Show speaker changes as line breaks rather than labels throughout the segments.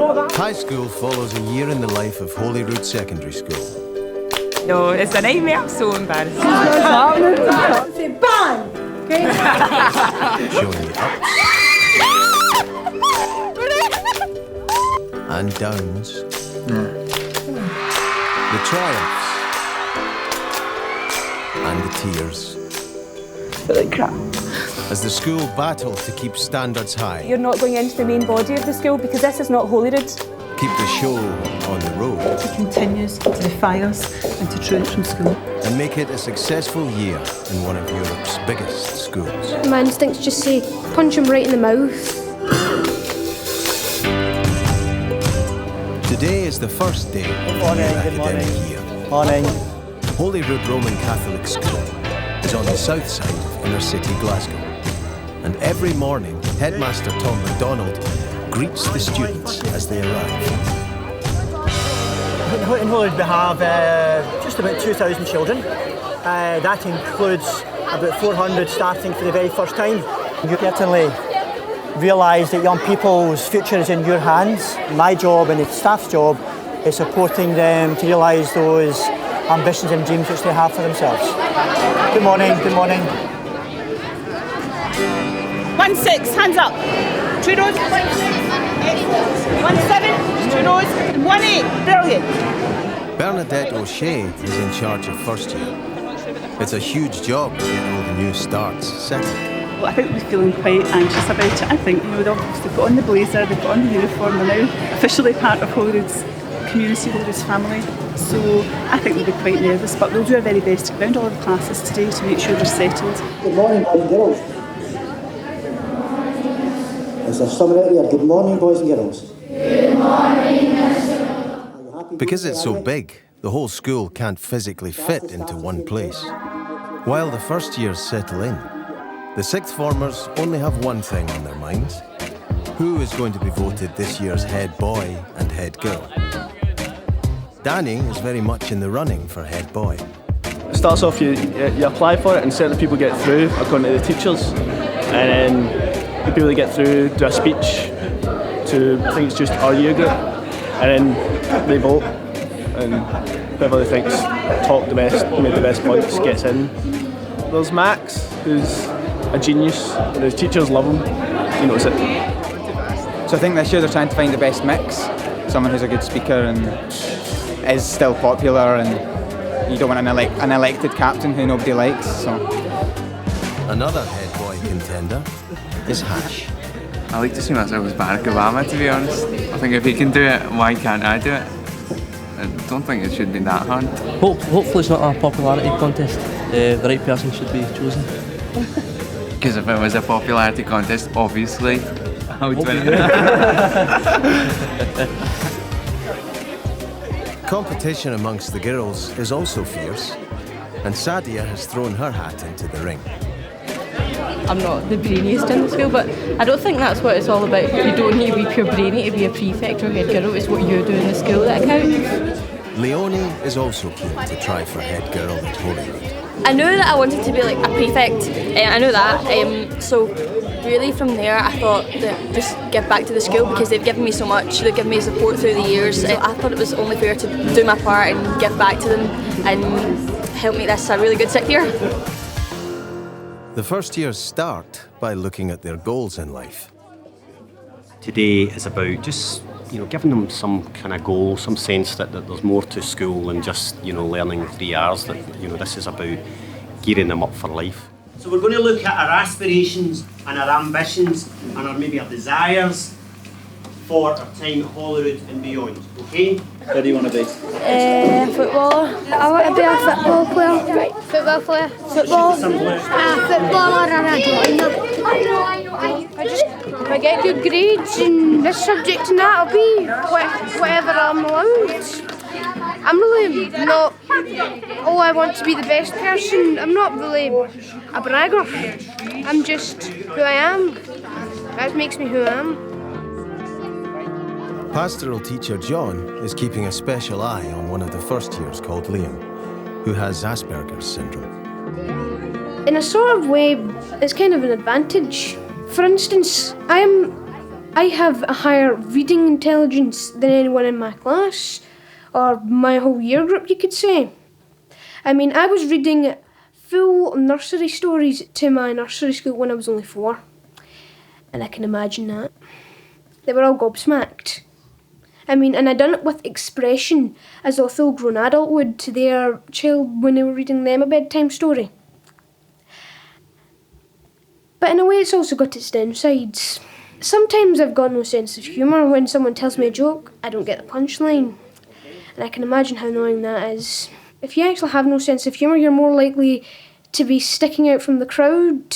High school follows a year in the life of Holyrood Secondary School.
No, it's a nightmare. I'm so embarrassed.
Say bang! Okay?
Showing the ups and downs. The triumphs and the tears.
I feel like crap.
As the school battle to keep standards high.
You're not going into the main body of the school because this is not Holyrood.
Keep the show on the road.
He continues to defy us and to truant from school.
And make it a successful year in one of Europe's biggest schools.
My instincts just say, punch him right in the mouth.
Today is the first day of the new academic year.
Morning.
Holyrood Roman Catholic School is on the south side of inner city Glasgow. And every morning, Headmaster Tom MacDonald greets the students as they arrive.
In Holyrood we have just about 2,000 children. That includes about 400 starting for the very first time. You certainly realise that young people's future is in your hands. My job and the staff's job is supporting them to realise those ambitions and dreams which they have for themselves. Good morning, good morning.
1-6, hands up. 2 rows. 1-7, 2 rows. 1-8, brilliant.
Bernadette O'Shea is in charge of first year. It's a huge job to get all the new starts settled.
Well, I think we're feeling quite anxious about it. I think, they've obviously put on the blazer, they've put on the uniform, they're now officially part of Holyrood's community, Holyrood's family. So I think we'll be quite nervous, but we'll do our very best to go round all of the classes today to make sure they're settled.
Good morning, boys and girls. Is there someone out there? Good morning, boys and girls.
Good morning, Mr.
Because it's so big, the whole school can't physically fit into one place. While the first years settle in, the sixth formers only have one thing on their minds. Who is going to be voted this year's head boy and head girl? Danny is very much in the running for head boy.
It starts off, you apply for it and certain people get through according to the teachers. And then the people that get through do a speech to, I think it's just our year group. And then they vote. And whoever they think's talked the best, made the best points, gets in. There's Max, who's a genius. The teachers love him. He knows it.
So I think this year they're trying to find the best mix. Someone who's a good speaker and is still popular, and you don't want an elected captain who nobody likes. So
Another head boy contender is Hash.
I like to see myself as Barack Obama, to be honest. I think if he can do it, why can't I do it? I don't think it should be that hard.
Hopefully it's not a popularity contest. The right person should be chosen.
Because if it was a popularity contest, obviously, I would win it.
Competition amongst the girls is also fierce, and Sadia has thrown her hat into the ring.
I'm not the brainiest in the school, but I don't think that's what it's all about. You don't need to be pure brainy to be a prefect or head girl. It's what you do in the school that counts.
Leonie is also keen to try for head girl at Holyrood.
I knew that I wanted to be like a prefect. I knew that. So really from there I thought that just give back to the school because they've given me so much. They've given me support through the years. I thought it was only fair to do my part and give back to them and help make this a really good sixth year.
The first years start by looking at their goals in life.
Today is about just giving them some kind of goal, some sense that there's more to school than just learning 3 hours. That this is about gearing them up for life.
So we're going to look at our aspirations and our ambitions and maybe our desires for our time at Holyrood and beyond. Okay?
Where do you want to be?
Footballer. I want to be a football player. Right. Football player. Football. Footballer and a joiner. If I get good grades in this subject and that, I'll be whatever I'm allowed. I'm really not, I want to be the best person. I'm not really a bragger. I'm just who I am. That makes me who I am.
Pastoral teacher John is keeping a special eye on one of the first years called Liam, who has Asperger's syndrome.
In a sort of way, it's kind of an advantage. For instance, I'm I have a higher reading intelligence than anyone in my class, or my whole year group, you could say. I mean, I was reading full nursery stories to my nursery school when I was only 4. And I can imagine that. They were all gobsmacked. I mean, and I done it with expression, as a full-grown adult would to their child when they were reading them a bedtime story. But in a way, it's also got its downsides. Sometimes I've got no sense of humour. When someone tells me a joke, I don't get the punchline. And I can imagine how annoying that is. If you actually have no sense of humour, you're more likely to be sticking out from the crowd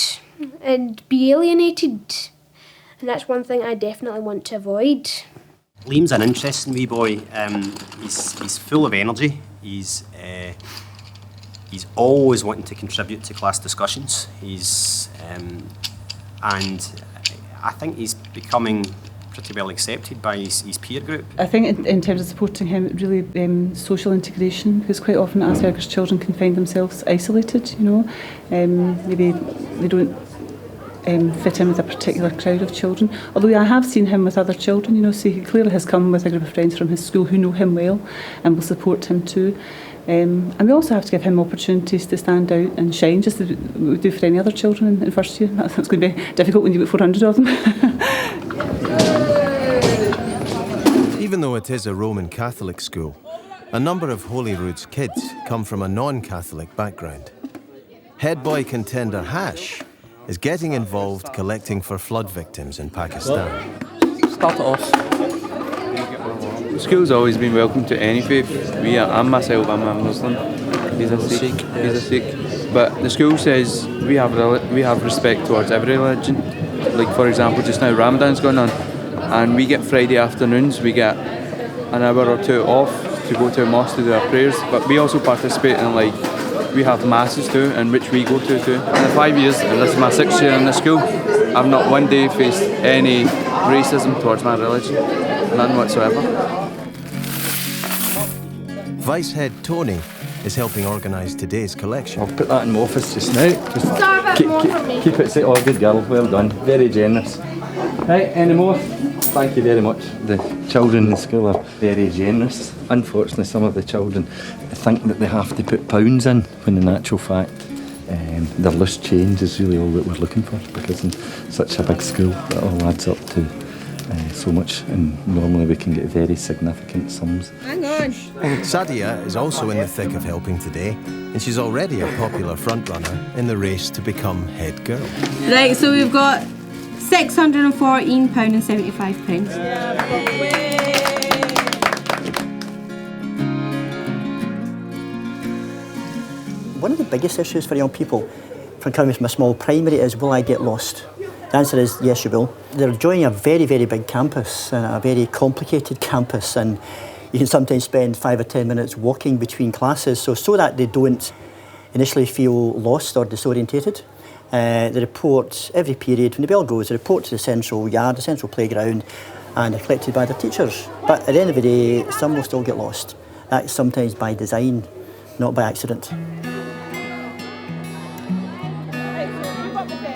and be alienated. And that's one thing I definitely want to avoid.
Liam's an interesting wee boy. He's full of energy. He's always wanting to contribute to class discussions. And I think he's becoming pretty well accepted by his peer group.
I think in terms of supporting him, really social integration, because quite often Asperger's children can find themselves isolated, maybe they don't fit in with a particular crowd of children. Although I have seen him with other children, so he clearly has come with a group of friends from his school who know him well and will support him too. And we also have to give him opportunities to stand out and shine, just as we do for any other children in first year. That's going to be difficult when you've got 400 of them.
Even though it is a Roman Catholic school, a number of Holyrood's kids come from a non-Catholic background. Head boy contender Hash is getting involved collecting for flood victims in Pakistan.
Start it off.
The school's always been welcome to any faith. I'm myself, I'm a Muslim. He's a Sikh. But the school says we have respect towards every religion. Like for example, just now Ramadan's going on, and we get Friday afternoons, we get an hour or two off to go to a mosque to do our prayers. But we also participate in we have masses too, in which we go to too. In the 5 years, and this is my 6th year in the school, I've not one day faced any racism towards my religion, none whatsoever.
Vice head Tony is helping organise today's collection.
I'll put that in my office just now. Just keep it safe. Oh, good girl, well done. Very generous. Right, any more? Thank you very much. The children in the school are very generous. Unfortunately, some of the children think that they have to put pounds in, when in actual fact their loose change is really all that we're looking for, because in such a big school it all adds up to so much, and normally we can get very significant sums.
Hang on.
Sadia is also in the thick of helping today, and she's already a popular frontrunner in the race to become head girl.
Right, so we've got £614.75.
One of the biggest issues for young people from coming from a small primary is, will I get lost? The answer is yes, you will. They're joining a very, very big campus, a very complicated campus, and you can sometimes spend 5 or 10 minutes walking between classes, so that they don't initially feel lost or disorientated. They report every period, when the bell goes, they report to the central yard, the central playground, and they're collected by their teachers. But at the end of the day, some will still get lost. That's sometimes by design, not by accident.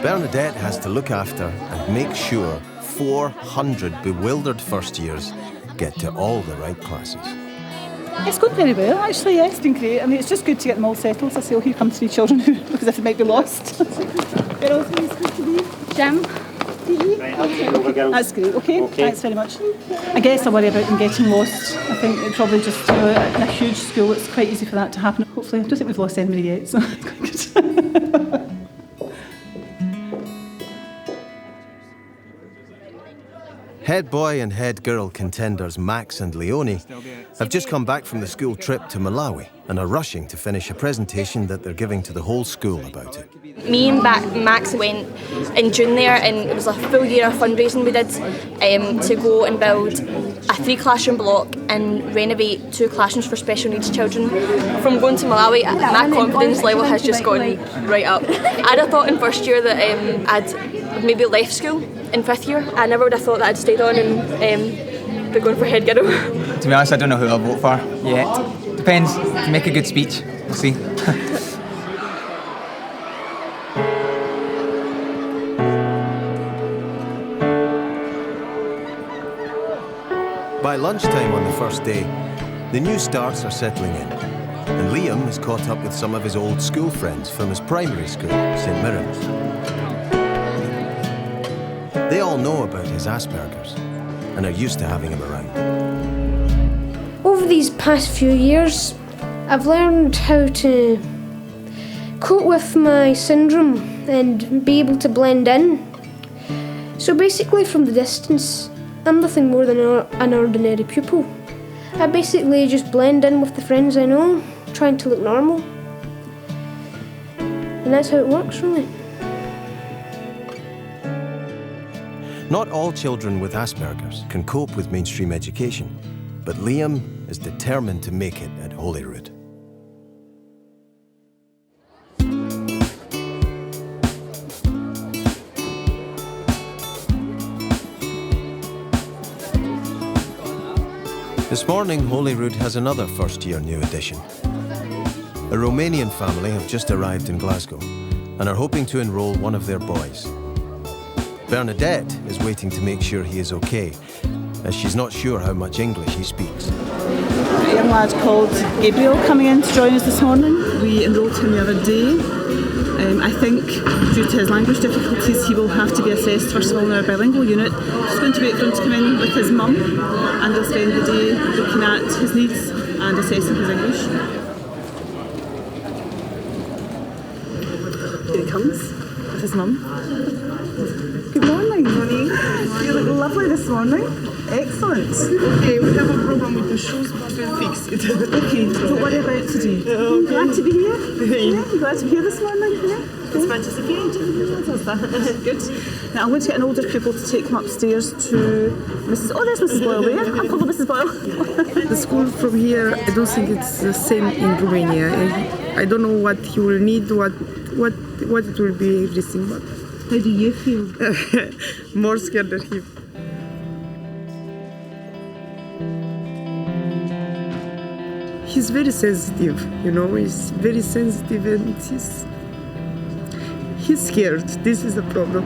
Bernadette has to look after and make sure 400 bewildered first years get to all the right classes.
It's going very well, actually, yeah, it's been great. I mean, it's just good to get them all settled. I say, oh, here come 3 children who look as if they might be lost. Girls, it's good to be. Jam? That's great, okay. Thanks very much. I guess I worry about them getting lost. I think it probably just, in a huge school, it's quite easy for that to happen. Hopefully, I don't think we've lost anybody yet, so it's quite good.
Head boy and head girl contenders Max and Leonie have just come back from the school trip to Malawi and are rushing to finish a presentation that they're giving to the whole school about it.
Me and Max went in June there, and it was a full year of fundraising we did to go and build a 3-classroom block and renovate 2 classrooms for special needs children. From going to Malawi, my confidence level has just gone right up. I'd have thought in first year that I'd maybe left school in 5th year. I never would have thought that I'd stayed on and be going for head girl.
To be honest, I don't know who I'll vote for yet. Depends. If you make a good speech, we'll see.
By lunchtime on the first day, the new starts are settling in, and Liam is caught up with some of his old school friends from his primary school, St Mirren's. They all know about his Asperger's and are used to having him around.
Over these past few years, I've learned how to cope with my syndrome and be able to blend in. So basically, from the distance, I'm nothing more than an ordinary pupil. I basically just blend in with the friends I know, trying to look normal. And that's how it works, really.
Not all children with Asperger's can cope with mainstream education, but Liam is determined to make it at Holyrood. This morning, Holyrood has another first-year new addition. A Romanian family have just arrived in Glasgow and are hoping to enrol one of their boys. Bernadette is waiting to make sure he is okay, as she's not sure how much English he speaks.
A young lad called Gabriel coming in to join us this morning. We enrolled him the other day. I think due to his language difficulties he will have to be assessed first of all in our bilingual unit. Just going to wait for him to come in with his mum and we'll spend the day looking at his needs and assessing his English. Here he comes with his mum. Good morning, Tony. You look lovely this morning. Excellent. Okay, we have a problem with the shoes, but we'll fix it. Okay, don't worry about today. Okay. Glad to be here? Yeah, glad to be here this morning. Yeah. It's fantastic. Good. Now I'm going to get an older pupil to take him upstairs to Mrs. Oh, there's Mrs. Boyle there. I'll call her Mrs. Boyle.
The school from here, I don't think it's the same in Romania. I don't know what he will need, what it will be, everything. But
how do you feel?
More scared than him. He's very sensitive, he's very sensitive and he's scared. This is the problem.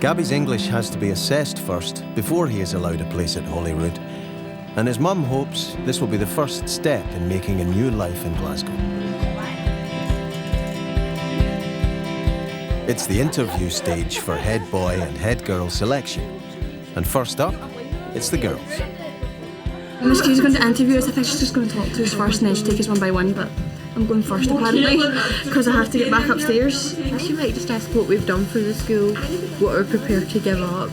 Gabby's English has to be assessed first before he is allowed a place at Holyrood, and his mum hopes this will be the first step in making a new life in Glasgow. It's the interview stage for head boy and head girl selection, and first up, it's the girls.
She's going to interview us. I think she's just going to talk to us first and then she'll take us one by one, but I'm going first apparently because I have to get back upstairs.
She might just ask what we've done for the school, what we're prepared to give up,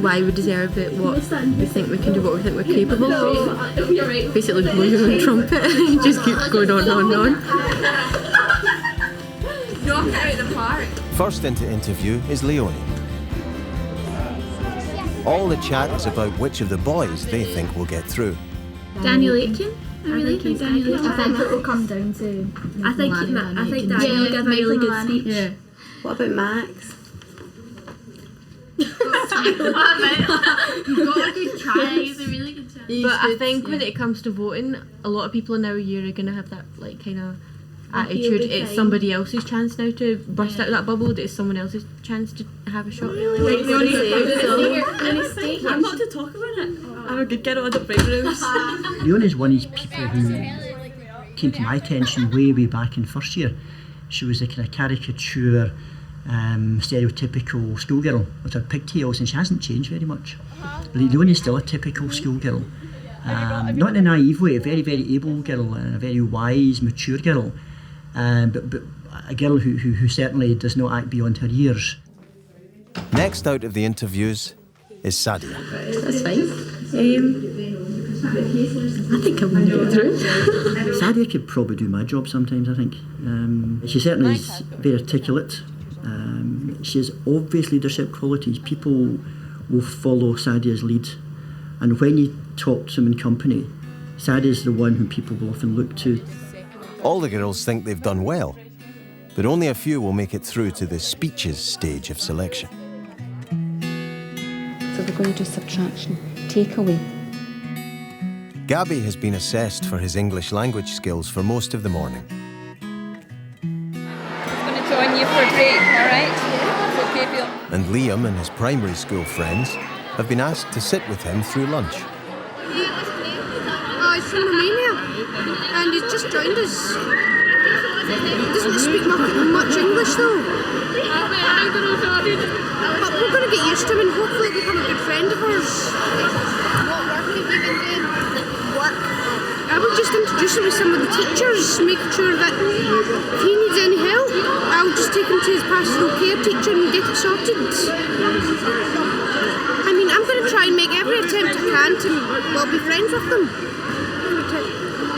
why we deserve it, what we think we can do, what we think we're capable of. Basically blowing your own trumpet. Just keep going on and on.
Knock it out of the park.
First into interview is Leonie. All the chat is about which of the boys they think will get through.
Daniel Aitken. I really think Daniel Aitken.
I think it will come down to
I think Daniel will give a really good speech.
Yeah.
What about Max?
You've got a good try. He's a really good try.
But I think when it comes to voting, a lot of people in our year are going to have that kind of attitude. It's somebody else's chance now to burst out of that bubble. It's someone else's chance to have a shot.
I'm
not to talk about it. I'm a good girl. I don't break rules.
Leonie's one of these people who came to my attention way back in first year. She was a kind of caricature, stereotypical schoolgirl with her pigtails, and she hasn't changed very much. Leonie's still a typical schoolgirl. Not in a naive way, a very, very able girl and a very wise, mature girl. But a girl who certainly does not act beyond her years.
Next out of the interviews is Sadia.
That's fine. I think I'm going to get through.
Sadia could probably do my job sometimes, I think. She certainly is very articulate. She has obvious leadership qualities. People will follow Sadia's lead. And when you talk to them in company, Sadia is the one who people will often look to.
All the girls think they've done well, but only a few will make it through to the speeches stage of selection.
So we're going to do subtraction, take away.
Gabby has been assessed for his English language skills for most of the morning.
I'm going to join you for a break, all right? It's okay, Gabriel.
And Liam and his primary school friends have been asked to sit with him through lunch.
Oh, he's from Romania, and he's just joined us. He doesn't speak much English though. But we're going to get used to him and hopefully become a good friend of ours. What work have you been doing? Work? I would just introduce him to some of the teachers, making sure that if he needs any help, I'll just take him to his pastoral care teacher and get it sorted. I mean, I'm going to try and make every attempt I can to, well, be friends with them.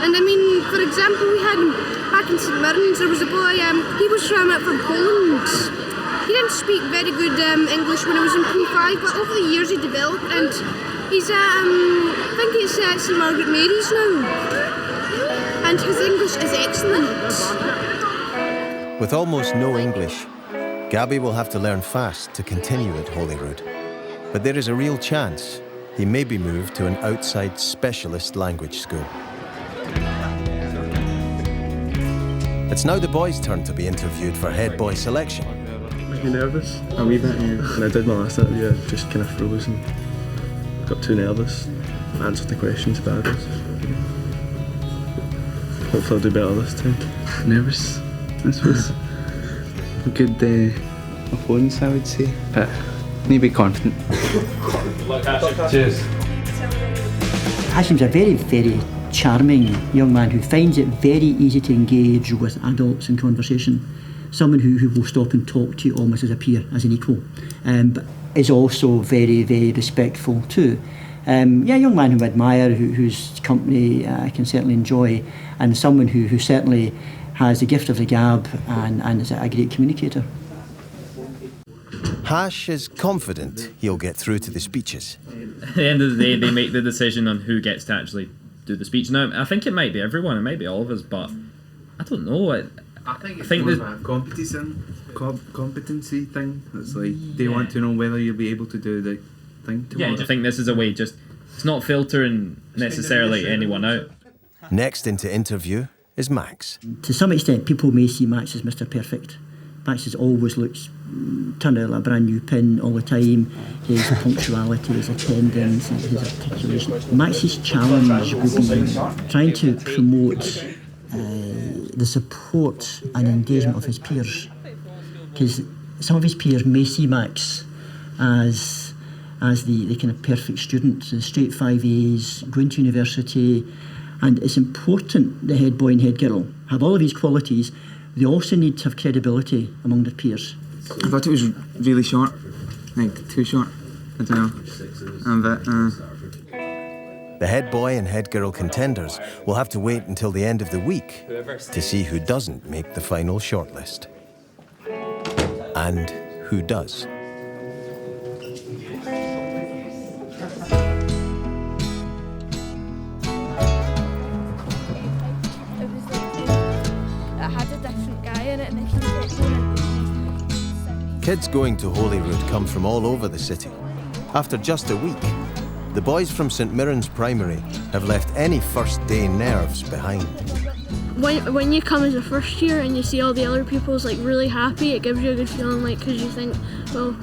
And I mean, for example, we had back in St Mirren's, there was a boy, he was from Poland. He didn't speak very good English when he was in P5, but over the years he developed, and he's at, I think it's at St Margaret Mary's now. And his English is excellent.
With almost no English, Gabby will have to learn fast to continue at Holyrood. But there is a real chance he may be moved to an outside specialist language school. It's now the boys' turn to be interviewed for head boy selection.
Make me nervous, a wee bit. When I did my last interview, I just kind of froze and got too nervous. I answered the questions badly. Hopefully I'll do better this time. Nervous, I suppose. Good opponents, I would say, but need to be confident. Cheers.
Hashim's a very, very charming young man who finds it very easy to engage with adults in conversation. Someone who will stop and talk to you almost as a peer, as an equal, but is also very, very respectful too. A young man who I admire, whose company I can certainly enjoy, and someone who certainly has the gift of the gab and is a great communicator.
Hash is confident he'll get through to the speeches.
At the end of the day, they make the decision on who gets to actually do the speech. Now, I think it might be everyone, it might be all of us, but I don't know.
I think it's more of a competency thing. It's like they want to know whether you'll be able to do the thing tomorrow.
Yeah, I think this is a way just, it's not filtering necessarily anyone out.
Next into interview is Max.
To some extent, people may see Max as Mr. Perfect. Max has always looks turned out like a brand new pin all the time. His punctuality, his attendance, and his articulation. Max's challenge will be trying to promote the support and engagement of his peers, because some of his peers may see Max as the kind of perfect student, the straight 5 A's, going to university, and it's important the head boy and head girl have all of these qualities. They also need to have credibility among their peers.
I thought it was really short, like too short. I don't know.
The head boy and head girl contenders will have to wait until the end of the week to see who doesn't make the final shortlist. And who does. Kids going to Holyrood come from all over the city. After just a week, the boys from St Mirren's Primary have left any first day nerves behind.
When you come as a first year and you see all the other pupils like really happy, it gives you a good feeling, like, because you think, well,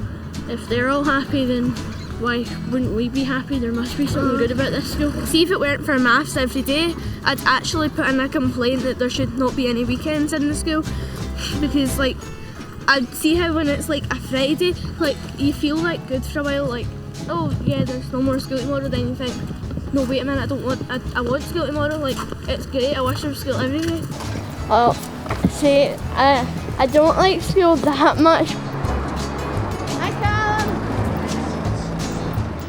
if they're all happy, then why wouldn't we be happy? There must be something good about this school.
See, if it weren't for maths every day, I'd actually put in a complaint that there should not be any weekends in the school, because like I'd see how when it's like a Friday, like you feel like good for a while, like, oh yeah, there's no more school tomorrow, then you think, no wait a minute, I want school tomorrow, like it's great, I wish there was school every day.
Well, see, I don't like school that much.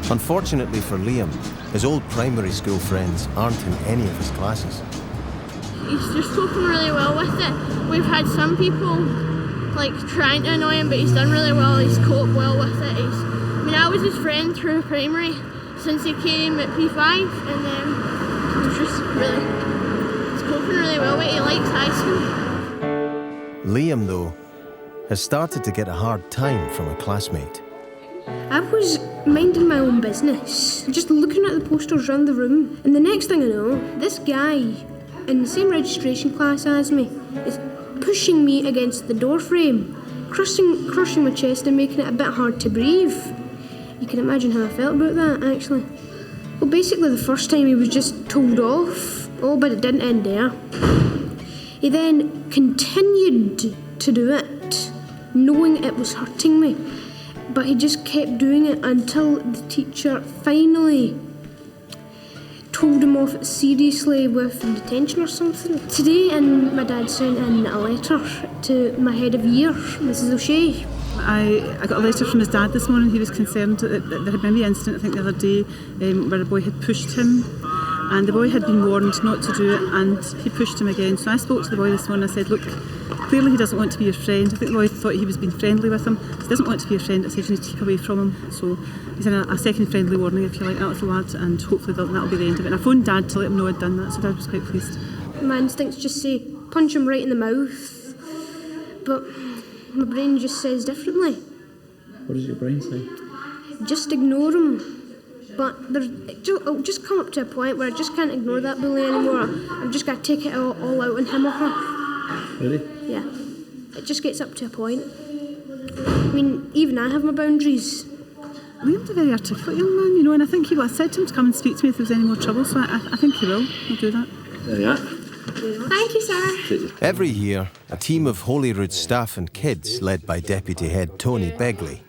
Unfortunately for Liam, his old primary school friends aren't in any of his classes.
He's just coping really well with it. We've had some people like trying to annoy him, but he's done really well. He's coped well with it. I was his friend through primary since he came at P5, and he's coping really well with it. He likes high school.
Liam, though, has started to get a hard time from a classmate.
I was minding my own business, just looking at the posters around the room, and the next thing I know, this guy in the same registration class as me is pushing me against the door frame, crushing my chest and making it a bit hard to breathe. You can imagine how I felt about that, actually. Well, basically the first time he was just told off. Oh, but it didn't end there. He then continued to do it, knowing it was hurting me. But he just kept doing it until the teacher finally told him off seriously with detention or something. Today, and my dad sent in a letter to my head of year, Mrs. O'Shea.
I got a letter from his dad this morning. He was concerned that there had been the incident, I think the other day, where a boy had pushed him, and the boy had been warned not to do it, and he pushed him again. So I spoke to the boy this morning. I said, look, clearly he doesn't want to be your friend. I think the boy thought he was being friendly with him. He doesn't want to be your friend. I said you need to keep away from him. So he's in a second friendly warning, if you like, that little lad, and hopefully that'll be the end of it. And I phoned Dad to let him know I'd done that, so Dad was quite pleased.
My instincts just say, punch him right in the mouth. But my brain just says differently.
What does your brain say?
Just ignore him. But it'll just come up to a point where I just can't ignore that bully anymore. I'm just going to take it all out on him or her.
Really?
Yeah. It just gets up to a point. I mean, even I have my boundaries.
Liam's a very articulate young man, you know, and I think I said to him to come and speak to me if there was any more trouble, so I think he will. He'll do that.
There you are.
Thank you, sir.
Every year, a team of Holyrood staff and kids, led by Deputy Head Tony Begley,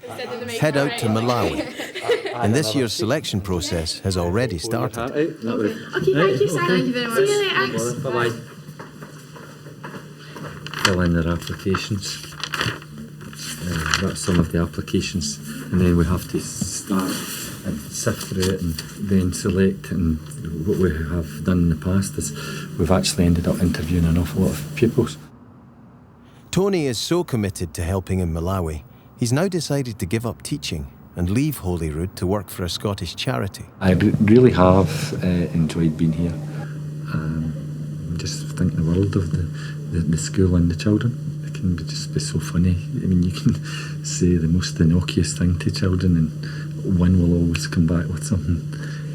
head out to Malawi. And this year's selection process has already started.
Okay, thank you, sir.
Thank
you very much. See you later.
Bye-bye. Fill in their applications. That's some of the applications. And then we have to start and sift through it and then select. And what we have done in the past is we've actually ended up interviewing an awful lot of pupils.
Tony is so committed to helping in Malawi, he's now decided to give up teaching and leave Holyrood to work for a Scottish charity.
I really have enjoyed being here. Just think the world of the school and the children. It can just be so funny. I mean, you can say the most innocuous thing to children and one will always come back with something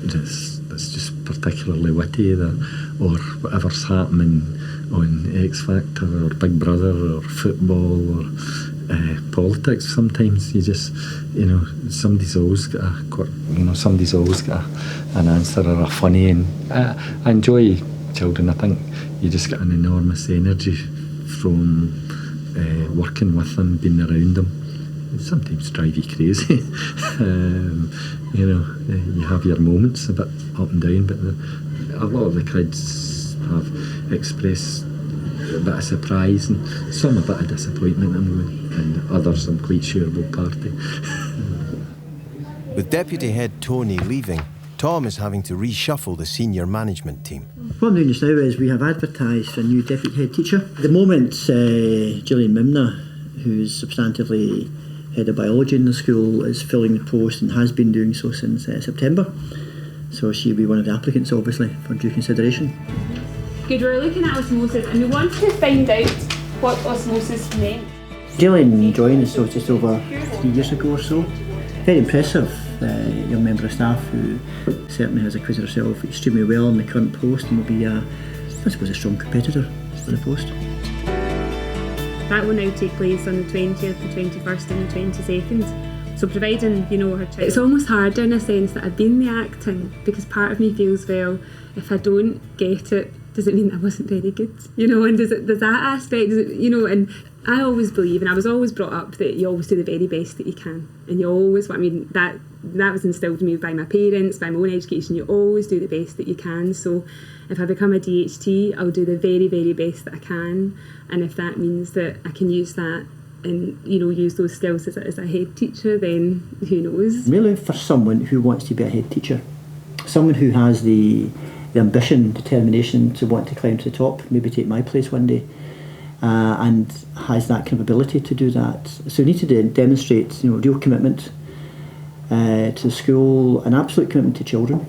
that's just particularly witty, or whatever's happening on X Factor or Big Brother or football or politics. Sometimes you just, somebody's always got an answer or a funny, and I enjoy children. I think you just get an enormous energy from working with them, being around them. It sometimes drive you crazy. You have your moments a bit up and down, but a lot of the kids have expressed a bit of surprise and some a bit of disappointment, and others I'm quite sure will party.
With Deputy Head Tony leaving, Tom is having to reshuffle the senior management team.
What I'm doing just now is we have advertised for a new deputy head teacher. At the moment, Gillian Mimna, who's substantively head of biology in the school, is filling the post and has been doing so since September. So she'll be one of the applicants, obviously, for due consideration.
Good, we're looking at osmosis and we wanted to find out what osmosis meant.
Gillian joined us just over 3 years ago or so. Very impressive young member of staff who certainly has acquitted herself extremely well in the current post and will be, I suppose, a strong competitor for the post.
That will now take place on the 20th, the 21st and the 22nd. So providing, her child... It's almost harder in a sense that I've been the acting, because part of me feels, well, if I don't get it, does it mean that I wasn't very good? And there's that aspect, and I always believe, and I was always brought up, that you always do the very best that you can. And you always, that was instilled in me by my parents, by my own education. You always do the best that you can. So if I become a DHT, I'll do the very, very best that I can. And if that means that I can use that and, use those skills as a head teacher, then who knows?
Really, for someone who wants to be a head teacher, someone who has the ambition, determination to want to climb to the top, maybe take my place one day, and has that kind of ability to do that. So we need to demonstrate, real commitment to the school, an absolute commitment to children.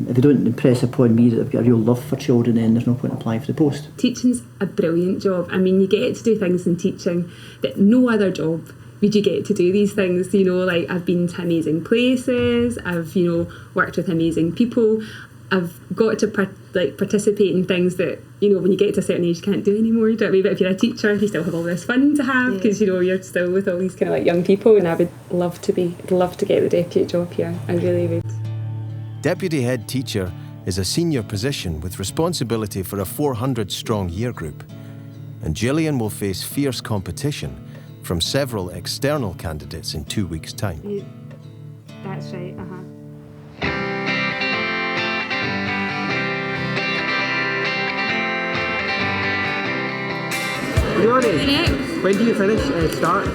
If they don't impress upon me that they've got a real love for children, then there's no point applying for the post.
Teaching's a brilliant job. I mean, you get to do things in teaching that no other job would you get to do these things. Like I've been to amazing places, I've, worked with amazing people. I've got to participate in things that, you know, when you get to a certain age you can't do anymore. You know what I mean? But if you're a teacher, you still have all this fun to have because, you know, you're still with all these kind of like young people, and I would love to get the deputy job here. I really would.
Deputy head teacher is a senior position with responsibility for a 400-strong year group. And Gillian will face fierce competition from several external candidates in 2 weeks' time.
That's right,
When do you finish? Start?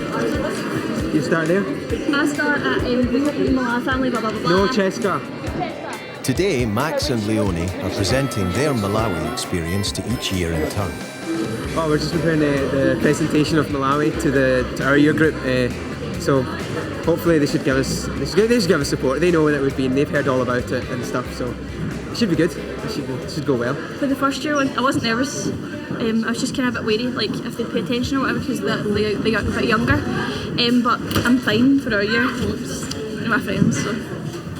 You start there?
I start at Malawi family, blah blah blah.
No, Cheska.
Today, Max and Leonie are presenting their Malawi experience to each year in turn.
Oh, we're just preparing the presentation of Malawi to our year group. So hopefully they should give us support. They know that we've been. They've heard all about it and stuff. So it should be good. It should go well.
For the first year, I wasn't nervous. I was just kind of a bit wary, like if they pay attention or whatever, because they're a bit younger. But I'm fine for our year. They're my friends. So.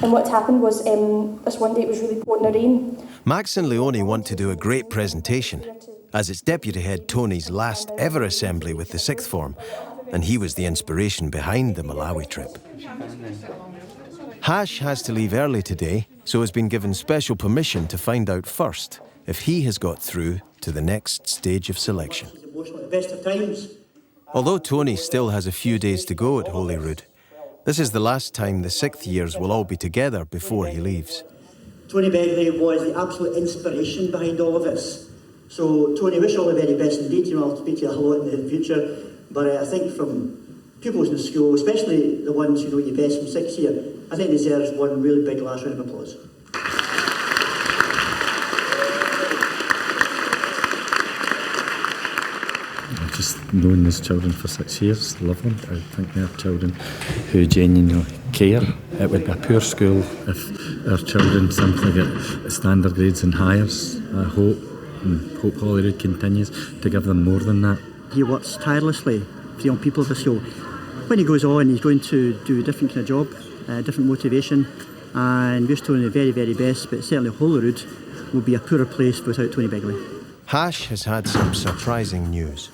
And what happened was this one day it was really pouring the rain.
Max and Leonie want to do a great presentation, as it's Deputy Head Tony's last ever assembly with the sixth form, and he was the inspiration behind the Malawi trip. Hash has to leave early today, so has been given special permission to find out first if he has got through to the next stage of selection. Although Tony still has a few days to go at Holyrood, this is the last time the sixth years will all be together before he leaves.
Tony Begley was the absolute inspiration behind all of this. So, Tony, wish you all the very best indeed. You know, I'll speak to you a lot in the future. But I think from pupils in the school, especially the ones who know you best from sixth year, I think deserves one really big last round of applause.
I've just known these children for 6 years, love them. I think they're children who genuinely care. It would be a poor school if our children simply get standard grades and hires. I hope Holyrood continues to give them more than that.
He works tirelessly for young people of the school. When he goes on, he's going to do a different kind of job, different motivation, and we're still doing the very, very best, but certainly Holyrood will be a poorer place without Tony Begley.
Hash has had some surprising news.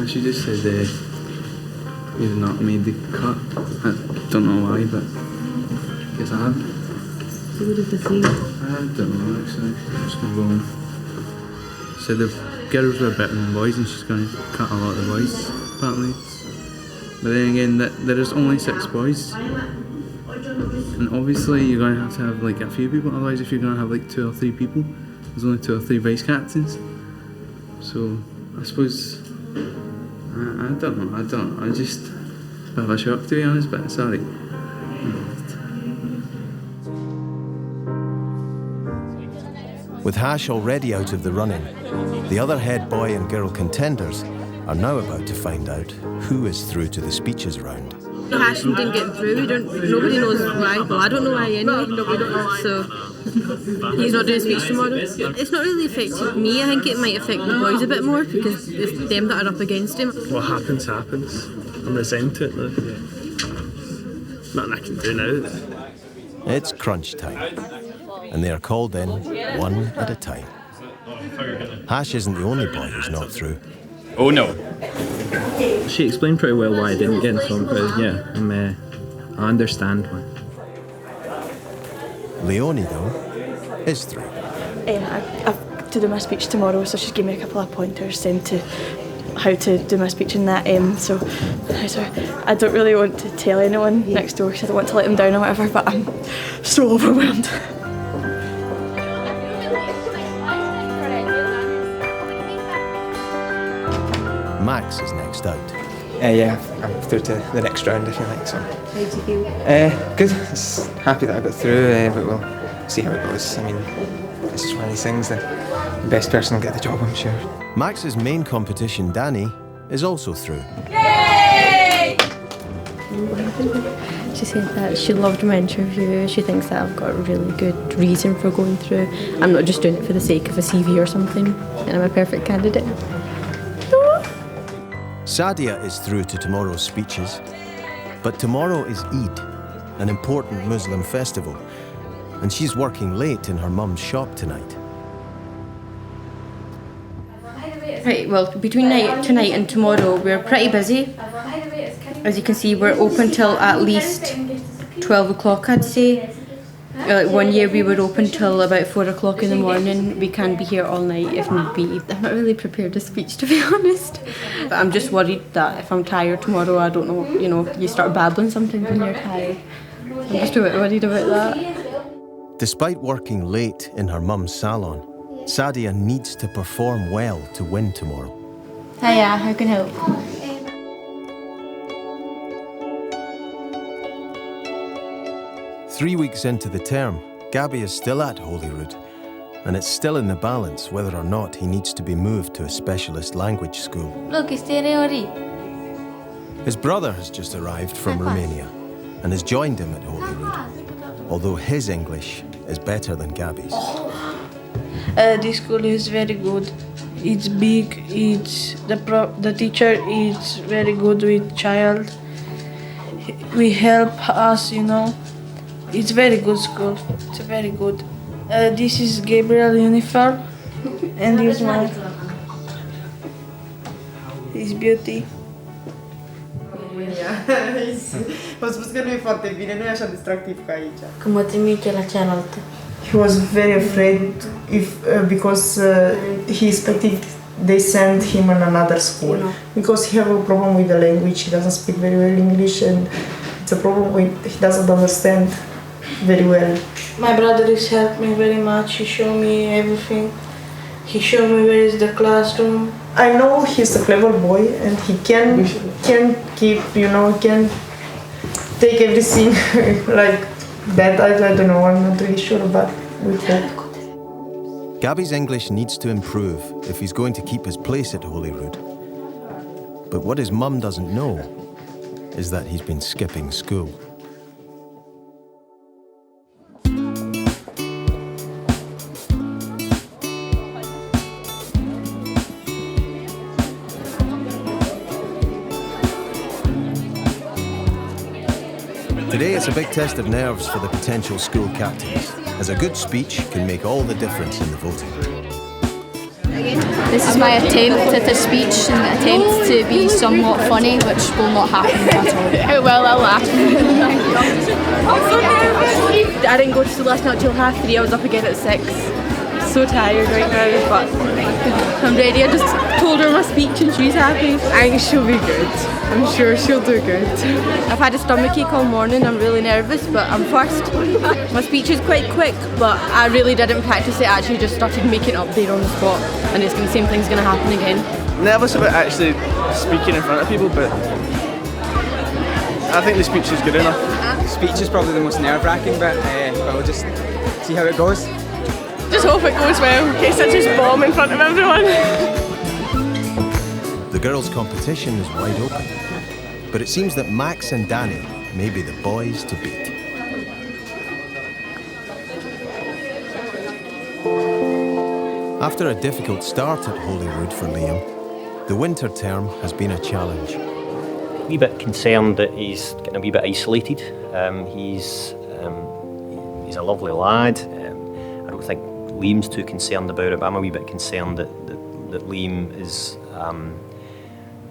She just said he's not made the cut. I don't know why, but I guess I have.
So what did they say?
I don't know actually. Just gonna go on. Said the girls were better than boys and she's going to cut a lot of the boys, apparently. But then again, there is only 6 boys. And obviously you're going to have like a few people, otherwise if you're going to have like 2 or 3 people, there's only 2 or 3 vice captains. So I suppose, I don't know, I'm just a bit of a shock to be honest, but sorry.
With Hash already out of the running, the other head boy and girl contenders are now about to find out who is through to the speeches round.
Hash didn't get through. Nobody knows why. Well, I don't know why anyway. So he's not doing a speech tomorrow. It's not really affected me. I think it might affect the boys a bit more because it's them that are up against him.
What happens, happens. I'm resigned to it now. Nothing I can do now.
It's crunch time, and they are called in one at a time. Hash isn't the only boy who's not through.
Oh no. She explained pretty well why I didn't get in, so I understand why.
Leonie, though, is through.
I've to do my speech tomorrow, so she's given me a couple of pointers to how to do my speech in that. So I don't really want to tell anyone next door because I don't want to let them down or whatever, but I'm so overwhelmed.
Max is next out.
Yeah, I'm through to the next round if you like. So.
How do you feel?
Good. Just happy that I got through, but we'll see how it goes. I mean, it's just one of these things that the best person will get the job, I'm sure.
Max's main competition, Danny, is also through.
Yay! She said that she loved my interview. She thinks that I've got a really good reason for going through. I'm not just doing it for the sake of a CV or something, and I'm a perfect candidate.
Sadia is through to tomorrow's speeches, but tomorrow is Eid, an important Muslim festival, and she's working late in her mum's shop tonight.
Right, well, between tonight and tomorrow, we're pretty busy. As you can see, we're open till at least 12 o'clock, I'd say. Like one year we were open till about 4 o'clock in the morning. We can be here all night if need be. I'm not really prepared to speech, to be honest. But I'm just worried that if I'm tired tomorrow, I don't know, you start babbling sometimes when you're tired. I'm just a bit worried about that.
Despite working late in her mum's salon, Sadia needs to perform well to win tomorrow.
Hiya, how can I help?
3 weeks into the term, Gabby is still at Holyrood, and it's still in the balance whether or not he needs to be moved to a specialist language school. His brother has just arrived from Romania and has joined him at Holyrood, although his English is better than Gabby's.
This school is very good. It's big. The teacher is very good with child. We help us, It's very good school. It's very good. This is Gabriel uniform, and here's his beauty.
Am spus că nu e foarte bine, nu e așa distractiv ca aici.
Când mă trimite la cealaltă.
He was very afraid because he expected they send him in another school because he have a problem with the language. He doesn't speak very well English, and it's a problem he doesn't understand very well.
My brother has helped me very much. He showed me everything. He showed me where is the classroom.
I know he's a clever boy and he can keep, can take everything like that. I don't know, I'm not really sure, but we hope.
Gabby's English needs to improve if he's going to keep his place at Holyrood. But what his mum doesn't know is that he's been skipping school. Today it's a big test of nerves for the potential school captains, as a good speech can make all the difference in the voting.
This is my attempt at a speech and attempt to be somewhat funny, which will not happen at all. How well I'll laugh.
I didn't go to school last night till 3:30. I was up again at 6. So tired right now, but I'm ready. I just told her my speech and she's happy. I think she'll be good. I'm sure she'll do good. I've had a stomachache all morning. I'm really nervous, but I'm first. My speech is quite quick, but I really didn't practice it. I actually just started making it up there on the spot, and the same thing's going to happen again.
Nervous about actually speaking in front of people, but I think the speech is good enough.
Speech is probably the most nerve-wracking bit, but we'll just see how it goes.
Just hope it goes well, in case I just bomb in front of everyone.
The girls' competition is wide open, but it seems that Max and Danny may be the boys to beat. After a difficult start at Holyrood for Liam, the winter term has been a challenge.
A wee bit concerned that he's getting a wee bit isolated. He's a lovely lad. I don't think Liam's too concerned about it, but I'm a wee bit concerned that Liam is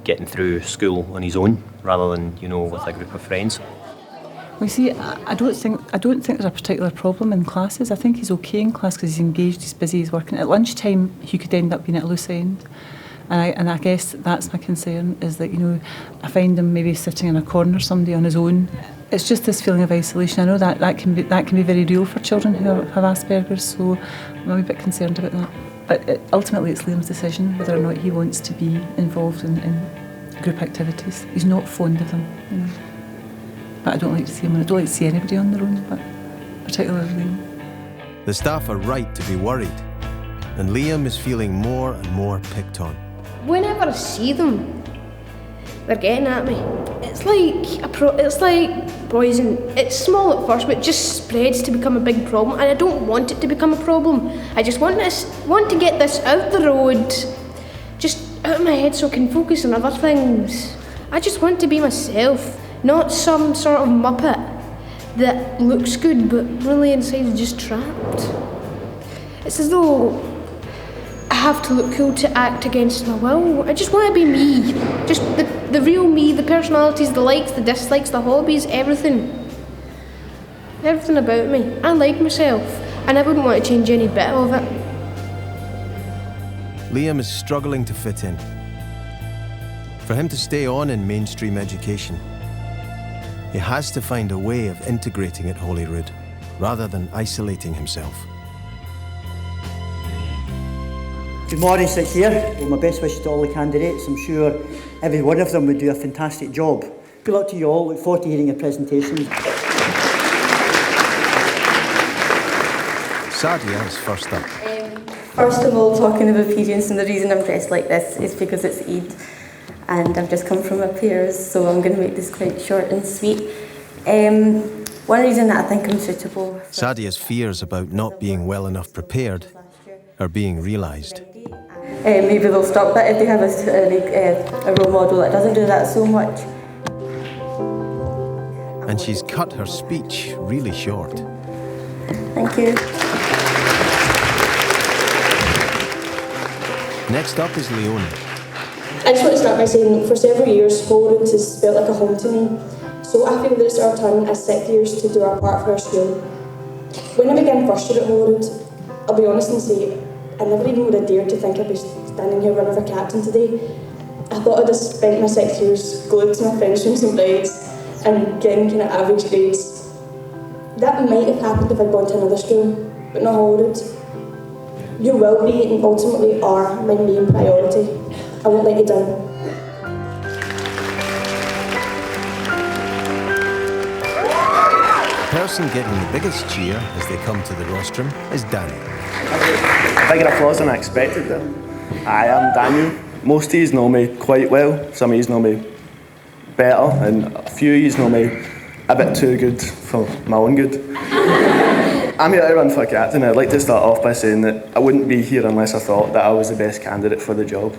getting through school on his own rather than, with a group of friends.
Well, see, I don't think there's a particular problem in classes. I think he's okay in class because he's engaged, he's busy, he's working. At lunchtime, he could end up being at a loose end. And I guess that's my concern, is that, I find him maybe sitting in a corner, somebody on his own. It's just this feeling of isolation. I know that can be very real for children who have Asperger's, so I'm a wee bit concerned about that. But ultimately it's Liam's decision whether or not he wants to be involved in group activities. He's not fond of them, But I don't like to see him, and I don't like to see anybody on their own, but particularly Liam.
The staff are right to be worried, and Liam is feeling more and more picked on.
Whenever I see them, they're getting at me. It's like poison. It's small at first, but it just spreads to become a big problem, and I don't want it to become a problem. I just want to get this out the road, just out of my head so I can focus on other things. I just want to be myself, not some sort of muppet that looks good, but really inside is just trapped. It's as though I have to look cool to act against my will. I just want to be me. Just the real me, the personalities, the likes, the dislikes, the hobbies, everything. Everything about me. I like myself, and I wouldn't want to change any bit of it.
Liam is struggling to fit in. For him to stay on in mainstream education, he has to find a way of integrating at Holyrood, rather than isolating himself.
Good morning, six here. Well, my best wishes to all the candidates. I'm sure every one of them would do a fantastic job. Good luck to you all. Look forward to hearing your presentations.
Sadia is first up.
First of all, talking of appearance, and the reason I'm dressed like this is because it's Eid, and I've just come from my prayers, so I'm going to make this quite short and sweet. One reason that I think I'm suitable...
Sadia's fears about not being well enough prepared are being realised.
Maybe they'll stop that if they have a role model that doesn't do that so much.
And she's cut her speech really short.
Thank you.
Next up is Leonie.
I just want to start by saying, for several years, Holyrood has felt like a home to me. So I feel that it's our turn as sixth years to do our part for our school. When I began first year at Holyrood, I'll be honest and say, I never even would have dared to think I'd be standing here running for captain today. I thought I'd have spent my 6 years glued to my French rooms and brides and getting kind of average grades. That might have happened if I'd gone to another school, but not Holyrood. Your well-being and ultimately are my main priority. I won't let you down.
The person getting the biggest cheer as they come to the rostrum is Danny.
Bigger applause than I expected there. I am Daniel. Most of you know me quite well, some of you know me better, and a few of you know me a bit too good for my own good. I'm here to run for captain. I'd like to start off by saying that I wouldn't be here unless I thought that I was the best candidate for the job.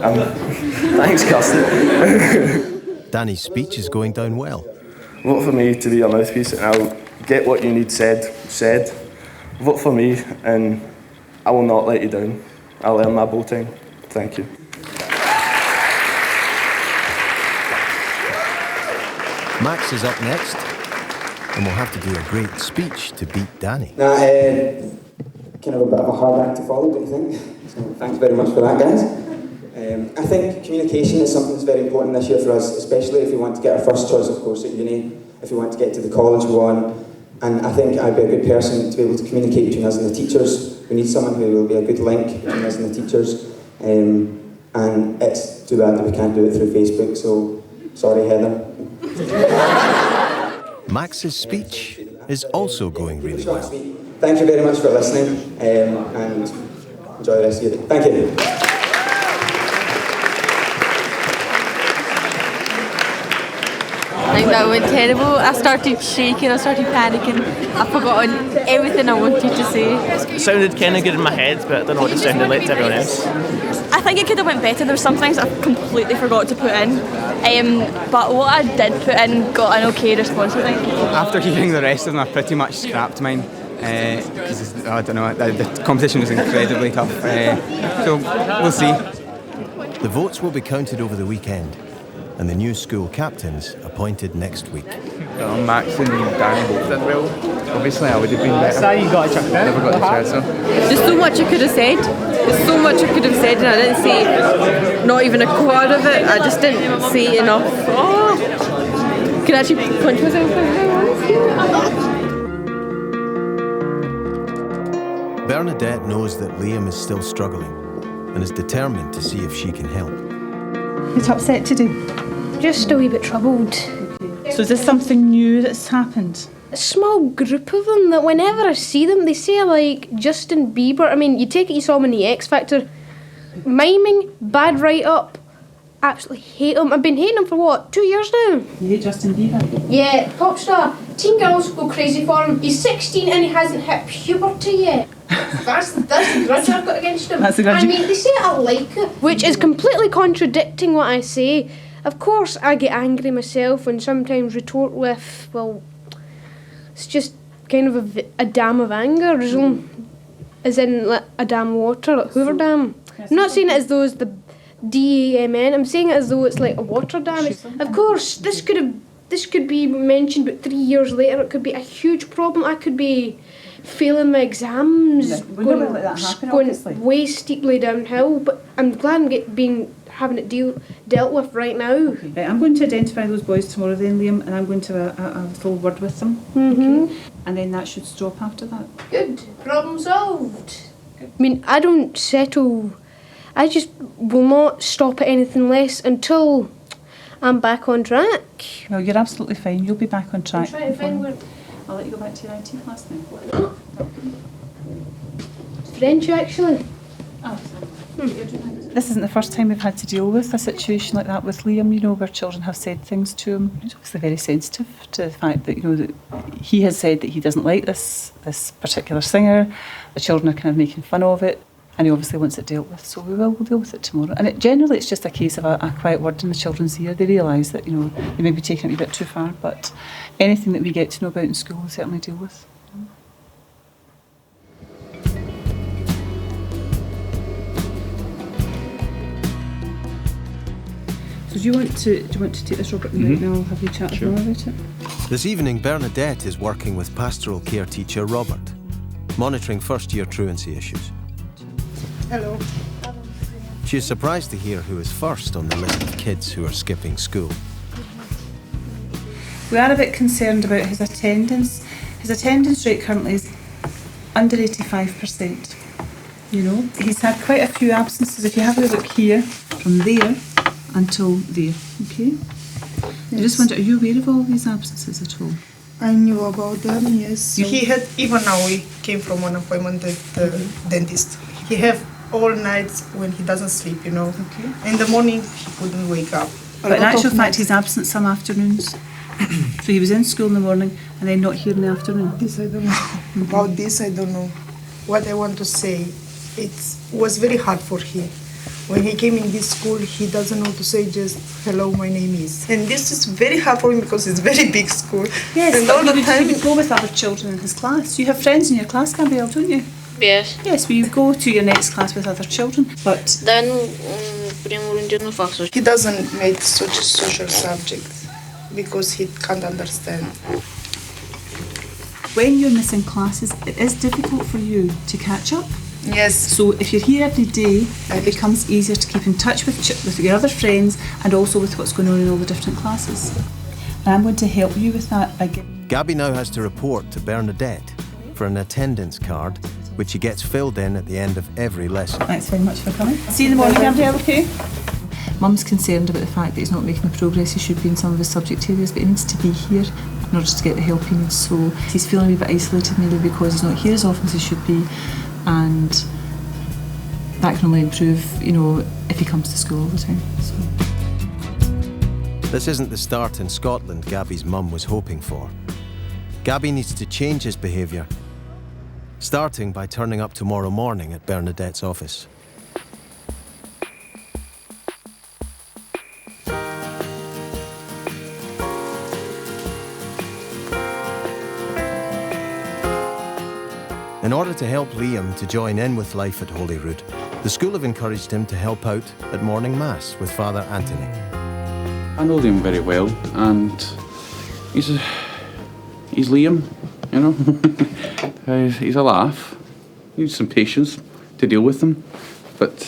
Thanks, Kirsten.
Danny's speech is going down well.
Vote for me to be your mouthpiece, and I'll get what you need said. Vote for me, and I will not let you down. I'll earn my bow time. Thank you.
Max is up next, and will have to do a great speech to beat Danny.
Now, kind of a bit of a hard act to follow, don't you think? So thanks very much for that, guys. I think communication is something that's very important this year for us, especially if we want to get our first choice, of course, at uni, if we want to get to the college we want. And I think I'd be a good person to be able to communicate between us and the teachers. We need someone who will be a good link between us and the teachers. And it's too bad that we can't do it through Facebook, so sorry, Heather.
Max's speech is also going really well.
Thank you very much for listening, and enjoy the rest of your day. Thank you.
I think that went terrible. I started shaking, I started panicking. I've forgotten everything I wanted to say.
It sounded kind of good in my head, but I don't know what it sounded like to everyone else.
I think it could have went better. There were some things I completely forgot to put in. But what I did put in got an okay response, I think.
After hearing the rest of them, I pretty much scrapped mine. Because, I don't know, the competition was incredibly tough. So, we'll see.
The votes will be counted over the weekend, and the new school captains appointed next week.
Max and Danny both did well. Obviously, I would have been better. Never got the chance, so.
There's so much I could have said. There's so much I could have said, and I didn't say not even a quarter of it. I just didn't say enough. Oh, can I actually punch myself?
Bernadette knows that Liam is still struggling and is determined to see if she can help.
What's upset today?
Just a wee bit troubled.
So is this something new that's happened?
A small group of them that whenever I see them, they say like Justin Bieber. I mean, you take it you saw him in the X Factor. Miming, bad write-up. Absolutely hate him. I've been hating him for what, 2 years now?
You hate Justin Bieber?
Yeah, pop star. Teen girls go crazy for him. He's 16 and he hasn't hit puberty yet. That's the grudge I've got against him.
That's the grudge.
I mean, they say I like it, which is completely contradicting what I say. Of course, I get angry myself and sometimes retort with, well, It's just kind of a dam of anger, as in like a dam of water, like Hoover Dam. I'm not saying it as though it's the DAMN. I'm saying it as though it's like a water dam. Of course, this could be mentioned, but 3 years later, it could be a huge problem. I could be failing my exams, going way steeply downhill. But I'm glad I'm having it dealt with right now.
Okay. I'm going to identify those boys tomorrow then, Liam, and I'm going to have a little word with them. Okay? And then that should stop after that.
Good. Problem solved. I mean, I don't settle. I just will not stop at anything less until I'm back on track.
Well, you're absolutely fine. You'll be back on track.
I'm trying to find where...
I'll let you go back to your IT class now.
French, actually.
This isn't the first time we've had to deal with a situation like that with Liam, you know, where children have said things to him. He's obviously very sensitive to the fact that, you know, that he has said that he doesn't like this particular singer. The children are kind of making fun of it, and he obviously wants it dealt with. So we'll deal with it tomorrow. And generally it's just a case of a quiet word in the children's ear. They realise that, you know, they may be taking it a bit too far, but anything that we get to know about in school we'll certainly deal with. So do you want to take this, Robert, and I'll have you chat with them about it?
This evening, Bernadette is working with pastoral care teacher Robert, monitoring first-year truancy issues.
Hello.
She is surprised to hear who is first on the list of kids who are skipping school.
We are a bit concerned about his attendance. His attendance rate currently is under 85%. You know, he's had quite a few absences. If you have a look here, from there until there, okay? Yes. I just wonder, are you aware of all these absences at all?
I knew about them, yes. He had, even now he came from an appointment with the dentist. He have all nights when he doesn't sleep, you know. Okay. In the morning he couldn't wake up.
But in actual fact he's absent some afternoons. So he was in school in the morning and then not here in the afternoon.
This I don't know. About this I don't know. What I want to say, it was very hard for him. When he came in this school, he doesn't know to say just, hello, my name is. And this is very hard for him because it's a very big school.
Yes,
and
but
all the time
you would go with other children in his class. You have friends in your class, Gabriel, don't you?
Yes.
Yes, well, you go to your next class with other children, but...
Then, primul rând, eu nu fac social.
He doesn't make such a social subject because he can't understand.
When you're missing classes, it is difficult for you to catch up.
Yes.
So if you're here every day, it becomes easier to keep in touch with your other friends and also with what's going on in all the different classes. And I'm going to help you with that by giving...
Gabby now has to report to Bernadette for an attendance card, which he gets filled in at the end of every lesson.
Thanks very much for coming. See you in the morning, Gabriel, okay? Mum's concerned about the fact that he's not making the progress he should be in some of his subject areas, but he needs to be here in order to get the help he needs. So he's feeling a wee bit isolated maybe because he's not here as often as he should be, and that can only improve, you know, if he comes to school all the time. So.
This isn't the start in Scotland Gabby's mum was hoping for. Gabby needs to change his behaviour, starting by turning up tomorrow morning at Bernadette's office. In order to help Liam to join in with life at Holyrood, the school have encouraged him to help out at morning mass with Father Anthony.
I know Liam very well, and he's Liam, you know. He's a laugh. He needs some patience to deal with him, but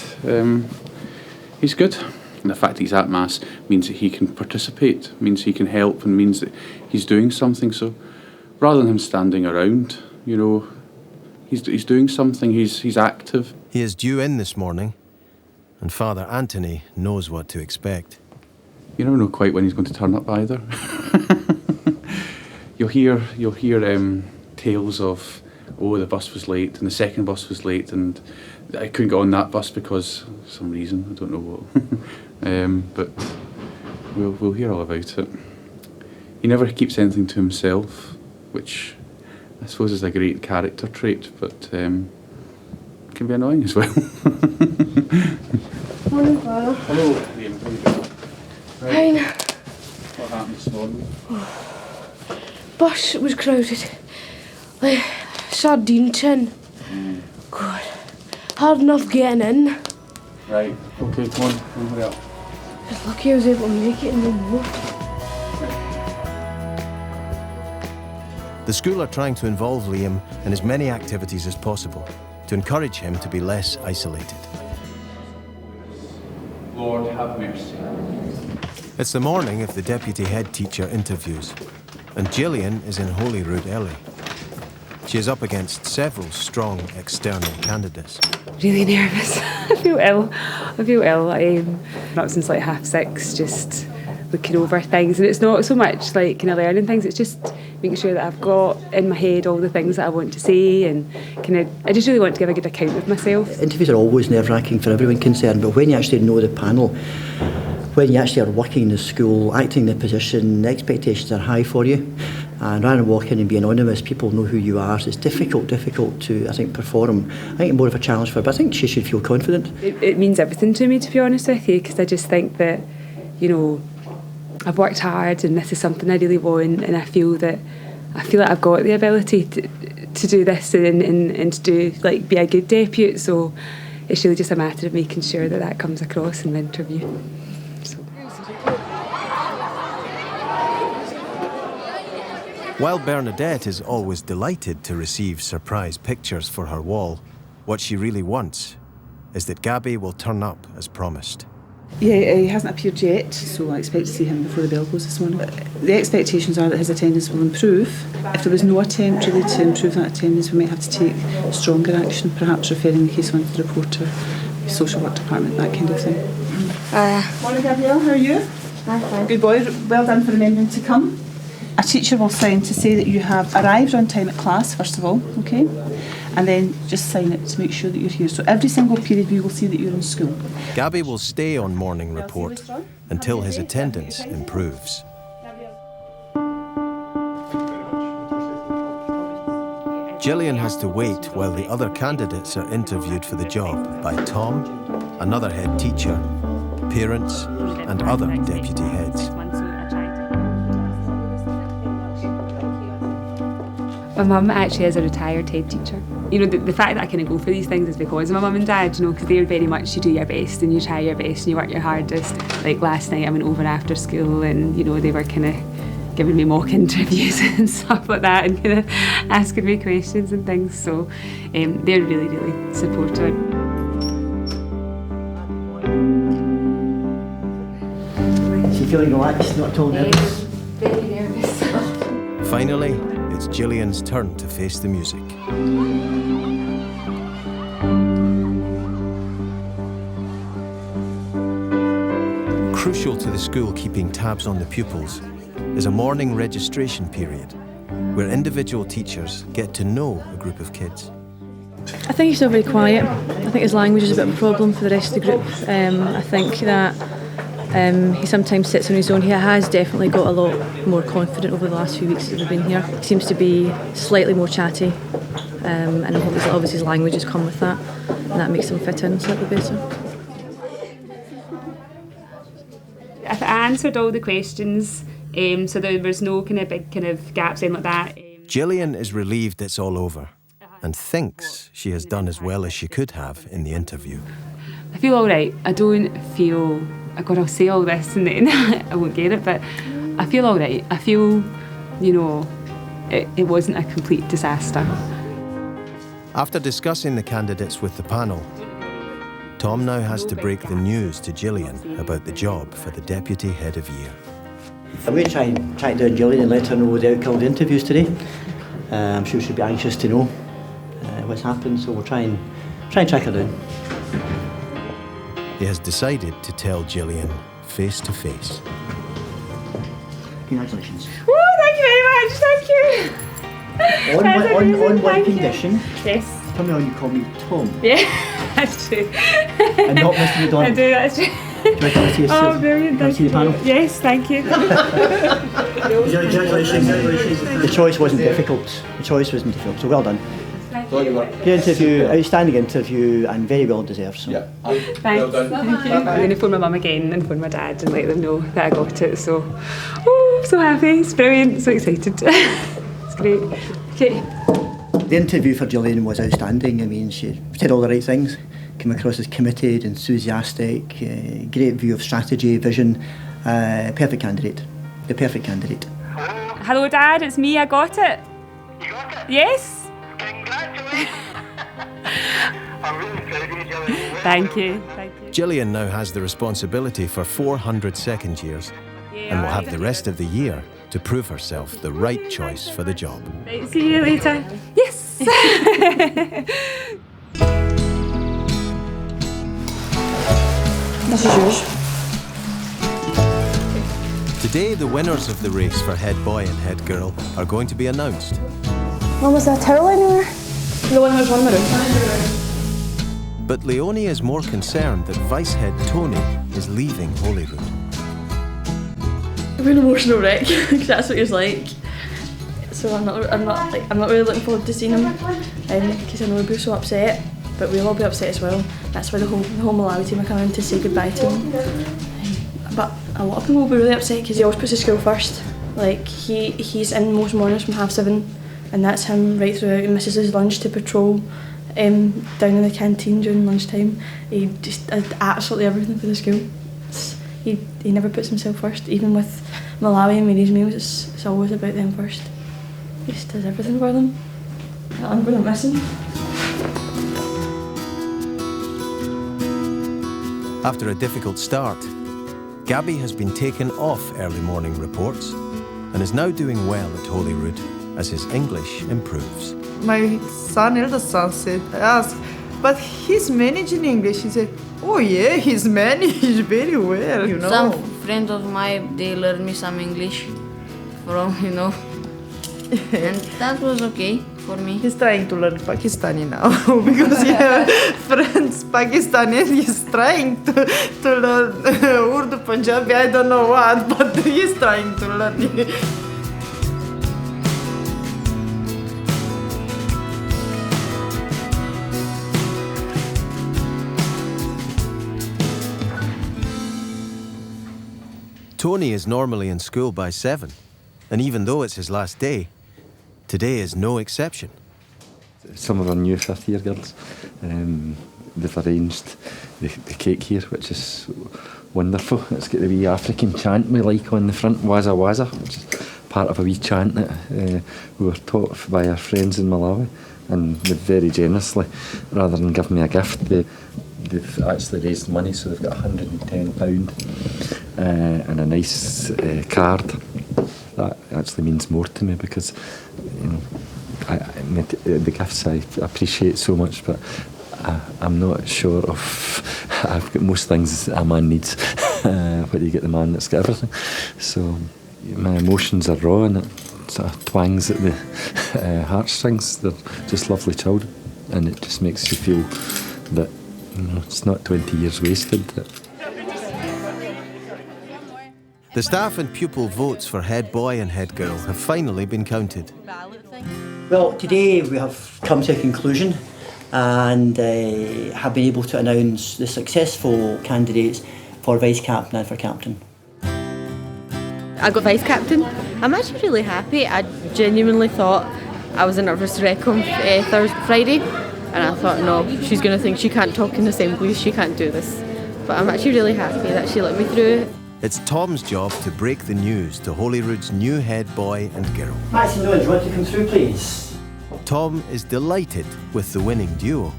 he's good. And the fact he's at mass means that he can participate, means he can help, and means that he's doing something. So rather than him standing around, you know, he's doing something, he's active.
He is due in this morning, and Father Anthony knows what to expect.
You never know quite when he's going to turn up either. You'll hear tales of, oh, the bus was late, and the second bus was late, and I couldn't get on that bus because of some reason, I don't know what. But we'll hear all about it. He never keeps anything to himself, which I suppose is a great character trait, but can be annoying as well.
Morning, Father.
Hello, Liam. How are you doing?
Fine.
What happened this morning?
Bus was crowded. Like, sardine tin. God. Hard enough getting in.
Right, okay, come on, hurry up.
Just lucky I was able to make it and no more.
The school are trying to involve Liam in as many activities as possible to encourage him to be less isolated.
Lord, have mercy.
It's the morning of the deputy head teacher interviews, and Gillian is in Holyrood early. She is up against several strong external candidates.
Really nervous. I feel ill. I'm up since like 6:30, just looking over things, and it's not so much like kind of learning things, it's just making sure that I've got in my head all the things that I want to say, and I just really want to give a good account of myself.
Interviews are always nerve-wracking for everyone concerned, but when you actually know the panel, when you actually are working in the school, acting the position, the expectations are high for you. And rather than walk in and be anonymous, people know who you are, so it's difficult to, I think, perform. I think more of a challenge for her, but I think she should feel confident.
It means everything to me, to be honest with you, because I just think that, you know, I've worked hard and this is something I really want, and I feel like I've got the ability to do this and to do, like, be a good deputy, so it's really just a matter of making sure that that comes across in the interview.
While Bernadette is always delighted to receive surprise pictures for her wall, what she really wants is that Gabby will turn up as promised.
Yeah, he hasn't appeared yet, so I expect to see him before the bell goes this morning. The expectations are that his attendance will improve. If there was no attempt really to improve that attendance, we might have to take stronger action, perhaps referring the case on to the reporter, social work department, that kind of thing. Morning, Gabriel, how are you?
Fine.
Good boy, well done for remembering to come. A teacher will sign to say that you have arrived on time at class, first of all, okay? And then just sign it to make sure that you're here. So every single period we will see that you're in school.
Gabby will stay on morning report until his attendance improves. Gillian has to wait while the other candidates are interviewed for the job by Tom, another head teacher, parents, and other deputy heads.
My mum actually is a retired head teacher. You know, the fact that I kind of go for these things is because of my mum and dad, you know, because they're very much, you do your best and you try your best and you work your hardest. Like last night I went over after school and, you know, they were kind of giving me mock interviews and stuff like that and kind of asking me questions and things. So they're really, really supportive.
Is she feeling relaxed, not at all nervous?
Very nervous.
Finally, it's Gillian's turn to face the music. Crucial to the school keeping tabs on the pupils is a morning registration period where individual teachers get to know a group of kids.
I think he's still very quiet. I think his language is a bit of a problem for the rest of the group. I think that he sometimes sits on his own. He has definitely got a lot more confident over the last few weeks that we've been here. He seems to be slightly more chatty, and obviously his language has come with that, and that makes him fit in slightly better.
I answered all the questions, so there was no kind of big kind of gaps in like that.
Gillian is relieved it's all over and thinks she has done as well as she could have in the interview.
I feel all right. I don't feel, God, I'll say all this and then I won't get it, but I feel all right. I feel, you know, it wasn't a complete disaster.
After discussing the candidates with the panel, Tom now has to break the news to Gillian about the job for the Deputy Head of Year.
I'm going to track down Gillian and let her know the outcome of the interviews today. I'm sure she'll be anxious to know what's happened, so we'll try and track her down.
He has decided to tell Gillian face to face.
Congratulations.
Woo, thank you very much, thank you.
On one condition.
Yes.
From now on you call me Tom.
Yeah, that's true.
And not Mr. McDonald.
I do, that's true.
Do you want to see
Oh, brilliant,
thank you. The panel?
Yes, thank you.
Congratulations. The choice wasn't difficult. So well done. Good interview, outstanding interview, and very well deserved. So.
Yeah. Thanks. Well done. Thank you. I'm going to phone my mum again and phone my dad and let them know that I got it. So, I'm so happy. It's brilliant. So excited. It's great. Okay.
The interview for Gillian was outstanding. I mean, she said all the right things, came across as committed, enthusiastic, great view of strategy, vision, perfect candidate, the perfect candidate.
Hello Dad, it's me, I got it. You got it? Yes.
Congratulations. I'm really proud of you, Gillian.
Thank you.
Gillian now has the responsibility for 400 second years and will have the rest of the year to prove herself the right choice for the job.
Right, see you later. Yes!
This is yours.
Today, the winners of the race for head boy and head girl are going to be announced.
Mum, was there a towel anywhere?
The one who's on the room.
But Leonie is more concerned that vice head Tony is leaving Holyrood.
I'm an emotional wreck because that's what he was like. So I'm not really looking forward to seeing him because I know he'll be so upset, but we'll all be upset as well. That's why the whole Malawi team are coming to say goodbye to him. But a lot of people will be really upset because he always puts his school first. Like he's in most mornings from 7:30, and that's him right throughout. He misses his lunch to patrol down in the canteen during lunchtime. He just did absolutely everything for the school. He never puts himself first, even with Malawi and Mary's meals, it's always about them first. He just does everything for them. I'm going to miss him.
After a difficult start, Gabby has been taken off early morning reports and is now doing well at Holyrood as his English improves.
My eldest son said, I asked, but he's managing English. He said, oh yeah, he's managed very well, you know.
Some friends of mine, they learned me some English from, and that was okay for me.
He's trying to learn Pakistani now because he has friends Pakistani. He's trying to learn Urdu, Punjabi, I don't know what, but he's trying to learn.
Tony is normally in school by 7, and even though it's his last day, today is no exception.
Some of our new fifth-year girls, they've arranged the cake here, which is wonderful. It's got the wee African chant we like on the front, Waza Waza, which is part of a wee chant that we were taught by our friends in Malawi, and they've very generously, rather than give me a gift, they've actually raised money, so they've got £110 and a nice card. That actually means more to me because the gifts I appreciate so much, but I'm not sure of. I've got most things a man needs. What do you get the man that's got everything? So my emotions are raw and it sort of twangs at the heartstrings. They're just lovely children, and it just makes you feel that it's not 20 years wasted.
The staff and pupil votes for head boy and head girl have finally been counted.
Well, today we have come to a conclusion and have been able to announce the successful candidates for vice captain and for captain.
I got vice captain. I'm actually really happy. I genuinely thought I was a nervous wreck on Friday, and I thought, no, she's going to think she can't talk in assemblies, she can't do this. But I'm actually really happy that she let me through.
It's Tom's job to break the news to Holyrood's new head boy and girl.
Max and Noah, do you want to come through, please?
Tom is delighted with the winning duo.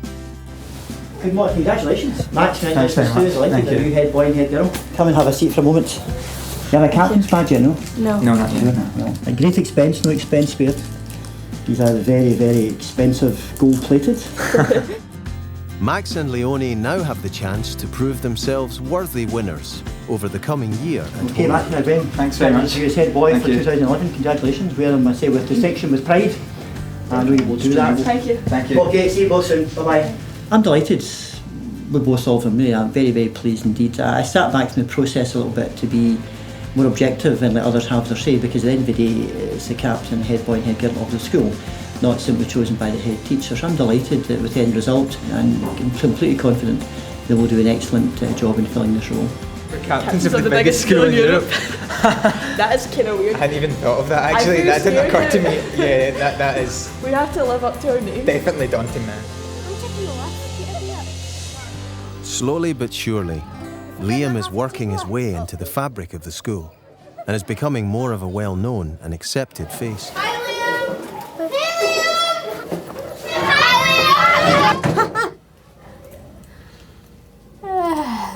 Good morning, congratulations. Max, thanks very much. Delighted the new head boy and head girl. Come and have a seat for a moment. You have a captain's badge, no?
No.
No, not yet. No. At great expense, no expense spared. These are very, very expensive, gold-plated.
Max and Leonie now have the chance to prove themselves worthy winners over the coming year.
Okay, Max, now Ben, thanks very much. You're head boy for 2011. Congratulations. Wear them, I say, with distinction, with pride. And we will do that.
Thank you.
Thank you. Okay, see you both soon. Bye-bye. I'm delighted with both of them, really. I'm very, very pleased indeed. I sat back from the process a little bit to be more objective and let others have their say, because at the end of the day, it's the captain, head boy and head girl of the school, not simply chosen by the head teacher. So I'm delighted with the end result, and I'm completely confident they will do an excellent job in filling this role.
Captains of the biggest school in Europe.
That is kind of weird.
I hadn't even thought of that actually.
I'm
That didn't occur to me.
scared.
Yeah, that is
We have to live up to our name.
definitely daunting, man.
Slowly but surely, Liam is working his way into the fabric of the school and is becoming more of a well-known and accepted face.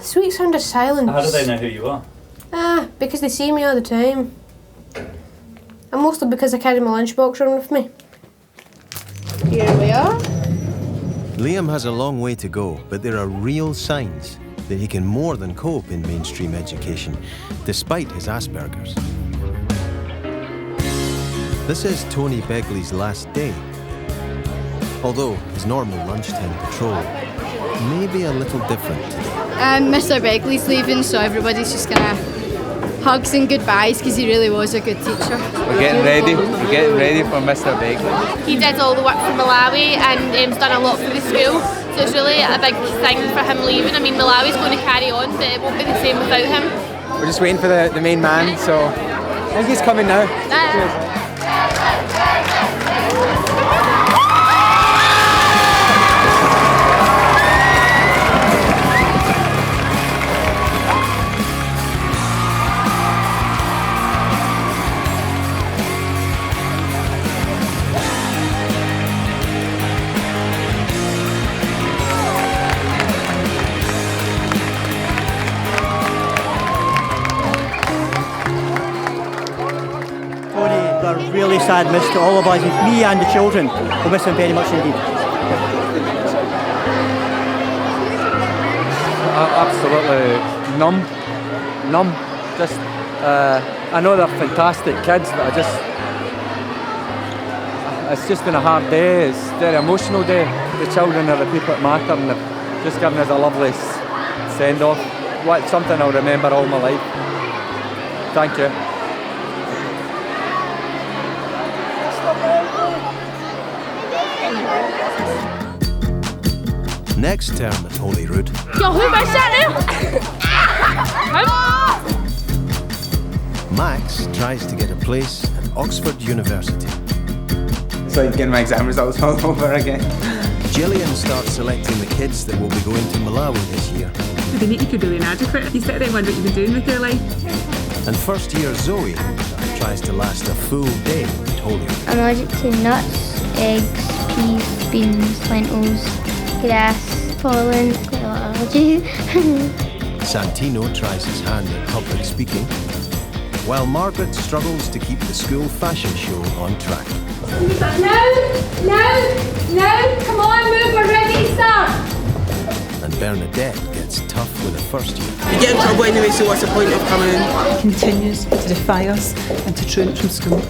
Sweet sound of silence.
How do they know who you are?
Because they see me all the time. And mostly because I carry my lunchbox around with me. Here we are.
Liam has a long way to go, but there are real signs that he can more than cope in mainstream education, despite his Asperger's. This is Tony Begley's last day, although his normal lunchtime patrol may be a little different today.
Mr. Begley's leaving, so everybody's just kind of hugs and goodbyes because he really was a good teacher.
We're getting ready. We're getting ready for Mr. Begley.
He did all the work for Malawi and has done a lot for the school, so it's really a big thing for him leaving. I mean, Malawi's going to carry on, but it won't be the same without him.
We're just waiting for the main man, so I think he's coming now. Cheers.
Really sad miss to all of us, me and the children. We'll miss him very much indeed.
Absolutely numb. Just, I know they're fantastic kids, but it's just been a hard day. It's a very emotional day. The children are the people that matter, and they've just given us a lovely send-off. Something I'll remember all my life. Thank you.
Next term at Holyrood,
Yo, who am I
Max tries to get a place at Oxford University.
It's like getting my exam results all over again.
Gillian starts selecting the kids that will be going to Malawi this year.
They make you feel really inadequate. You sit there and wonder what you've been doing with your life.
And first year Zoe tries to last a full day at Holyrood.
I'm allergic to nuts, eggs, peas, beans, lentils, grass, pollen, quite a lot of allergies.
Santino tries his hand at public speaking, while Margaret struggles to keep the school fashion show on track.
No, come on, move, we're ready, start.
And Bernadette gets tough with the first year.
You get in trouble anyway, so what's the point of coming in?
He continues to defy us and to truant from school.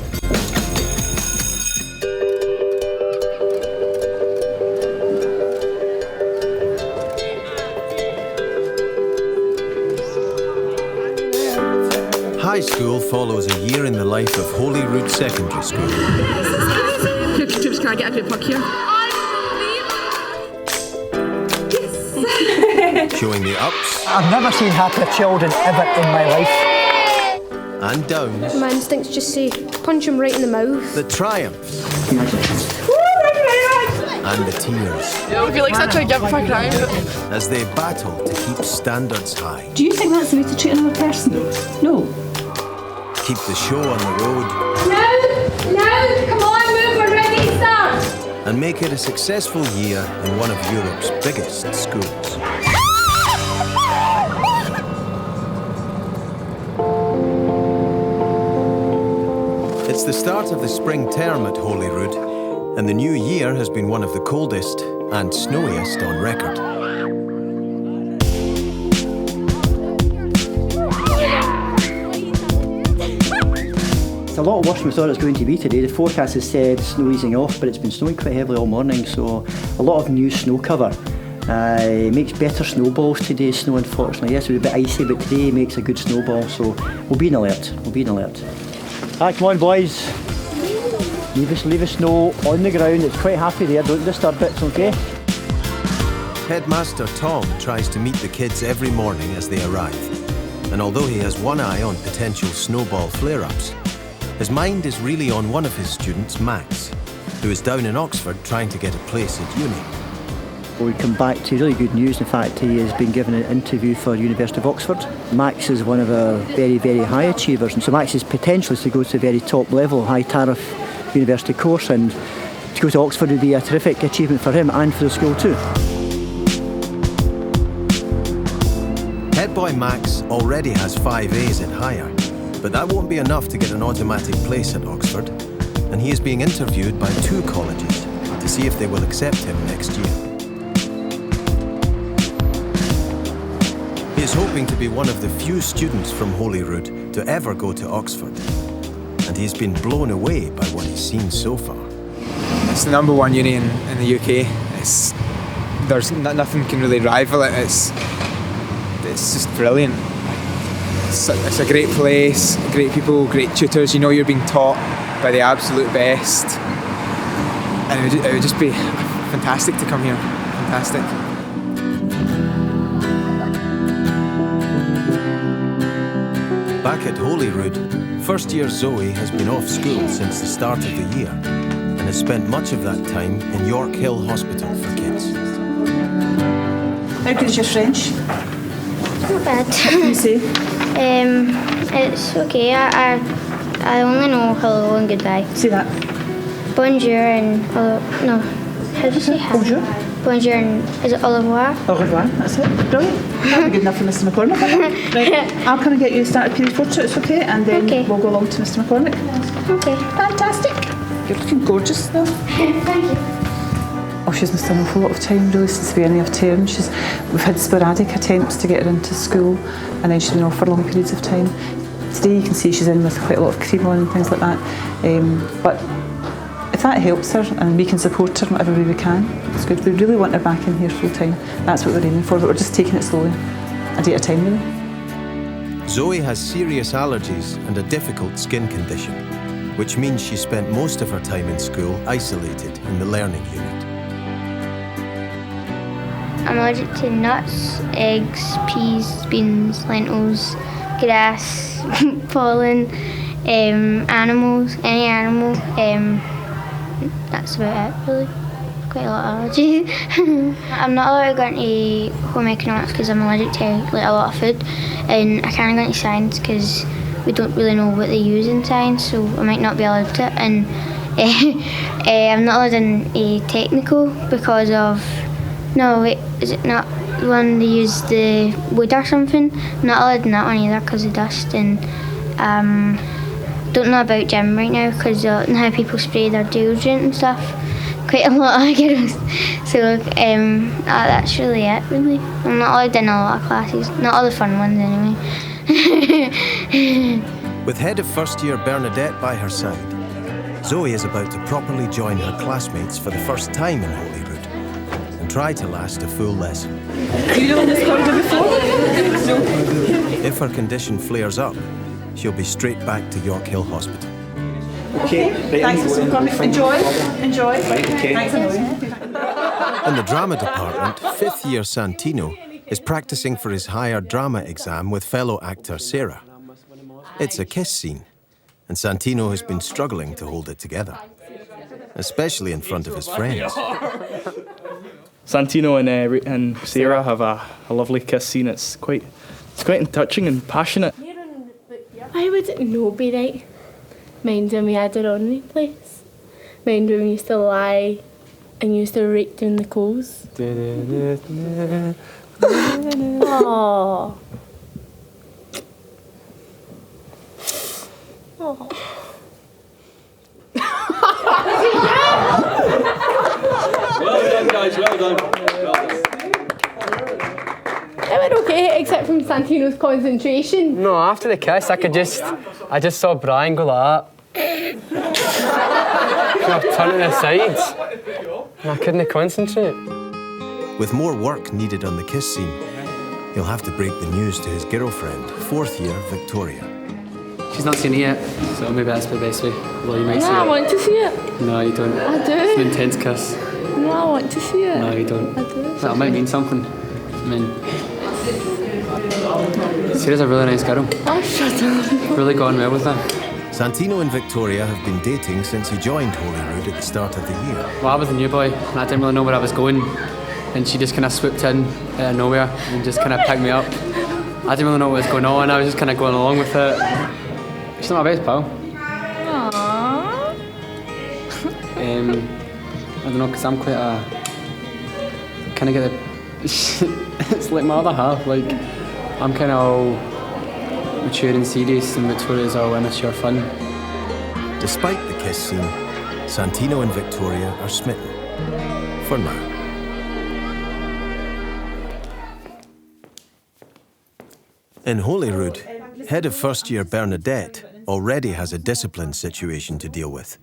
High school follows a year in the life of Holyrood Secondary School.
Troops, can I get a group hug here?
Showing the ups
I've never seen happier children ever in my life.
and downs,
My instincts just say, punch him right in the mouth.
the triumphs and the tears
I feel like such a gift for crying.
as they battle to keep standards high.
Do you think that's the way to treat another person? No.
Keep the show on the road
No, come on, move, we're ready, start.
and make it a successful year in one of Europe's biggest schools. It's the start of the spring term at Holyrood, and the new year has been one of the coldest and snowiest on record.
It's a lot worse than we thought it was going to be today. The forecast has said snow easing off, but it's been snowing quite heavily all morning, so a lot of new snow cover. It makes better snowballs today, snow unfortunately. Yes, it was a bit icy, but today makes a good snowball, so we'll be in alert. Come on boys. Leave the snow on the ground. It's quite happy there, don't disturb it, okay?
Headmaster Tom tries to meet the kids every morning as they arrive. And although he has one eye on potential snowball flare-ups, his mind is really on one of his students, Max, who is down in Oxford trying to get a place at uni.
We come back to really good news. In fact, he has been given an interview for University of Oxford. Max is one of our very, very high achievers, and so Max's potential is to go to the very top level, high tariff university course, and to go to Oxford would be a terrific achievement for him and for the school too.
Head boy Max already has 5 A's in higher, but that won't be enough to get an automatic place at Oxford, and he is being interviewed by 2 colleges to see if they will accept him next year. He is hoping to be one of the few students from Holyrood to ever go to Oxford, and he's been blown away by what he's seen so far.
It's the #1 uni in the UK. Nothing can really rival it. It's just brilliant. It's a great place, great people, great tutors. You know you're being taught by the absolute best, and it would just be fantastic to come here. Fantastic.
Back at Holyrood, first year Zoe has been off school since the start of the year and has spent much of that time in York Hill Hospital for kids.
How good is your French?
Not bad.
What can you say?
It's okay. I only know hello and goodbye.
Say that.
Bonjour and hello. No. How do you say hello?
Bonjour.
Bonjour and is it au revoir?
Au revoir, that's it. Brilliant. That'll be good enough for Mr. McCormick. Right, I'll come and get you started period 4 it's okay? And then we'll go along to Mr. McCormick.
Okay.
Fantastic. You're looking gorgeous though.
Thank you.
Oh, she's missed an awful lot of time really since the beginning of term. We've had sporadic attempts to get her into school, and then she's been off for long periods of time. Today you can see she's in with quite a lot of cream on and things like that. But if that helps her and we can support her in whatever way we can, it's good. We really want her back in here full time. That's what we're aiming for, but we're just taking it slowly, a day at a time really.
Zoe has serious allergies and a difficult skin condition, which means she spent most of her time in school isolated in the learning unit.
I'm allergic to nuts, eggs, peas, beans, lentils, grass, pollen, animals, any animal. That's about it really. Quite a lot of allergies. I'm not allowed to go into home economics because I'm allergic to a lot of food, and I can't go into science because we don't really know what they use in science, so I might not be allowed to. And I'm not allowed in a technical because of is it not the one they use the wood or something? I'm not allowed in that one either because of dust, and don't know about gym right now because know how people spray their deodorant and stuff. Quite a lot of girls. So that's really it really. I'm not allowed in a lot of classes, not all the fun ones anyway.
With head of first year Bernadette by her side, Zoe is about to properly join her classmates for the first time in Holyrood and try to last a full lesson.
Do you know this corridor before? No.
If her condition flares up, she'll be straight back to York Hill Hospital.
Okay, thanks Mr. McCormick. Enjoy. Right, okay. Thanks a million.
In the drama department, 5th year Santino is practicing for his higher drama exam with fellow actor Sarah. It's a kiss scene, and Santino has been struggling to hold it together, especially in front of his friends.
Santino and Sarah have a lovely kiss scene. It's quite touching and passionate.
Why would it not be right? Mind when we had our own place? Mind when we used to lie and used to rake down the coals? Aww. Oh.
Well done, guys, well done.
It went okay, except from Santino's concentration.
No, after the kiss, I just saw Brian go like that. I turned to the sides, and I couldn't concentrate.
With more work needed on the kiss scene, he'll have to break the news to his girlfriend, 4th year Victoria.
She's not seen it yet, so maybe that's the best way. Well, you might see it.
I want to see it.
No, you don't.
I do.
It's an intense kiss.
No, I want to see it.
No, you don't.
I do.
That might mean something. I mean, Sarah's a really nice girl.
Oh, shut up.
Really got on well with her.
Santino and Victoria have been dating since he joined Holyrood at the start of the year.
Well, I was a new boy and I didn't really know where I was going, and she just kind of swooped in out of nowhere and just kind of picked me up. I didn't really know what was going on, I was just kind of going along with it. She's not my best pal.
Aww.
I don't know, because I'm quite a... kind of get a... it's like my other half, like, I'm kind of all mature and serious, and Victoria's all immature fun.
Despite the kiss scene, Santino and Victoria are smitten. For now. In Holyrood, head of first year Bernadette already has a discipline situation to deal with.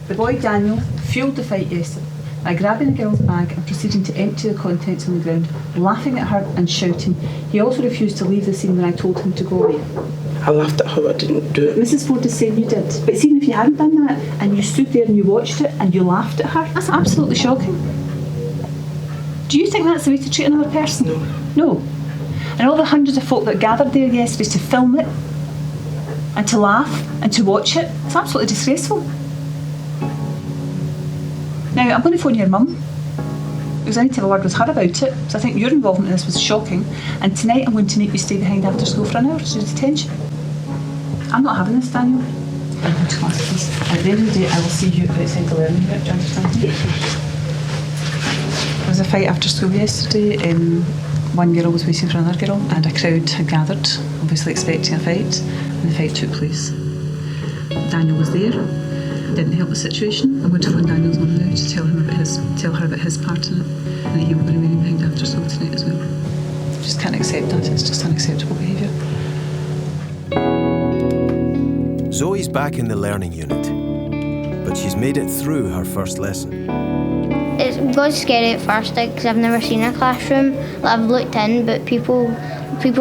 The boy Daniel fueled the fight yesterday by grabbing the girl's bag and proceeding to empty the contents on the ground, laughing at her and shouting. He also refused to leave the scene when I told him to go away.
I laughed at her, I didn't do it.
Mrs. Ford is saying you did, but even if you hadn't done that and you stood there and you watched it and you laughed at her, that's absolutely shocking. Do you think that's the way to treat another person? No. And all the hundreds of folk that gathered there yesterday to film it and to laugh and to watch it, it's absolutely disgraceful. Now, I'm going to phone your mum because I need to have a word with her about it, so I think your involvement in this was shocking, and tonight I'm going to make you stay behind after school for an hour to do detention. I'm not having this, Daniel. I'm going to class, please. At the end of the day, I will see you outside the learning bit, do you understand? There was a fight after school yesterday. One girl was waiting for another girl and a crowd had gathered, obviously expecting a fight, and the fight took place. Daniel was there, didn't help the situation. I'm going to phone Daniel's mum now to tell her about his part in it, and that he will be remaining behind after school tonight as well. Just can't accept that, it's just unacceptable behaviour.
Zoe's back in the learning unit, but she's made it through her first lesson.
It was scary at first, because I've never seen a classroom. I've looked in, but people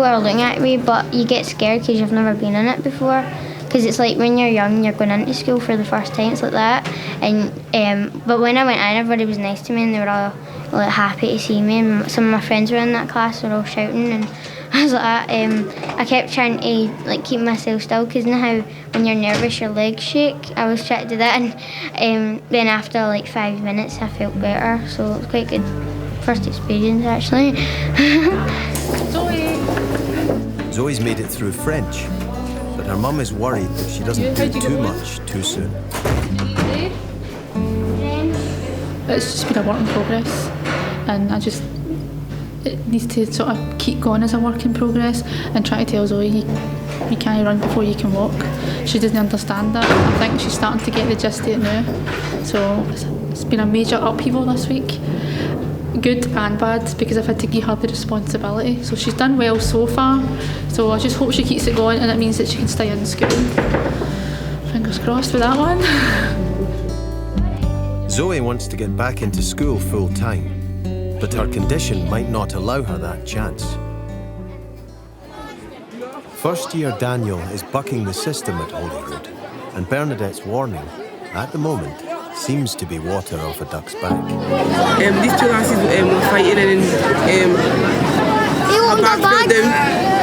are looking at me, but you get scared because you've never been in it before. Because it's like when you're young, you're going into school for the first time, it's like that. But when I went in, everybody was nice to me and they were all like happy to see me. And some of my friends were in that class, they were all shouting, and I was like that. I kept trying to like keep myself still, because you know how when you're nervous your legs shake. I was trying to do that, and then after like 5 minutes I felt better, so it was quite good first experience actually.
Zoe's made it through French, but her mum is worried that she doesn't do too much too soon.
It's just been a work in progress, and it needs to sort of keep going as a work in progress, and try to tell Zoe you can't run before you can walk. She doesn't understand that. I think she's starting to get the gist of it now. So it's been a major upheaval this week. Good and bad, because I've had to give her the responsibility. So she's done well so far. So I just hope she keeps it going, and it means that she can stay in school. Fingers crossed for that one.
Zoe wants to get back into school full time, but her condition might not allow her that chance. First year Daniel is bucking the system at Holyrood, and Bernadette's warning, at the moment, seems to be water off a duck's back.
These two lasses were fighting, and I backfilled them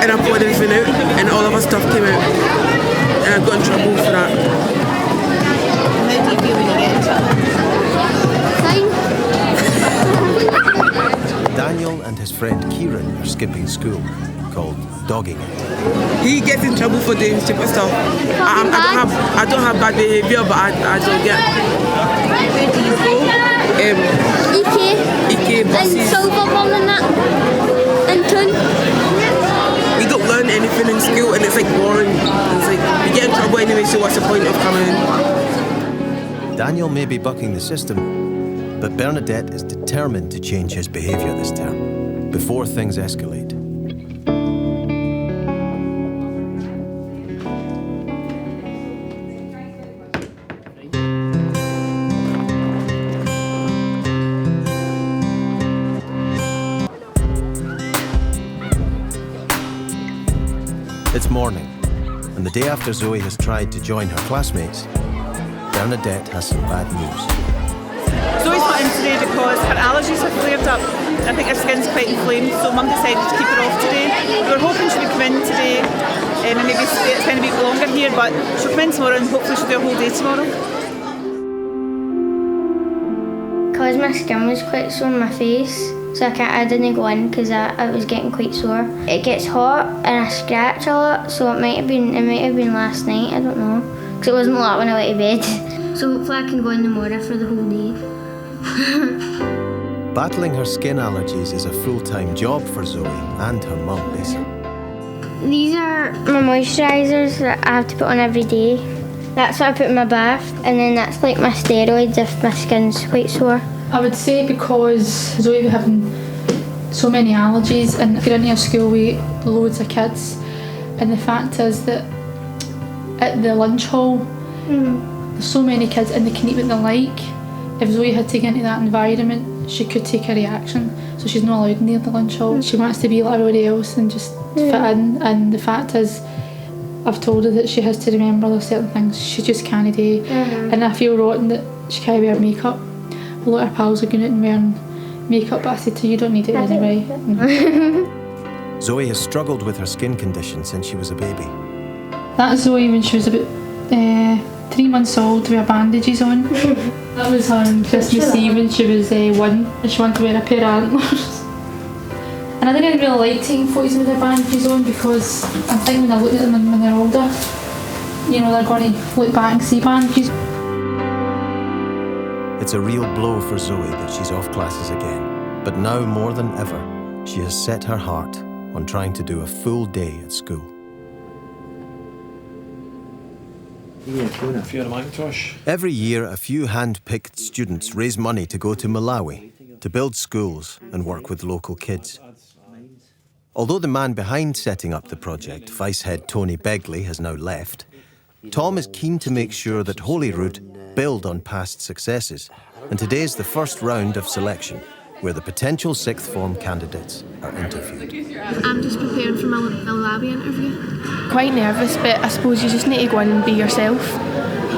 and I poured everything out, and all of our stuff came out, and I got in trouble for that.
How do you feel when you get in trouble?
Daniel and his friend Kieran are skipping school, called dogging it.
He gets in trouble for doing stupid stuff. I don't have bad behaviour, but I don't get.
Where do you go?
Ike, buses.
And Silverburn and that. And Tun.
We don't learn anything in school, and it's like boring. It's like we get in trouble anyway, so what's the point of coming?
Daniel may be bucking the system, but Bernadette is determined to change his behaviour this term, before things escalate. It's morning, and the day after Zoe has tried to join her classmates, Bernadette has some bad news.
Zoe's not in today because her allergies have flared up. I think her skin's quite inflamed, so Mum decided to keep her off today. We were hoping she would come in today and maybe spend a bit longer here, but she'll come in tomorrow and hopefully she'll do a whole day tomorrow.
Because my skin was quite sore on my face, so I didn't go in because I was getting quite sore. It gets hot and I scratch a lot, so it might have been last night, I don't know. Because it wasn't like when I went to bed. So hopefully I can go in tomorrow for the whole day.
Battling her skin allergies is a full-time job for Zoe and her mum, Lisa.
These are my moisturisers that I have to put on every day. That's what I put in my bath, and then that's like my steroids if my skin's quite sore.
I would say because Zoe was having so many allergies and get into a school with loads of kids, and the fact is that at the lunch hall there's so many kids and they can eat what they like. If Zoe had to get into that environment, she could take a reaction, so she's not allowed near the lunch hall. She wants to be like everybody else and just fit in, and the fact is I've told her that she has to remember there's certain things she just can't do, and I feel rotten that she can't wear makeup. A lot of her pals are going out and wearing makeup, but I said to her, you don't need it anyway.
Zoe has struggled with her skin condition since she was a baby.
That's Zoe when she was about 3 months old with her bandages on. That was on Christmas Eve when she was 1 and she wanted to wear a pair of antlers. And I didn't really like taking photos with their bandages on because I'm thinking when I look at them when they're older, you know, they're going to look back and see bandages.
It's a real blow for Zoe that she's off classes again. But now more than ever, she has set her heart on trying to do a full day at school. Every year, a few hand-picked students raise money to go to Malawi to build schools and work with local kids. Although the man behind setting up the project, Vice Head Tony Begley, has now left, Tom is keen to make sure that Holyrood build on past successes, and today's the first round of selection, where the potential sixth form candidates are interviewed.
I'm just preparing for my Malawi interview. Quite nervous, but I suppose you just need to go in and be yourself.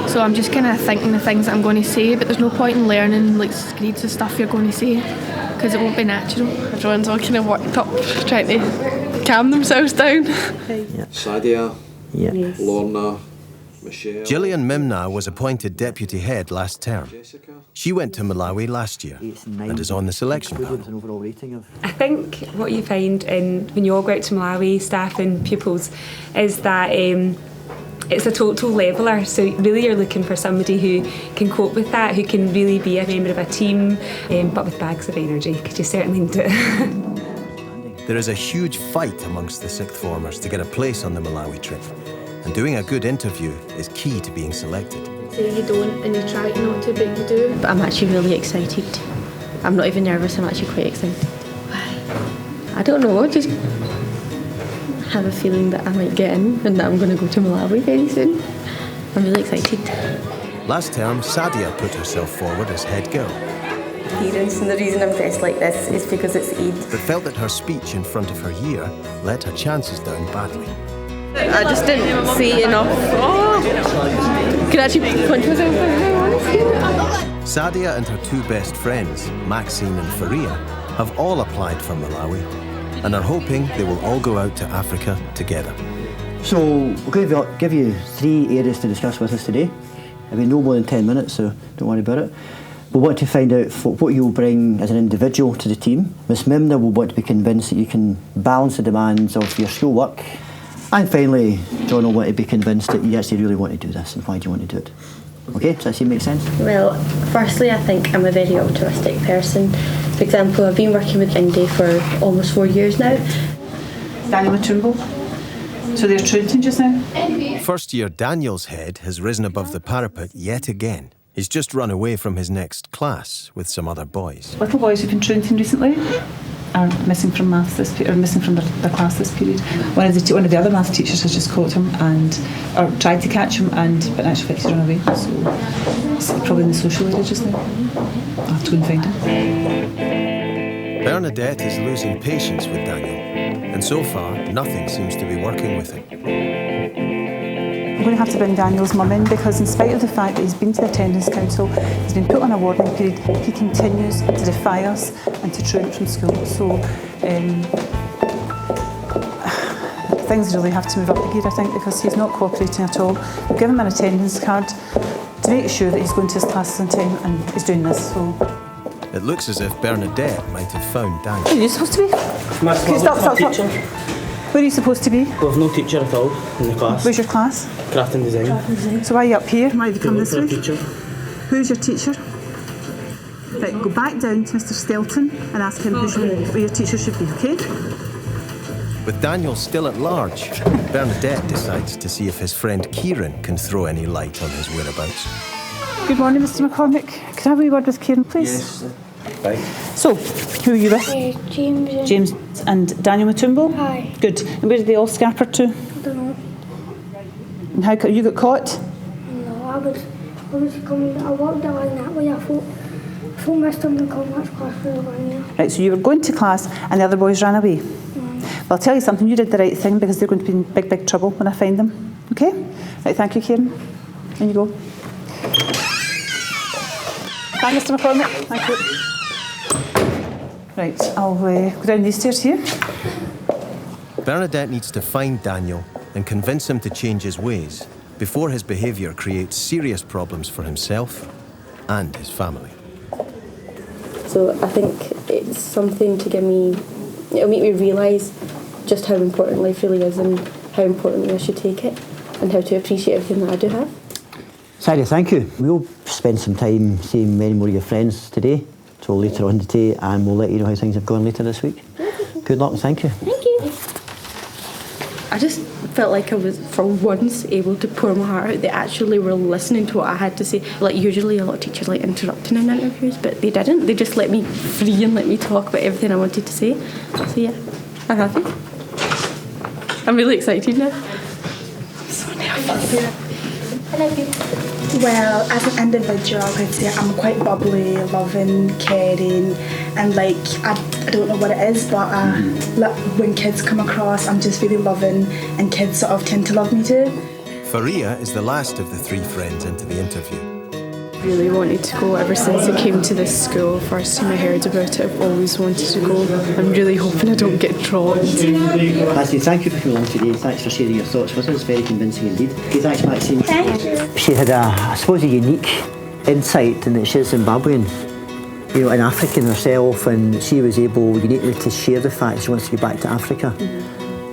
So I'm just kind of thinking the things that I'm going to say, but there's no point in learning like screeds of stuff you're going to say, because it won't be natural. Everyone's all kind of worked up, trying to calm themselves down.
Sadia, Lorna,
Gillian Mimna was appointed deputy head last term. She went to Malawi last year and is on the selection panel.
I think what you find when you all go out to Malawi, staff and pupils, is that it's a total leveller. So really you're looking for somebody who can cope with that, who can really be a member of a team, but with bags of energy, because you certainly need it.
There is a huge fight amongst the sixth formers to get a place on the Malawi trip. And doing a good interview is key to being selected.
Say you don't and you try not to, but you do. But I'm actually really excited. I'm not even nervous, I'm actually quite excited. Why? I don't know, I just have a feeling that I might get in and that I'm going to go to Malawi very soon. I'm really excited.
Last term, Sadia put herself forward as head girl.
Parents, and the reason I'm dressed like this is because it's Eid.
But felt that her speech in front of her year let her chances down badly.
I just didn't see enough. Could actually punch myself.
Sadia and her two best friends, Maxine and Faria, have all applied for Malawi and are hoping they will all go out to Africa together.
So we're going to give you 3 areas to discuss with us today. It'll be no more than 10 minutes, so don't worry about it. We want to find out what you'll bring as an individual to the team. Miss Mimna will want to be convinced that you can balance the demands of your schoolwork. And finally, John will want to be convinced that you actually really want to do this and why do you want to do it. Okay, does that seem to make sense?
Well, firstly, I think I'm a very altruistic person. For example, I've been working with Indy for almost 4 years now.
Daniel and Trimble. So they're truanting just now?
First year Daniel's head has risen above the parapet yet again. He's just run away from his next class with some other boys.
Little boys who've been truanting recently are missing from maths this period, or missing from their class this period. One of the other maths teachers has just caught him or tried to catch him, but in actual fact he's run away. So it's probably in the social area just now. I'll have to go and find him.
Bernadette is losing patience with Daniel, and so far nothing seems to be working with him.
I'm going to have to bring Daniel's mum in, because in spite of the fact that he's been to the attendance council, he's been put on a warning period, he continues to defy us and to truant from school. So things really have to move up a gear, I think, because he's not cooperating at all. We've given him an attendance card to make sure that he's going to his classes on time, and he's doing this. So
it looks as if Bernadette might have found Daniel.
Where are you supposed to be? Okay, stop. Where are you supposed to be?
We have no teacher at all in the class.
Where's your class?
Craft and design.
So why are you up here? Why have you come this way?
Teacher.
Who's your teacher? Right, go back down to Mr. Stelton and ask him where your teacher should be, okay?
With Daniel still at large, Bernadette decides to see if his friend Kieran can throw any light on his whereabouts.
Good morning, Mr. McCormick. Could I have a wee word with Kieran, please?
Yes. Right.
So, who are you with?
James.
James and Daniel Matumbo?
Aye.
Good. And where did they all scamper to?
I don't know.
And how you got caught?
No, I was coming. I walked along that way. I thought Mr. McCormick's class was around here.
Right, so you were going to class and the other boys ran away? Well, I'll tell you something, you did the right thing, because they're going to be in big, big trouble when I find them. Okay? Right, thank you, Kieran. In you go. Thank you, Mr. McCormick. Thank you. Right, I'll go down these stairs here.
Bernadette needs to find Daniel and convince him to change his ways before his behaviour creates serious problems for himself and his family.
So I think it's something to it'll make me realise just how important life really is and how importantly I should take it and how to appreciate everything that I do have.
Sadia, thank you. We'll spend some time seeing many more of your friends today, so later on today, and we'll let you know how things have gone later this week. Good luck and thank you.
Thank you. I just felt like I was, for once, able to pour my heart out. They actually were listening to what I had to say. Like, usually a lot of teachers like interrupting in interviews, but they didn't. They just let me free and let me talk about everything I wanted to say. So yeah, I'm happy. I'm really excited now. I'm so nervous.
Well, as an individual, I'd say I'm quite bubbly, loving, caring, and like I don't know what it is, but when kids come across, I'm just really loving, and kids sort of tend to love me too.
Faria is the last of the three friends into the interview.
Really wanted to go ever since I came to this school. First time I heard about it, I've always wanted to go. I'm really hoping I don't get dropped.
Maxine, thank you for coming along today. Thanks for sharing your thoughts with us. Very convincing indeed. Okay, thanks, Maxine.
Thank you.
She had I suppose, a unique insight in that she's Zimbabwean, you know, an African herself, and she was able uniquely to share the fact she wants to get back to Africa.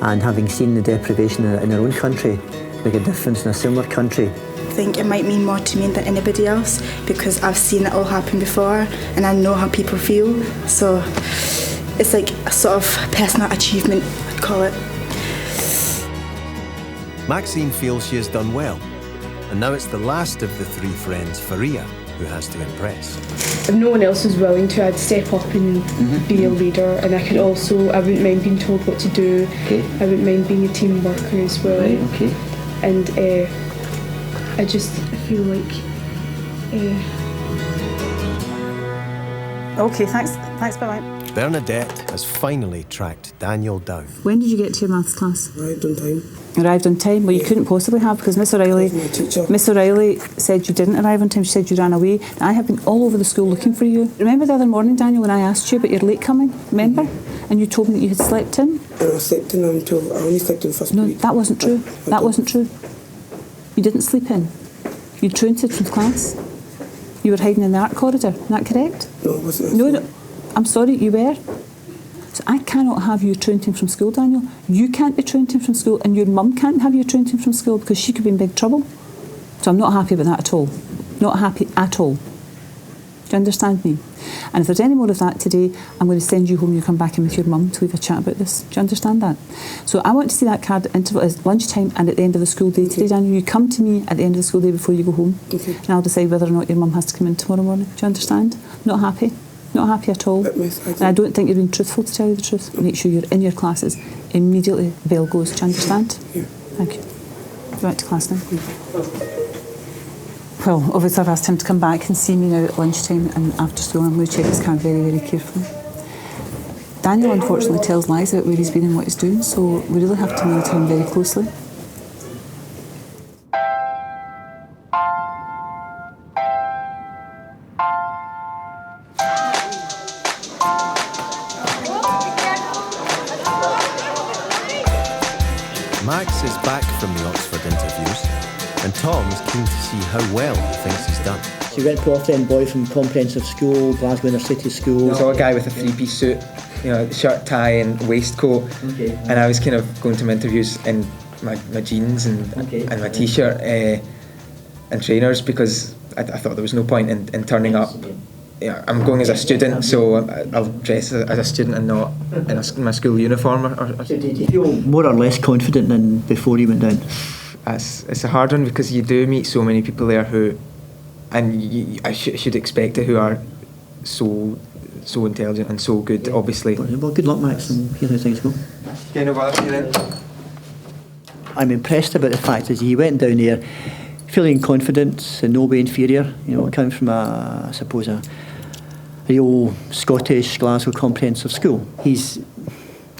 And having seen the deprivation in her own country, make a difference in a similar country.
I think it might mean more to me than anybody else because I've seen it all happen before and I know how people feel. So it's like a sort of personal achievement, I'd call it.
Maxine feels she has done well, and now it's the last of the three friends, Faria, who has to impress.
If no one else was willing to, I'd step up and be a leader, and I wouldn't mind being told what to do.
Okay.
I wouldn't mind being a team worker as well.
Right, okay.
And I just feel like...
Okay, thanks, bye-bye.
Bernadette has finally tracked Daniel down.
When did you get to your maths class?
Arrived on time.
Arrived on time? Well, you couldn't possibly have, because Miss O'Reilly said you didn't arrive on time. She said you ran away. I have been all over the school looking for you. Remember the other morning, Daniel, when I asked you about your late coming? Remember? And you told me that you had slept in?
I slept in until I only slept in the first week.
No, that wasn't true. That wasn't true. You didn't sleep in. You truanted from class. You were hiding in the art corridor. Isn't that correct?
No, it wasn't.
No, I'm sorry, you were. So I cannot have you truanting from school, Daniel. You can't be truanting from school, and your mum can't have you truanting from school because she could be in big trouble. So I'm not happy about that at all. Not happy at all. Do you understand me? And if there's any more of that today, I'm going to send you home. You come back in with your mum to have a chat about this. Do you understand that? So I want to see that card at interval as lunchtime and at the end of the school day today, Daniel. You come to me at the end of the school day before you go home, and I'll decide whether or not your mum has to come in tomorrow morning. Do you understand? Not happy. Not happy at all. And I don't think you're being truthful, to tell you the truth. Make sure you're in your classes immediately. The bell goes. Do you understand?
Yeah.
Thank you. Go back to class now. Well, obviously I've asked him to come back and see me now at lunchtime and after school. I'm going to check his card very, very carefully. Daniel unfortunately tells lies about where he's been and what he's doing, so we really have to monitor him very closely.
Max is back from the Oxford interviews, and Tom's keen to see how well he thinks he's done.
So you went to Orphanage boy from comprehensive school, Glasgow Inner City School.
There was a guy with a three-piece suit, you know, shirt, tie and waistcoat, and I was kind of going to my interviews in my jeans and my t-shirt and trainers because I thought there was no point in turning up. Yeah, I'm going as a student, so I'll dress as a student and not in my school uniform.
Did you feel more or less confident than before you went down?
It's a hard one because you do meet so many people there who, and I should expect it, who are so intelligent and so good, obviously.
Well, good luck, Max, and here's how things go.
Okay, no bother, see you then.
I'm impressed about the fact that he went down there feeling confident and no way inferior. You know, coming from a real Scottish Glasgow comprehensive school.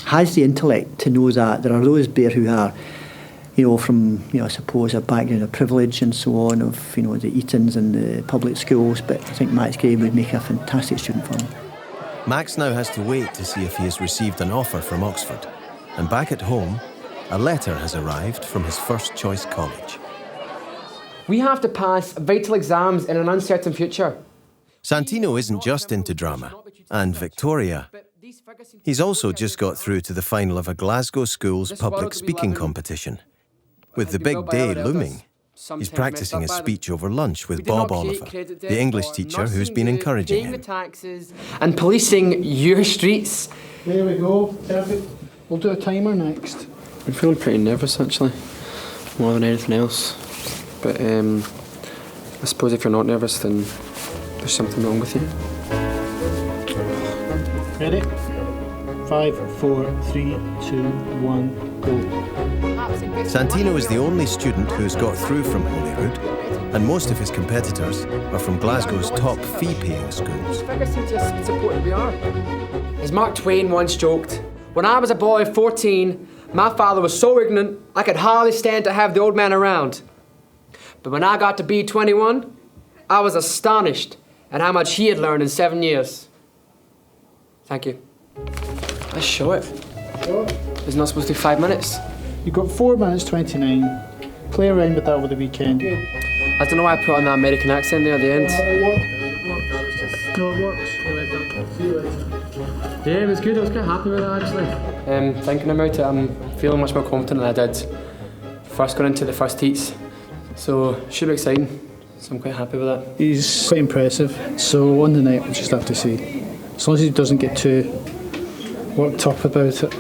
Has the intellect to know that there are those there who are, you know, from, you know, I suppose a background of privilege and so on, of, you know, the Etons and the public schools, but I think Max Gray would make a fantastic student for him.
Max now has to wait to see if he has received an offer from Oxford. And back at home, a letter has arrived from his first choice college.
We have to pass vital exams in an uncertain future.
Santino isn't just into drama, and Victoria. He's also just got through to the final of a Glasgow school's public speaking competition. With the big day looming, he's practicing his speech over lunch with Bob Oliver, the English teacher who's been encouraging him.
And policing your streets.
There we go, perfect. We'll do a timer next.
I'm feeling pretty nervous actually, more than anything else. But I suppose if you're not nervous, then there's something wrong with you.
Ready? 5, 4, 3, 2, 1, go.
Santino is the only student who's got through from Holyrood, and most of his competitors are from Glasgow's top fee-paying schools.
As Mark Twain once joked, when I was a boy of 14, my father was so ignorant I could hardly stand to have the old man around. But when I got to be 21, I was astonished at how much he had learned in 7 years. Thank you. Let's show it. It's not supposed to be 5 minutes.
You've got 4 minutes 29. Play around with that over the weekend.
I don't know why I put on that American accent there at the end.
No, it works.
Yeah, it was good. I was quite happy with it actually. Thinking about it, I'm feeling much more confident than I did first going into the first heats. So it should be exciting. So I'm quite happy with that.
He's quite impressive. So on the night, we'll just have to see. As long as he doesn't get too worked up about it.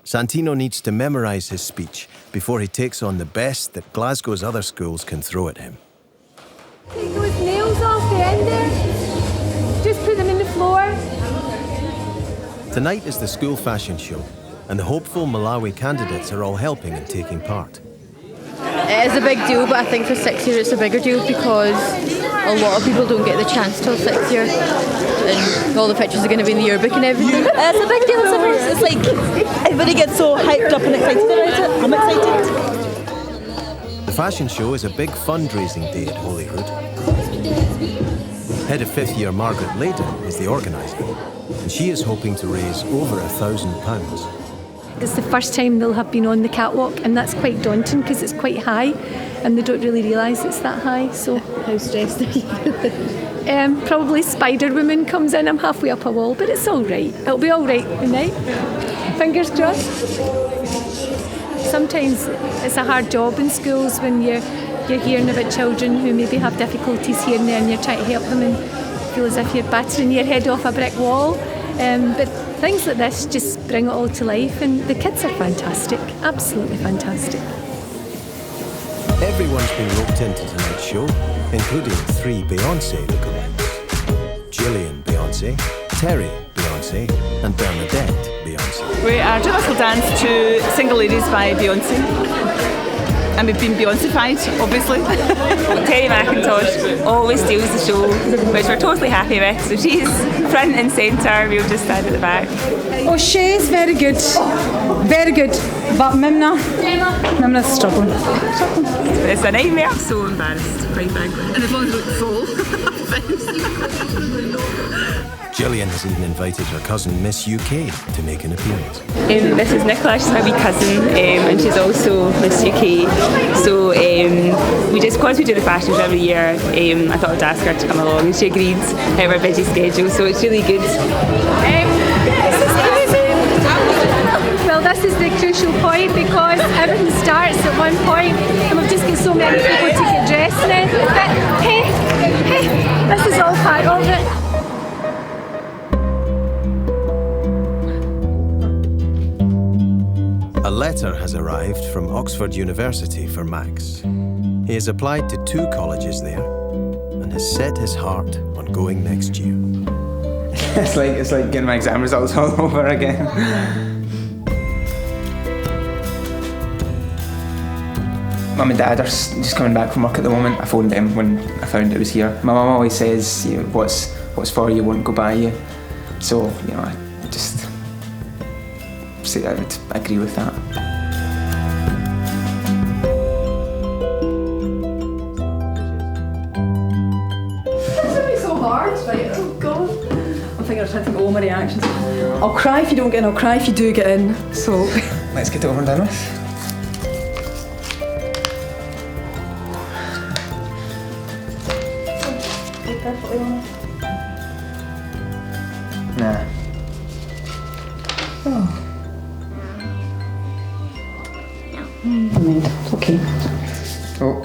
Santino needs to memorise his speech before he takes on the best that Glasgow's other schools can throw at him.
Take those nails off the end there. Just put them in the floor.
Tonight is the school fashion show, and the hopeful Malawi candidates are all helping and taking part.
It is a big deal, but I think for 6th year it's a bigger deal because a lot of people don't get the chance till 6th year, and all the pictures are going to be in the yearbook and everything.
It's a big deal. It's like everybody gets so hyped up and excited about it. I'm excited.
The fashion show is a big fundraising day at Holyrood. Head of 5th year Margaret Layden is the organiser, and she is hoping to raise over £1,000.
It's the first time they'll have been on the catwalk, and that's quite daunting because it's quite high and they don't really realise it's that high. So
how stressed are you feeling?
Probably Spider-Woman comes in. I'm halfway up a wall, but it's all right. It'll be all right tonight. Fingers crossed. Sometimes it's a hard job in schools when you're hearing about children who maybe have difficulties here and there, and you're trying to help them and feel as if you're battering your head off a brick wall. But things like this just bring it all to life, and the kids are fantastic, absolutely fantastic.
Everyone's been roped into tonight's show, including 3 Beyoncé lookalikes. Gillian Beyoncé, Terry Beyoncé, and Bernadette Beyoncé.
We are doing a little dance to Single Ladies by Beyoncé. And we've been Beyoncé-fied, obviously.
Terry McIntosh always steals the show, which we're totally happy with. So she's front and centre, we'll just stand at the back.
Oh, she's very good. Very good. But Mimna's struggling.
It's a nightmare. I'm so embarrassed, quite frankly.
And as long as it's full.
Gillian has even invited her cousin Miss UK to make an appearance.
This is Nicola, she's my wee cousin, and she's also Miss UK. So because we do the fashion show every year, I thought I'd ask her to come along, and she agreed out of her busy schedule, so it's really good.
Well, this is the crucial point because everything starts at one point and we've just got so many people to get dressed in. But hey, this is all part of it.
A letter has arrived from Oxford University for Max. He has applied to 2 colleges there and has set his heart on going next year.
It's like getting my exam results all over again. Mum and Dad are just coming back from work at the moment. I phoned them when I found it was here. My mum always says, you know, what's for you won't go by you. So, you know, I just say I would agree with that.
This would be so hard, right? Oh God. I'm trying to think of all my reactions. I'll cry if you don't get in, I'll cry if you do get in. So
let's get it over and done with. Nah.
Oh. It's okay.
Oh.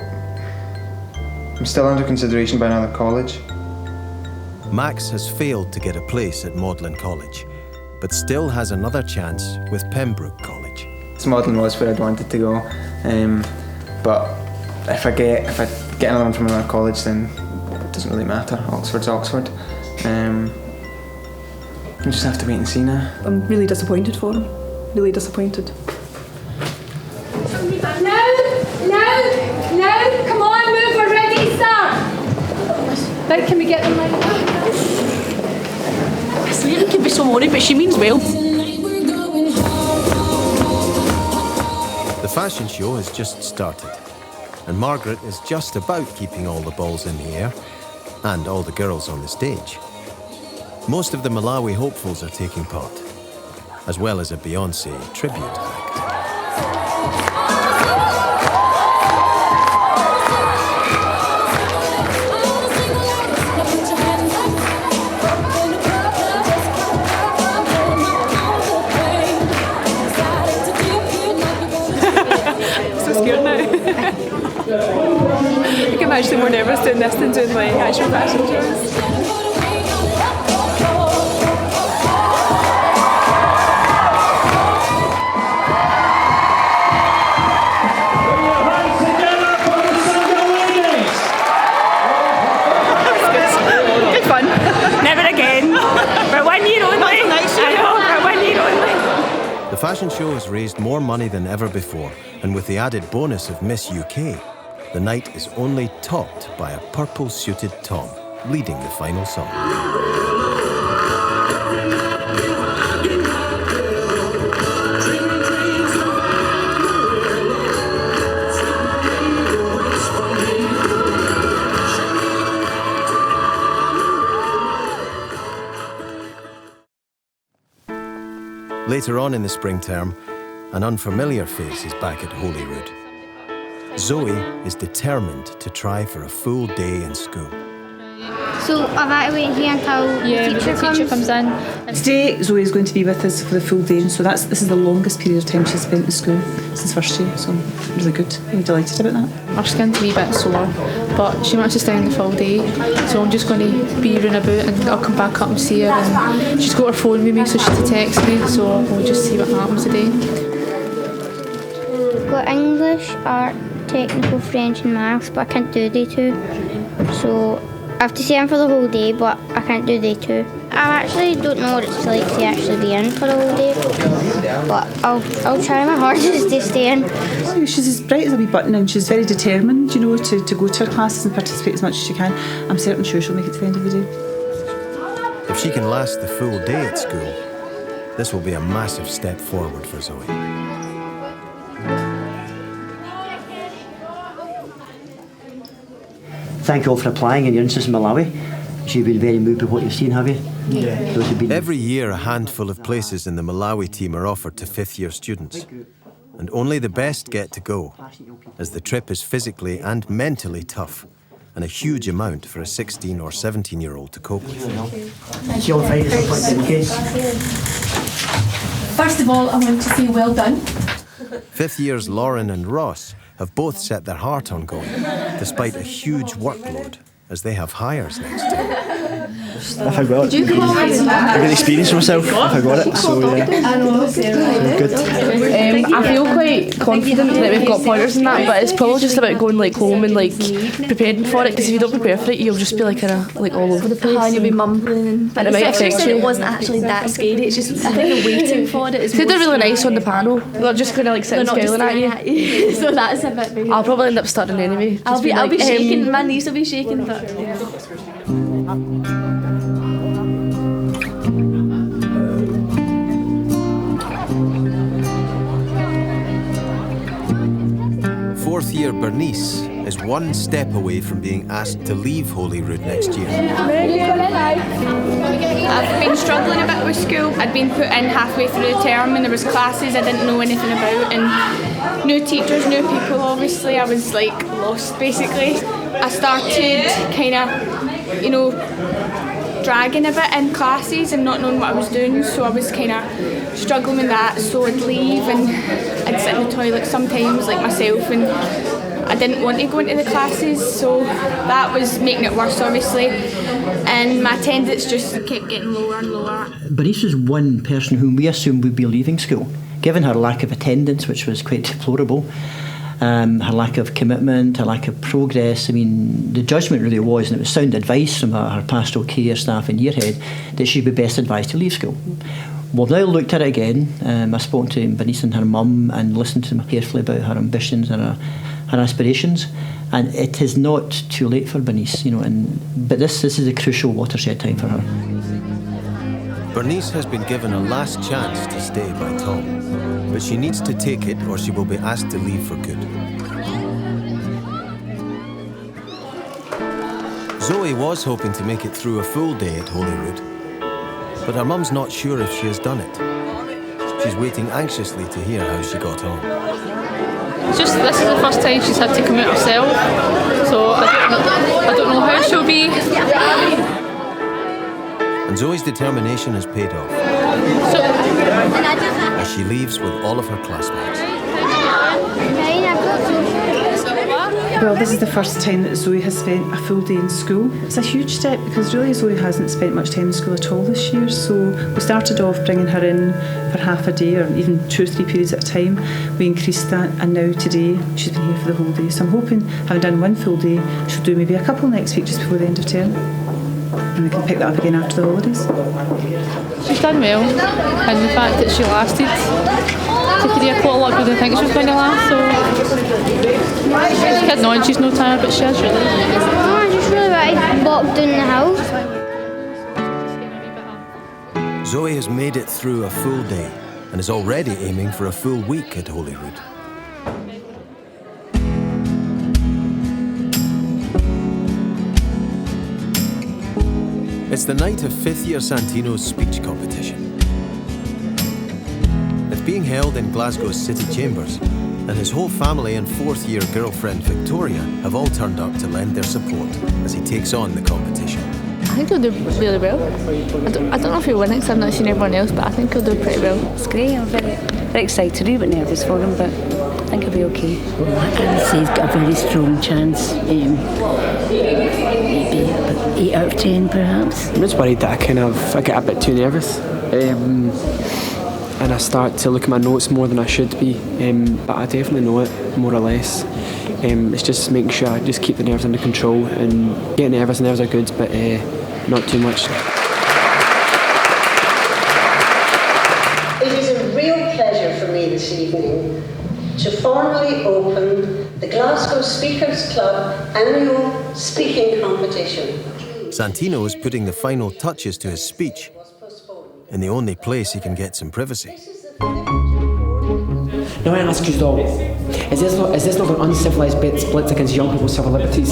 I'm still under consideration by another college.
Max has failed to get a place at Magdalen College, but still has another chance with Pembroke College.
Magdalen was where I'd wanted to go, but if I get another one from another college, then it doesn't really matter. Oxford's Oxford. We just have to wait and see now.
I'm really disappointed for him. Really disappointed.
No, come on, move, we're ready, start. Right, can we get them like that?
Sleeping can be so worried, but she means well.
The fashion show has just started, and Margaret is just about keeping all the balls in the air and all the girls on the stage. Most of the Malawi hopefuls are taking part, as well as a Beyoncé tribute act.
So scared now. I think I'm actually more nervous doing this than doing my actual fashion shows.
Good fun. Never again. For 1 year only. I know, for 1 year only.
The fashion show has raised more money than ever before, and with the added bonus of Miss UK, the night is only topped by a purple-suited Tom leading the final song. Later on in the spring term, an unfamiliar face is back at Holyrood. Zoe is determined to try for a full day in school.
So I've had to wait here until the teacher comes
in. Today Zoe is going to be with us for the full day, so this is the longest period of time she's spent in school since first year, so I'm really good. I'm delighted about that.
Her skin's a wee bit sore, but she wants to stay in the full day, so I'm just going to be running about and I'll come back up and see her. And she's got her phone with me, so she can text me, so we'll just see what happens today.
I've got English, art, technical, French and maths, but I can't do day 2. So I have to stay in for the whole day, but I can't do day 2. I actually don't know what it's like to actually be in for the whole day, but I'll try my hardest to stay in.
She's as bright as a wee button and she's very determined, you know, to go to her classes and participate as much as she can. I'm certain sure she'll make it to the end of the day.
If she can last the full day at school, this will be a massive step forward for Zoe.
Thank you all for applying and your interest in Malawi. You've been very moved by what you've seen, have you?
Every year, a handful of places in the Malawi team are offered to fifth-year students. And only the best get to go, as the trip is physically and mentally tough, and a huge amount for a 16 or 17-year-old to cope with.
First of all, I want to say well done.
Fifth years Lauren and Ross have both set their heart on going, despite a huge workload, as they have hires next year.
If I got it, I get experience for myself if I got it, so yeah, good.
I feel quite confident that we've got pointers and that, but it's probably just about going like home and like preparing for it, because if you don't prepare for it, you'll just be like kind of like all over the place.
And you'll be mumbling. But
it might affect
said
you.
it wasn't actually that scary. It's just I think you're waiting for it.
They did really nice on the panel. They're just kind of like sitting scowling at you.
So that's a bit weird.
I'll probably end up starting anyway.
I'll be shaking. My knees will be shaking, but.
Fourth-year Bernice is one step away from being asked to leave Holyrood next year.
I've been struggling a bit with school. I'd been put in halfway through the term and there was classes I didn't know anything about, and new teachers, new people, obviously. I was like lost basically. I started kind of, dragging a bit in classes and not knowing what I was doing, so I was kind of struggling with that. So I'd leave and I'd sit in the toilet sometimes like myself, and I didn't want to go into the classes, so that was making it worse obviously, and my attendance just kept getting lower and lower.
Bernice was one person whom we assumed would be leaving school, given her lack of attendance, which was quite deplorable. Her lack of commitment, her lack of progress. I mean, the judgment really was, and it was sound advice from her pastoral care staff and year head, that she'd be best advised to leave school. We've now looked at it again. I spoke to Bernice and her mum and listened to them carefully about her ambitions and her aspirations, and it is not too late for Bernice, but this is a crucial watershed time for her.
Bernice has been given a last chance to stay by Tom, but she needs to take it or she will be asked to leave for good. Zoe was hoping to make it through a full day at Holyrood, but her mum's not sure if she has done it. She's waiting anxiously to hear how she got on.
This is the first time she's had to come out herself, so I don't know how she'll be.
And Zoe's determination has paid off, as she leaves with all of her classmates.
Well, this is the first time that Zoe has spent a full day in school. It's a huge step because really Zoe hasn't spent much time in school at all this year. So we started off bringing her in for half a day or even 2 or 3 periods at a time. We increased that, and now today she's been here for the whole day. So I'm hoping, having done 1 full day, she'll do maybe a couple next week just before the end of term. And we can pick that up again after the holidays.
She's done well, and the fact that she lasted to 3 o'clock longer than I think she was going to last, so she's kidding on, she's not tired, but she is really.
I just really want to walk down the house.
Zoe has made it through a full day and is already aiming for a full week at Holyrood. It's the night of 5th year Santino's speech competition. It's being held in Glasgow's city chambers, and his whole family and 4th year girlfriend Victoria have all turned up to lend their support as he takes on the competition.
I think he'll do really well. I don't know if he'll win it because I've not seen everyone else, but I think he'll do pretty well.
It's great, I'm very excited, a bit nervous for him, but I think he'll be okay. I would say he's got a very strong chance, maybe about 8 out of 10 perhaps.
I'm just worried that I get a bit too nervous and I start to look at my notes more than I should be, but I definitely know it more or less. It's just making sure I just keep the nerves under control, and getting nervous are good, but not too much.
It is a real pleasure for me this evening to formally open the Glasgow Speakers Club annual speaking competition.
Santino is putting the final touches to his speech in the only place he can get some privacy.
Now I ask you though, is this not an uncivilised split against young people's civil liberties?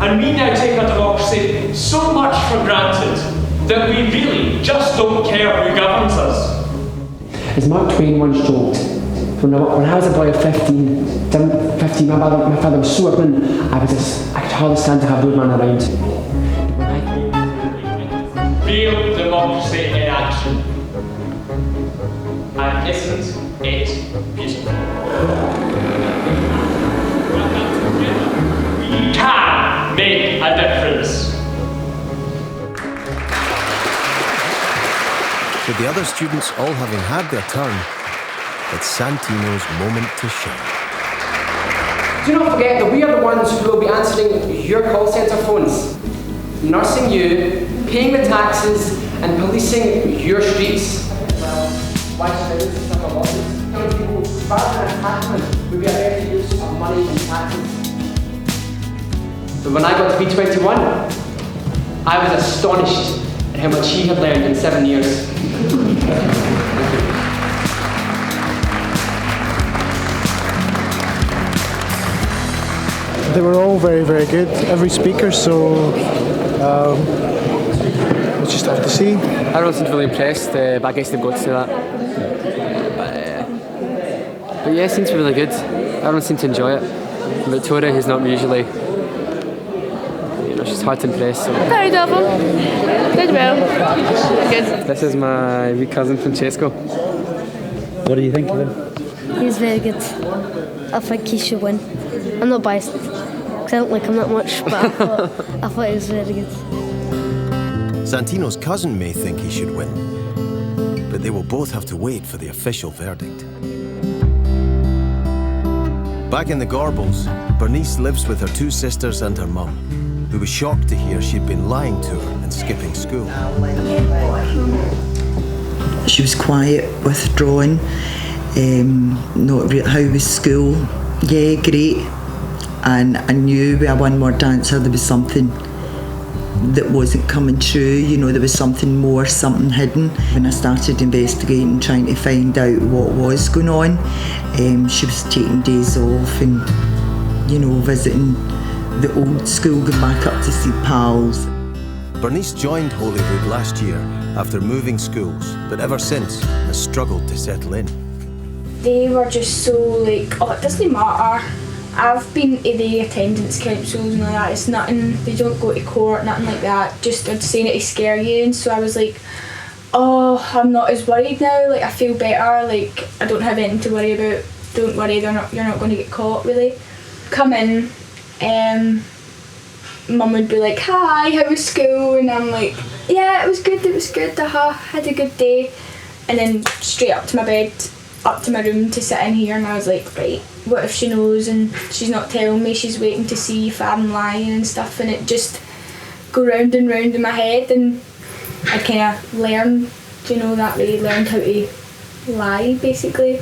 And we now take our democracy so much for
for granted that we really just don't care who governs us.
As Mark Twain once joked, when I was a boy of 15, my father was so ignorant, I could hardly stand to have roadman around.
Real democracy in action. And isn't it beautiful? We can make a difference.
With the other students all having had their turn, it's Santino's moment to shine.
Do not forget that we are the ones who will be answering your call centre phones, nursing you, paying the taxes, and policing your streets. Why should I lose some of losses? Young people, rather than attachment, would be a better use of money and taxes. But when I got to be 21, I was astonished at how much he had learned in 7 years.
They were all very, very good, every speaker, so we'll just have to see.
Everyone seemed really impressed, but I guess they've got to say that. But yeah, it seems really good. Everyone seemed to enjoy it. Victoria, who's not usually, she's hard to impress. So.
Very double. Did well. Good.
This is my wee cousin Francesco.
What do you think of him?
He's very good. I think he should win. I'm not biased, because I don't like him that much, but I thought he was very good.
Santino's cousin may think he should win, but they will both have to wait for the official verdict. Back in the Gorbals, Bernice lives with her 2 sisters and her mum, who was shocked to hear she'd been lying to her and skipping school.
She was quiet, withdrawn, how was school? Yeah, great. And I knew with a one-word answer there was something that wasn't coming true, there was something more, something hidden. When I started investigating, trying to find out what was going on, she was taking days off and, visiting the old school, going back up to see pals.
Bernice joined Holyrood last year after moving schools, but ever since has struggled to settle in.
They were just so it doesn't matter. I've been to the attendance councils and like that, it's nothing, they don't go to court, nothing like that, just they're saying it to scare you, and so I was like, oh, I'm not as worried now, I feel better, I don't have anything to worry about, don't worry, you're not going to get caught really. Come in, Mum would be like, hi, how was school? And I'm like, yeah, it was good, had a good day. And then straight up to my bed, up to my room to sit in here, and I was like, right, what if she knows and she's not telling me, she's waiting to see if I'm lying and stuff, and it just go round and round in my head, and I kind of learned, that way, learned how to lie basically.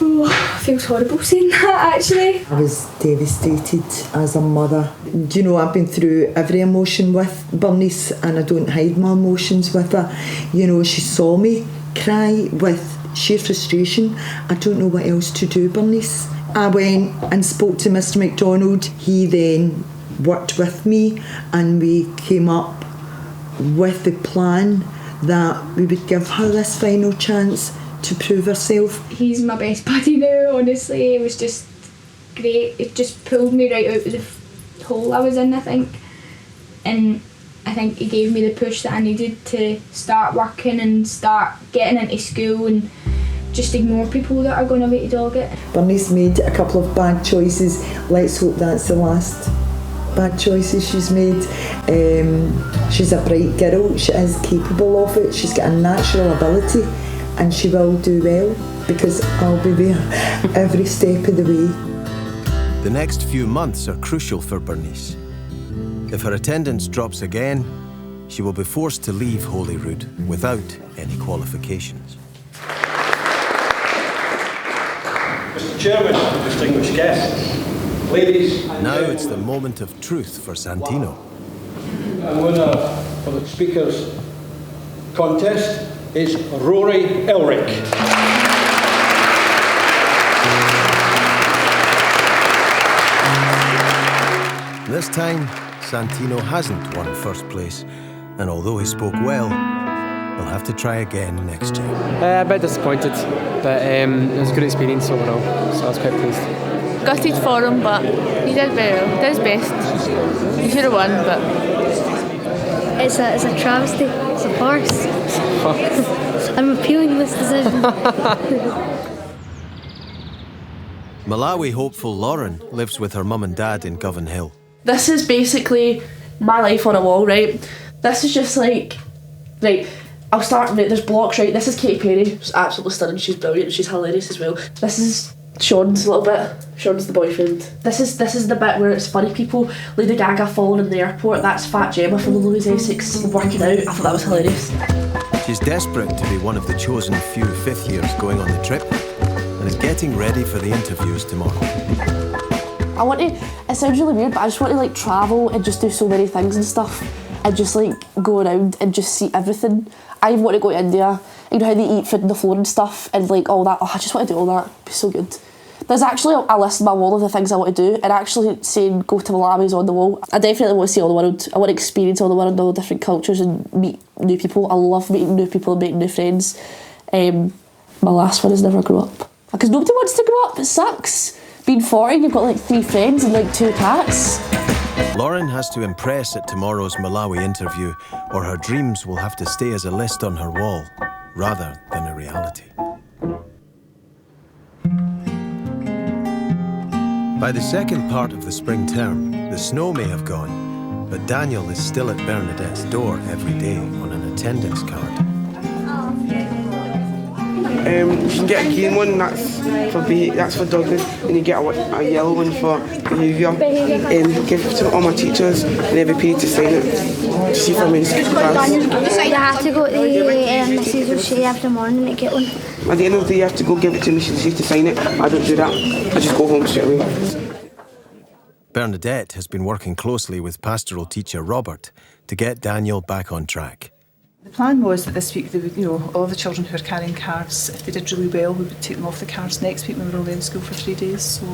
Oh, it feels horrible saying that actually.
I was devastated as a mother. I've been through every emotion with Bernice, and I don't hide my emotions with her. She saw me cry with sheer frustration. I don't know what else to do, Bernice. I went and spoke to Mr. MacDonald. He then worked with me, and we came up with the plan that we would give her this final chance to prove herself.
He's my best buddy now, honestly. It was just great. It just pulled me right out of the hole I was in, I think. And I think he gave me the push that I needed to start working and start getting into school and just ignore people that are going to wait to dog it.
Bernice made a couple of bad choices. Let's hope that's the last bad choices she's made. She's a bright girl. She is capable of it. She's got a natural ability, and she will do well, because I'll be there every step of the way.
The next few months are crucial for Bernice. If her attendance drops again, she will be forced to leave Holyrood without any qualifications.
Mr. Chairman, distinguished guests, ladies and
now it's the moment of truth for Santino.
And winner for the Speakers Contest is Rory Elric.
This time, Santino hasn't won first place, and although he spoke well, he'll have to try again next year.
A bit disappointed, but it was a good experience overall, so I was quite pleased.
Gutted for him, but he did very well. He did his best. He should have won, but...
It's a travesty. It's a farce. I'm appealing this decision.
Malawi hopeful Lauren lives with her mum and dad in Govan Hill.
This is basically my life on a wall, right? This is just like, right, I'll start, right, there's blocks, right? This is Katy Perry, she's absolutely stunning, she's brilliant, she's hilarious as well. This is Sean's a little bit, Sean's the boyfriend. This is the bit where it's funny people, Lady Gaga falling in the airport, that's Fat Gemma from the Louis Essex working out, I thought that was hilarious.
She's desperate to be one of the chosen few fifth years going on the trip and is getting ready for the interviews tomorrow.
I want to, it sounds really weird, but I just want to like travel and just do so many things and stuff and just like go around and just see everything. I want to go to India, you know how they eat food on the floor and stuff and like all that, I just want to do all that, it'd be so good. There's actually a list on my wall of the things I want to do, and actually saying go to Malawi is on the wall. I definitely want to see all the world. I want to experience all the world, all the different cultures and meet new people. I love meeting new people and making new friends. My last one is never grow up. Because nobody wants to grow up, it sucks. Being 40, you've got like 3 friends and like 2 cats.
Lauren has to impress at tomorrow's Malawi interview, or her dreams will have to stay as a list on her wall, rather than a reality. By the second part of the spring term, the snow may have gone, but Daniel is still at Bernadette's door every day on an attendance card.
You can get a green one, that's for dogging, and you get a yellow one for behaviour. Give it to all my teachers, and they be paid to sign it to see if I'm in class.
You have to go to the Mrs. O'Shea every morning to get one.
At the end of the day, you have to go give it to Mrs. O'Shea to sign it. I don't do that. I just go home straight away.
Bernadette has been working closely with pastoral teacher Robert to get Daniel back on track.
The plan was that this week, they would, all the children who were carrying cards, if they did really well, we would take them off the cards next week when we were away in school for 3 days. So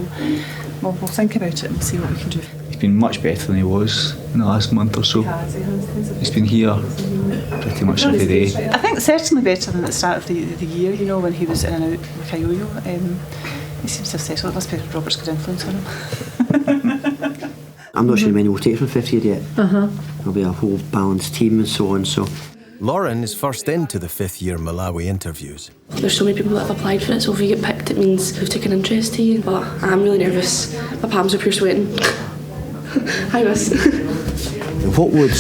we'll think about it and see what we can do.
He's been much better than he was in the last month or so. He's been here pretty much every day.
I think certainly better than at the start of the year, when he was in and out with a yo-yo. He seems to have settled. It must be Robert's good influence on him.
I'm not sure many will take from 5th year yet. There'll be a whole balanced team and so on. So
Lauren is first into the 5th year Malawi interviews.
There's so many people that have applied for it, so if you get picked it means we've taken interest to you. But I'm really nervous. My palms are pure sweating. Hi miss.
what would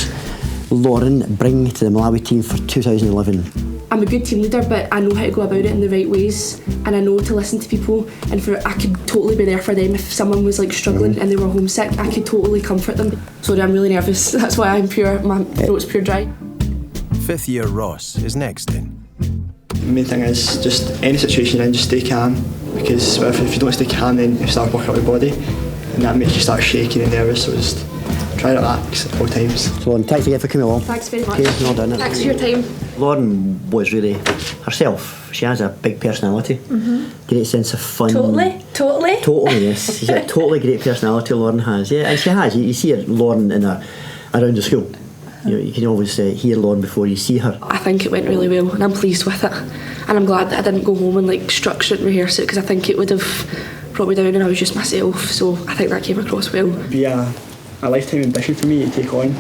Lauren bring to the Malawi team for 2011?
I'm a good team leader, but I know how to go about it in the right ways, and I know to listen to people, and I could totally be there for them if someone was like struggling and they were homesick. I could totally comfort them. Sorry, I'm really nervous. That's why my throat's pure dry.
5th year Ross is next in.
The main thing is just any situation you're in, just stay calm, because if you don't stay calm then you start working out your body and that makes you start shaking and nervous, so just try to relax at all times.
So Lauren, thanks again for coming along.
Thanks very much.
Okay, well done.
Thanks for your time.
Lauren was really herself. She has a big personality, great sense of fun.
Totally,
yes. She's a totally great personality, Lauren has. Yeah, and she has. You see her, Lauren, around the school. You can always hear Lauren before you see her.
I think it went really well, and I'm pleased with it. And I'm glad that I didn't go home and structure it and rehearse it, because I think it would have brought me down and I was just myself. So I think that came across well.
It'd be a lifetime ambition for me to take on,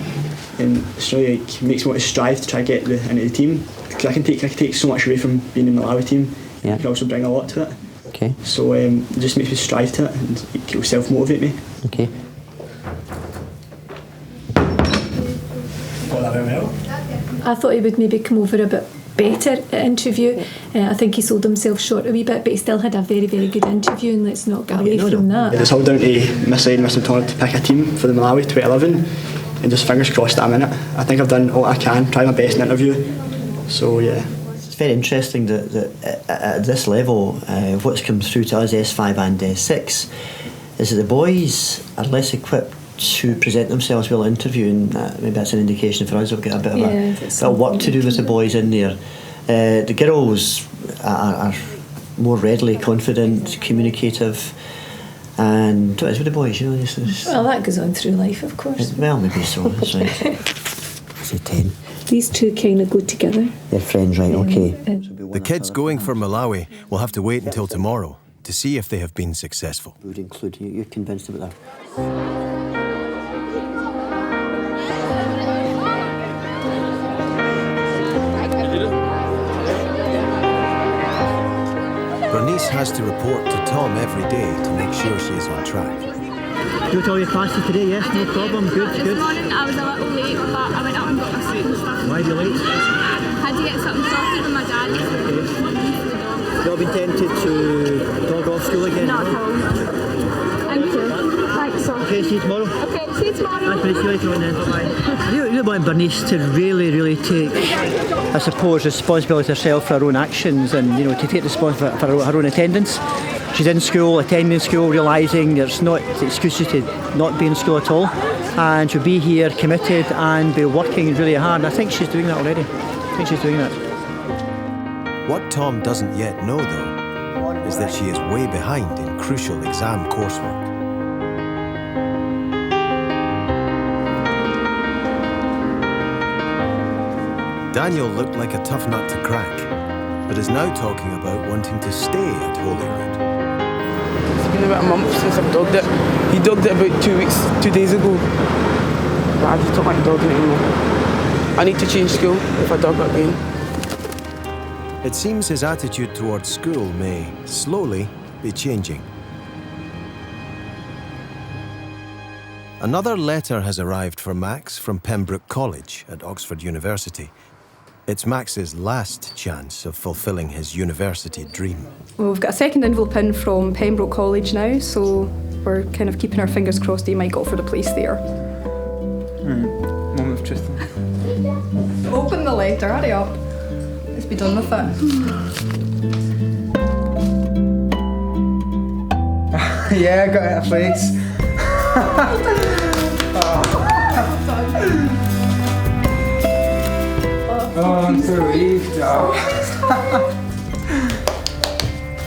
and it's really makes me want to strive to try to get into the team, because I can take so much away from being in the Malawi team. I can also bring a lot to it.
Okay.
So it just makes me strive to it, and it will self-motivate me.
Okay.
I thought he would maybe come over a bit better at interview. I think he sold himself short a wee bit, but he still had a very, very good interview, and let's not get away from that.
It's all down to Miss Ed and Miss Antonio to pick a team for the Malawi 2011, and just fingers crossed that I'm in it. I think I've done all I can, tried my best in the interview, so yeah.
It's very interesting that at this level, what's come through to us, S5 and S6, is that the boys are less equipped to present themselves well at interview, and maybe that's an indication for us. We've got a bit of work to do with the boys in there. The girls are more readily confident, communicative, And what is with the boys, you know?
Well, that goes on through life, of course.
Well, maybe so, that's right. Say 10.
These two kind of go together.
They're friends, right, okay.
The kids going for Malawi will have to wait until tomorrow to see if they have been successful.
Would include you. You're convinced about that?
Bernice has to report to Tom every day to make sure she is on track.
You got all your classes today, yes? No problem. Good,
This
good.
morning I was a little late, but I went up and got my suit and stuff.
Why are you late?
Had to get something sorted with my dad.
You all been tempted to dog off school again?
Not at all. I'm good. Thanks, so.
Okay, see you tomorrow.
Okay, see you tomorrow.
Nice to see you later on then. Bye-bye. You really want Bernice to really take, I suppose, responsibility herself for her own actions and, you know, to take responsibility for her own attendance. She's in school, attending school, realising there's not excuses to not be in school at all, and to be here committed and be working really hard. I think she's doing that already. I think she's doing that.
What Tom doesn't yet know, though, is that she is way behind in crucial exam coursework. Daniel looked like a tough nut to crack, but is now talking about wanting to stay at Holyrood.
It's been about a month since I've dogged it. He dogged it about 2 days ago. But I just don't like dogging it anymore. I need to change school if I dog it again.
It seems his attitude towards school may slowly be changing. Another letter has arrived for Max from Pembroke College at Oxford University. It's Max's last chance of fulfilling his university dream.
Well, we've got a second envelope in from Pembroke College now, so we're kind of keeping our fingers crossed he might go for the place there.
Moment of truth.
Open the letter, hurry up. Let's be done with it.
Yeah, I got it, please. Oh, I'm so relieved.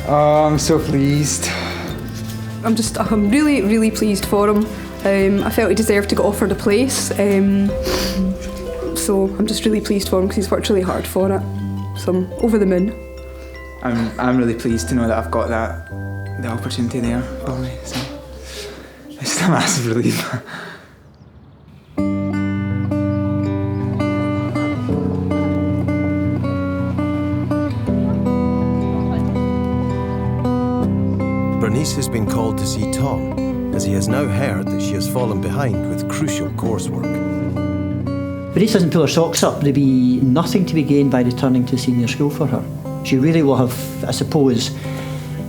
Oh, I'm so pleased.
I'm really pleased for him. I felt he deserved to get offered a place. So I'm just really pleased for him because he's worked really hard for it. So I'm over the moon.
I'm really pleased to know that I've got the opportunity there for me. So it's just a massive relief.
Bernice has been called to see Tom, as he has now heard that she has fallen behind with crucial coursework.
Bernice doesn't pull her socks up. There'd be nothing to be gained by returning to senior school for her. She really will have, I suppose,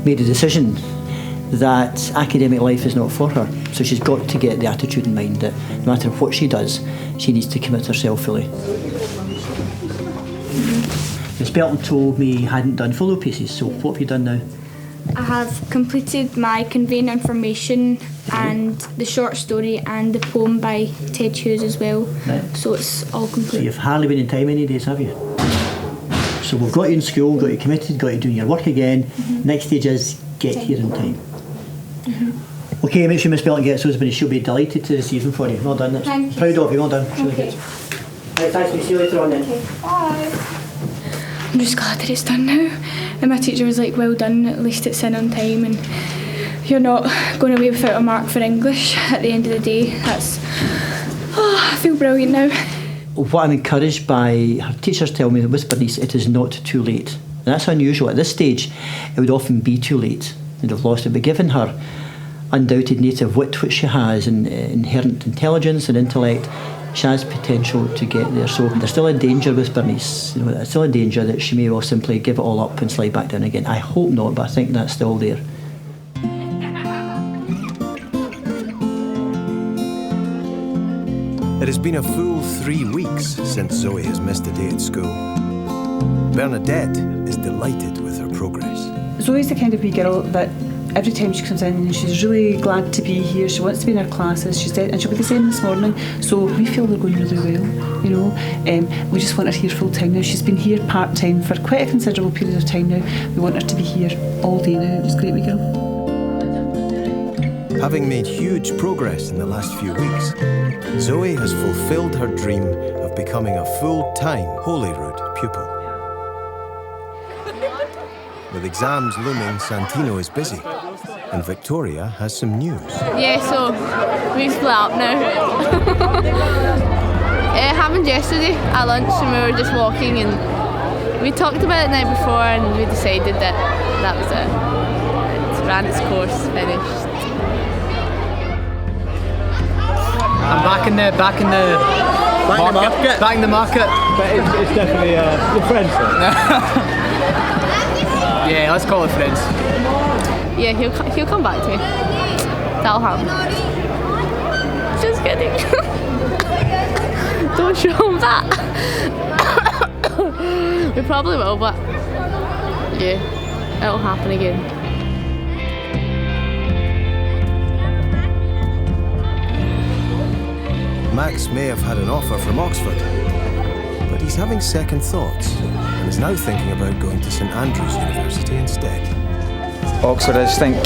made a decision that academic life is not for her. So she's got to get the attitude in mind that no matter what she does, she needs to commit herself fully. Miss Belton told me you hadn't done follow pieces, so what have you done now?
I have completed my conveying information and the short story and the poem by Ted Hughes as well.
Right.
So it's all complete.
So you've hardly been in time any days, have you? So we've got you in school, got you committed, got you doing your work again. Next stage is get here in time. Okay, make sure Miss Belton gets those, but she'll be delighted to receive them for you. Well done.
Thank you.
Proud of you, well done. It's really
Okay.
good. Right, thanks, we'll see you later on then.
Okay. Bye. I'm just glad that it's done now. And my teacher was like, well done, at least it's in on time and you're not going away without a mark for English at the end of the day. I feel brilliant now.
What I'm encouraged by, her teachers tell me that with Bernice, it is not too late. And that's unusual. At this stage, it would often be too late. They'd have lost it. But given her undoubted native wit, which she has, and inherent intelligence and intellect, she has potential to get there. So there's still a danger with Bernice. You know, there's still a danger that she may well simply give it all up and slide back down again. I hope not, but I think that's still there.
It has been a full 3 weeks since Zoe has missed a day at school. Bernadette is delighted with her progress.
Zoe's the kind of wee girl that every time she comes in, she's really glad to be here. She wants to be in her classes. And she'll be the same this morning. So we feel we're going really well. You know, we just want her here full time now. She's been here part time for quite a considerable period of time now. We want her to be here all day now. It was a great wee girl.
Having made huge progress in the last few weeks, Zoe has fulfilled her dream of becoming a full-time Holyrood pupil. With exams looming, Santino is busy, and Victoria has some news.
Yeah, so we split up now. It happened yesterday at lunch, and we were just walking, and we talked about it the night before, and we decided that that was it. It ran its course, finished.
I'm back in the market. Back in the market.
But it's definitely your friends.
Yeah, let's call it friends.
Yeah, he'll come back to me. That'll happen. Just kidding. Don't show him that. We probably will, but yeah, it'll happen again.
Max may have had an offer from Oxford, but he's having second thoughts and is now thinking about going to St Andrews University instead.
Oxford, I just think,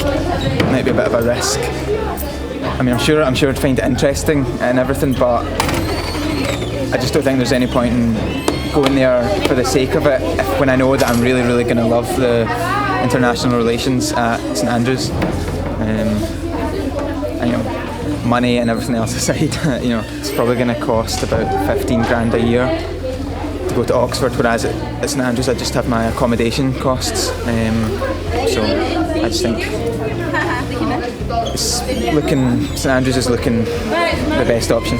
might be a bit of a risk. I mean, I'm sure I'd find it interesting and everything, but I just don't think there's any point in going there for the sake of it when I know that I'm really, really going to love the international relations at St Andrews. And, you know, money and everything else aside, you know, it's probably going to cost about 15 grand a year to go to Oxford, whereas at St Andrews I just have my accommodation costs. So I just think St Andrews is looking the best option.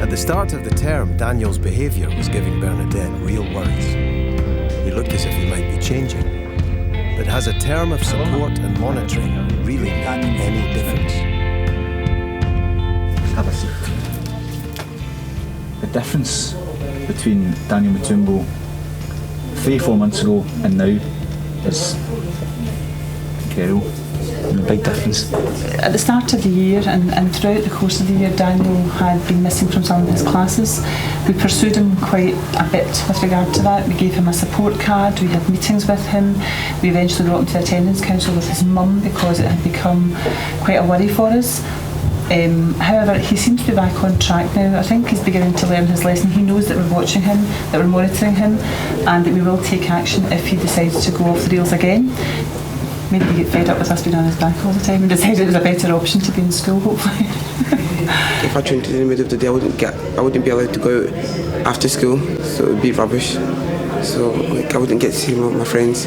At the start of the term, Daniel's behaviour was giving Bernadette real worries. He looked as if he might be changing. But has a term of support and monitoring really made any difference?
Have a seat. The difference between Daniel Mutumbo 3-4 months ago and now is incredible. A big difference.
At the start of the year and throughout the course of the year, Daniel had been missing from some of his classes. We pursued him quite a bit with regard to that. We gave him a support card, we had meetings with him, we eventually brought him to the attendance council with his mum because it had become quite a worry for us. However, he seems to be back on track now. I think he's beginning to learn his lesson. He knows that we're watching him, that we're monitoring him, and that we will take action if he decides to go off the rails again. Maybe he get fed up with us being on his back all the time and decided it was a better option to be in school, hopefully.
If I trained in the middle of the day, I wouldn't be allowed to go out after school, so it would be rubbish. So I wouldn't get to see my friends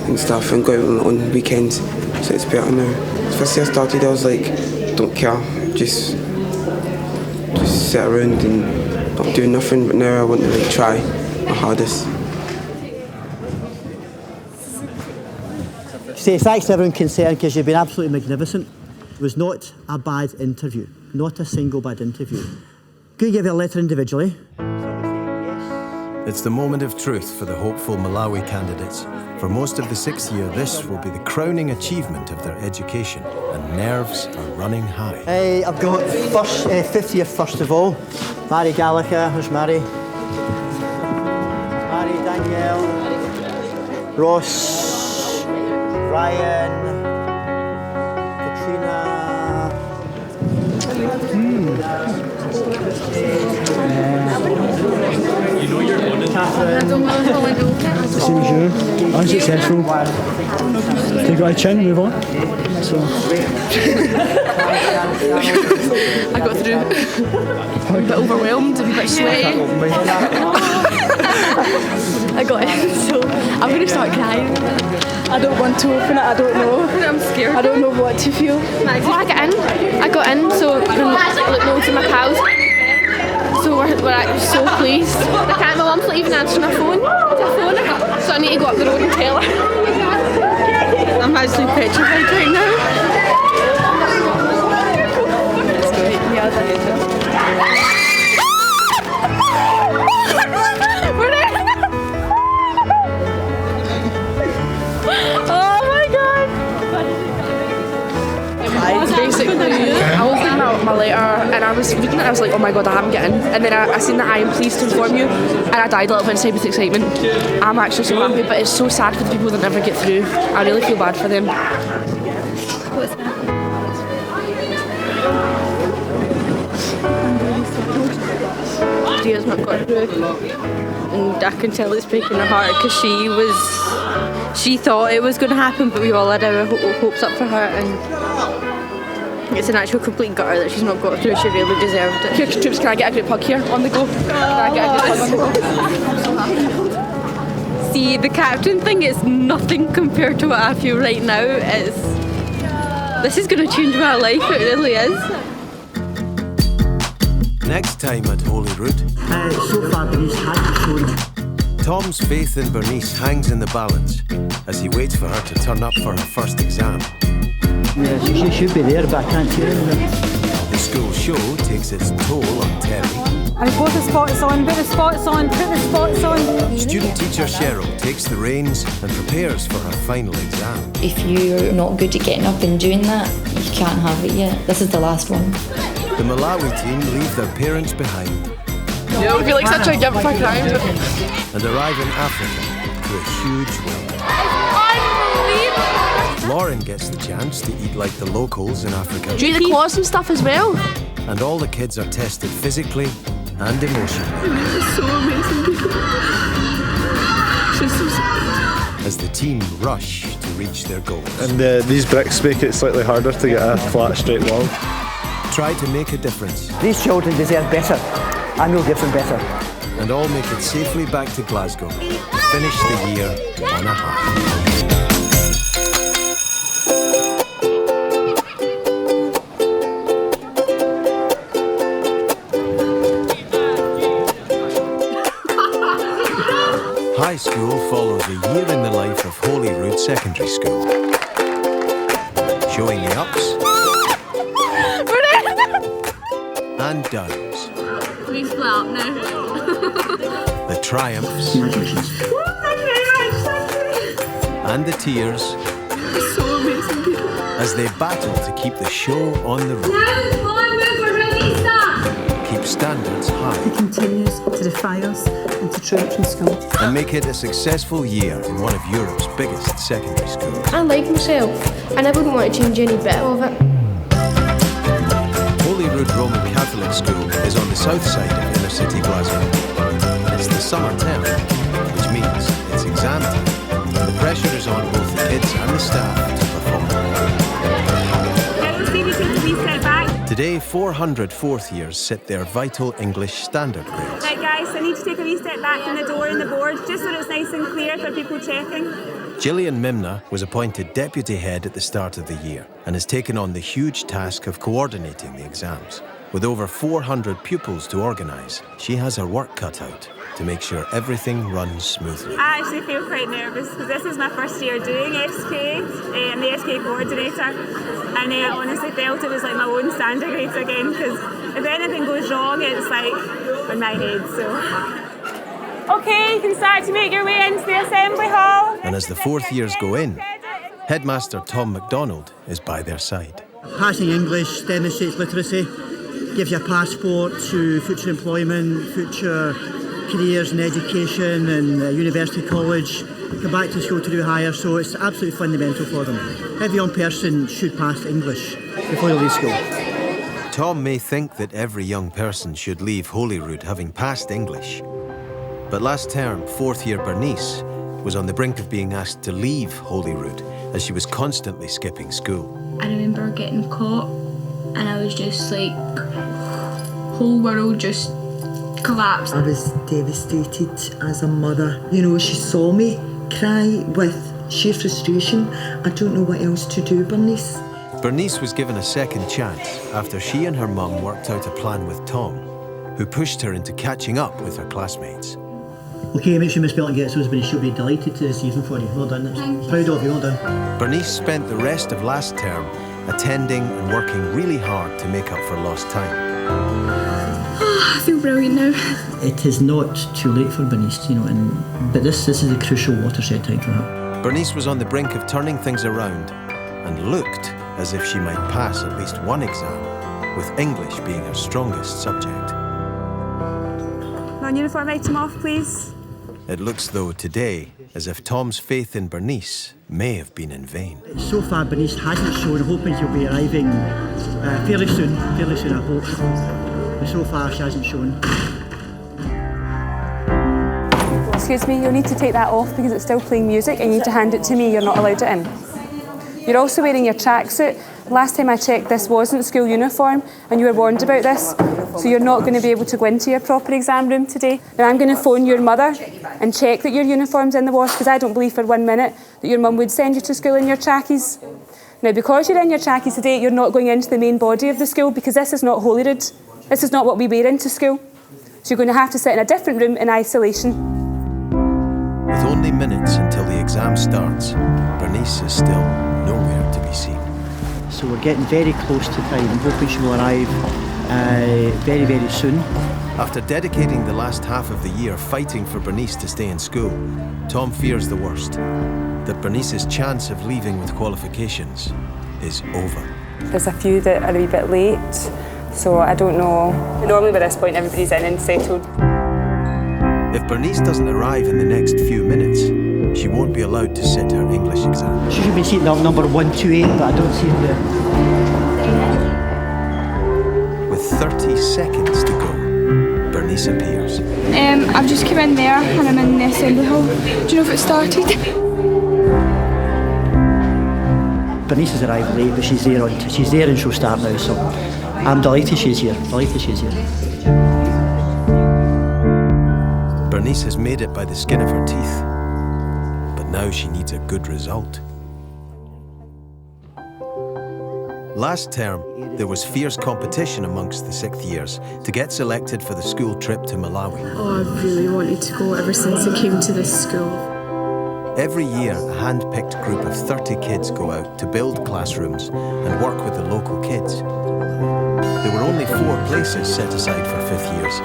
and stuff and go out on weekends. So it's better now. First year I started, I was like, don't care, just sit around and not do nothing. But now I want to like try my hardest.
Say thanks to everyone concerned because you've been absolutely magnificent. It was not a bad interview, not a single bad interview. Could you give you a letter individually?
It's the moment of truth for the hopeful Malawi candidates. For most of the 6th year, this will be the crowning achievement of their education, and nerves are running high.
Hey, I've got 5th year first of all. Mary Gallagher, where's Mary? Mary, Danielle, Ross, Ryan, Katrina.
You know you're on it.
Catherine.
Same as you. Unsuccessful. Take out a chin, move on. So.
I got through. I'm a bit overwhelmed, a bit sweaty. I got in, so I'm going to start crying.
I don't want to open it, I don't know.
I'm scared.
I don't know what to feel.
Well, I got in, so loads of my pals. So we're actually so pleased. My mum's not even answering her phone. It's her phone. So I need to go up the road and tell her. I'm actually petrified right now. Let's go. Yeah,
my letter, and I was reading it and I was like, oh my god, I haven't got in. And then I seen that I am pleased to inform you, and I died a little bit inside with excitement. I'm actually so happy, but it's so sad for the people that never get through. I really feel bad for them.
Dia's not got through, and I can tell it's breaking her heart because she thought it was going to happen, but we all had our hopes up for her, and it's an actual complete gutter that she's not got through. She really deserved it.
Here, troops, can I get a group hug here on the go? Can I get a group hug on the go? I'm so happy.
See, the captain thing is nothing compared to what I feel right now. This is going to change my life, it really is.
Next time at Holyrood,
so far Bernice has shown.
Tom's faith in Bernice hangs in the balance as he waits for her to turn up for her first exam.
Yeah, she should be there, but I can't hear her.
The school show takes its toll on Terry.
I put the spots on, put the spots on, put the spots on.
Student teacher Cheryl takes the reins and prepares for her final exam.
If you're not good at getting up and doing that, you can't have it yet. This is the last one.
The Malawi team leave their parents behind.
I feel like such a gift for crime.
And arrive in Africa to a huge win. Lauren gets the chance to eat like the locals in Africa.
Do you eat the claws and stuff as well?
And all the kids are tested physically and emotionally.
It's so amazing.
As the team rush to reach their goals.
And these bricks make it slightly harder to get a flat, straight wall.
Try to make a difference.
These children deserve better. I will give them better.
And all make it safely back to Glasgow to finish the year on a high. High school follows a year in the life of Holyrood Secondary School. Showing the ups and downs.
We split up now.
The triumphs and the tears
It's so amazing.
as they battle to keep the show on the road. Keep standards high.
He continues to defy us and to trump from school.
And make it a successful year in one of Europe's biggest secondary schools.
I like myself, and I wouldn't want to change any bit of it.
Holyrood Roman Catholic School is on the south side of inner city Glasgow. It's the summer term, which means it's exam time, and the pressure is on both the kids and the staff to perform. Today, 400 fourth years sit their vital English standard grades.
Right guys, I need to take a wee step back from the door and the board, just so it's nice and clear for people checking.
Gillian Mimna was appointed deputy head at the start of the year and has taken on the huge task of coordinating the exams. With over 400 pupils to organise, she has her work cut out to make sure everything runs smoothly.
I actually feel quite nervous because this is my first year doing SK. I'm the SK coordinator, and I honestly felt it was like my own standard grades again, because if anything goes wrong, it's like on my head. So, okay, you can start to make your way into the assembly hall.
And as the fourth years go in, Headmaster Tom MacDonald is by their side.
Passing English demonstrates literacy, gives you a passport to future employment, future careers in education and university, college, come back to school to do higher, so it's absolutely fundamental for them. Every young person should pass English before they leave school.
Tom may think that every young person should leave Holyrood having passed English. But last term, fourth year Bernice was on the brink of being asked to leave Holyrood as she was constantly skipping school.
I remember getting caught, and I was just like, whole world just collapsed.
I was devastated as a mother. You know, she saw me cry with sheer frustration. I don't know what else to do, Bernice.
Bernice was given a second chance after she and her mum worked out a plan with Tom, who pushed her into catching up with her classmates.
Okay, make sure Miss Belton gets those, but she'll be delighted to receive them for you. Well done. Proud of you, well done.
Bernice spent the rest of last term attending and working really hard to make up for lost time.
I feel brilliant now.
It is not too late for Bernice, you know, but this is a crucial watershed time for her.
Bernice was on the brink of turning things around and looked as if she might pass at least one exam with English being her strongest subject.
Non-uniform item off, please.
It looks, though, today as if Tom's faith in Bernice may have been in vain.
So far, Bernice hasn't shown. I'm hoping she'll be arriving fairly soon, I hope. But so far, she hasn't shown.
Excuse me, you'll need to take that off because it's still playing music and you need to hand it to me, you're not allowed it in. You're also wearing your tracksuit. Last time I checked, this wasn't school uniform and you were warned about this, so you're not going to be able to go into your proper exam room today. Now I'm going to phone your mother and check that your uniform's in the wash because I don't believe for 1 minute that your mum would send you to school in your trackies. Now because you're in your trackies today, you're not going into the main body of the school because this is not Holyrood. This is not what we wear into school. So you're going to have to sit in a different room in isolation.
With only minutes until the exam starts, Bernice is still nowhere to be seen.
So we're getting very close to time. I'm hoping she will arrive very, very soon.
After dedicating the last half of the year fighting for Bernice to stay in school, Tom fears the worst, that Bernice's chance of leaving with qualifications is over.
There's a few that are a wee bit late, so I don't know. Normally by this point everybody's in and settled.
If Bernice doesn't arrive in the next few minutes, she won't be allowed to sit her English exam.
She should be seated on number 128, but I don't see her.
With 30 seconds to go, Bernice appears.
I've just come in there and I'm in the assembly hall. Do you know if it started?
Bernice has arrived late, but she's there and she'll start now, so I'm delighted she's here.
Bernice has made it by the skin of her teeth, but now she needs a good result. Last term, there was fierce competition amongst the 6th years to get selected for the school trip to Malawi.
Oh, I've really wanted to go ever since I came to this school.
Every year, a hand-picked group of 30 kids go out to build classrooms and work with the local kids. There were only 4 places set aside for 5th years,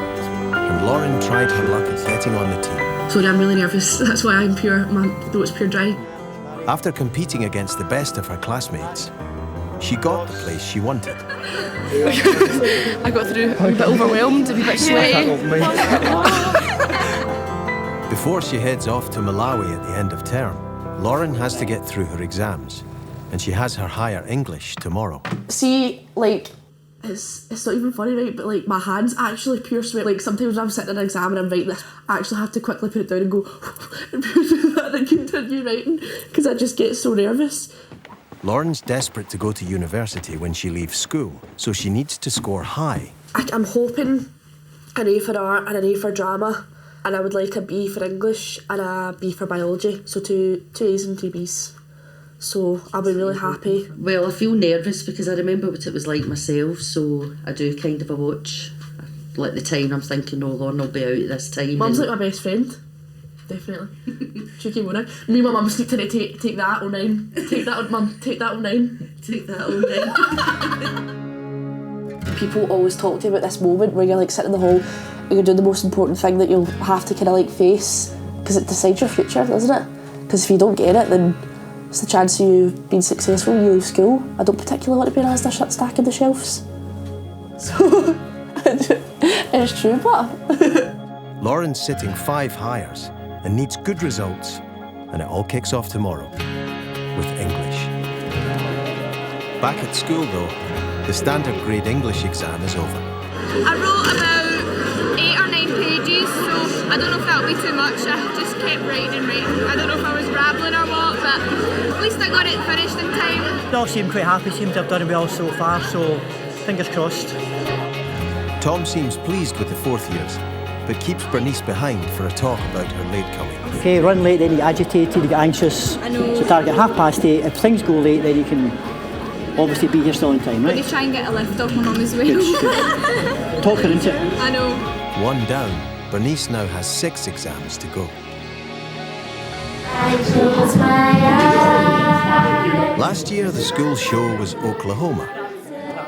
and Lauren tried her luck at getting on the team.
Sorry, I'm really nervous. That's why I'm pure, my throat's pure dry.
After competing against the best of her classmates, she got the place she wanted.
I got through a bit overwhelmed, a bit sweaty.
Before she heads off to Malawi at the end of term, Lauren has to get through her exams, and she has her higher English tomorrow.
See, like, it's not even funny, right? But like my hands actually pure sweat. Like sometimes when I'm sitting in an exam and I'm writing this, I actually have to quickly put it down and go and do that and continue writing because I just get so nervous.
Lauren's desperate to go to university when she leaves school, so she needs to score high.
I'm hoping an A for art and an A for drama, and I would like a B for English and a B for biology. So two A's and 2 B's. So I'll be really happy.
Well, I feel nervous because I remember what it was like myself, so I do kind of a watch. Like the time I'm thinking, no, Lauren will be out at this time.
Mum's like my best friend. Definitely. Cheeky one. Me and my mum sleep today, take that 09. Take that, mum, take that 09.
Take that 09.
People always talk to you about this moment where you're like sitting in the hall and you're doing the most important thing that you'll have to kind of like face because it decides your future, doesn't it? Because if you don't get it, then it's the chance of you being successful when you leave school. I don't particularly want to be an Asda stacking the shelves. So, it's true, but...
Lauren's sitting 5 hires and needs good results, and it all kicks off tomorrow with English. Back at school, though, the standard grade English exam is over.
I wrote about 8 or 9 pages, so I don't know if that'll be too much. I just kept writing and writing. I don't know if I was rambling or what, but at least I got it finished in time.
They all seem quite happy, seem to have done well so far, so fingers crossed.
Tom seems pleased with the 4th years, but keeps Bernice behind for a talk about her late coming.
Okay, run late, then you get agitated, you get anxious.
I know.
So target 8:30. If things go late, then you can obviously be here still in time, right?
Maybe try and get a lift off my mum as well.
Talk her into it.
I know.
1 down, Bernice now has 6 exams to go. Last year, the school show was Oklahoma,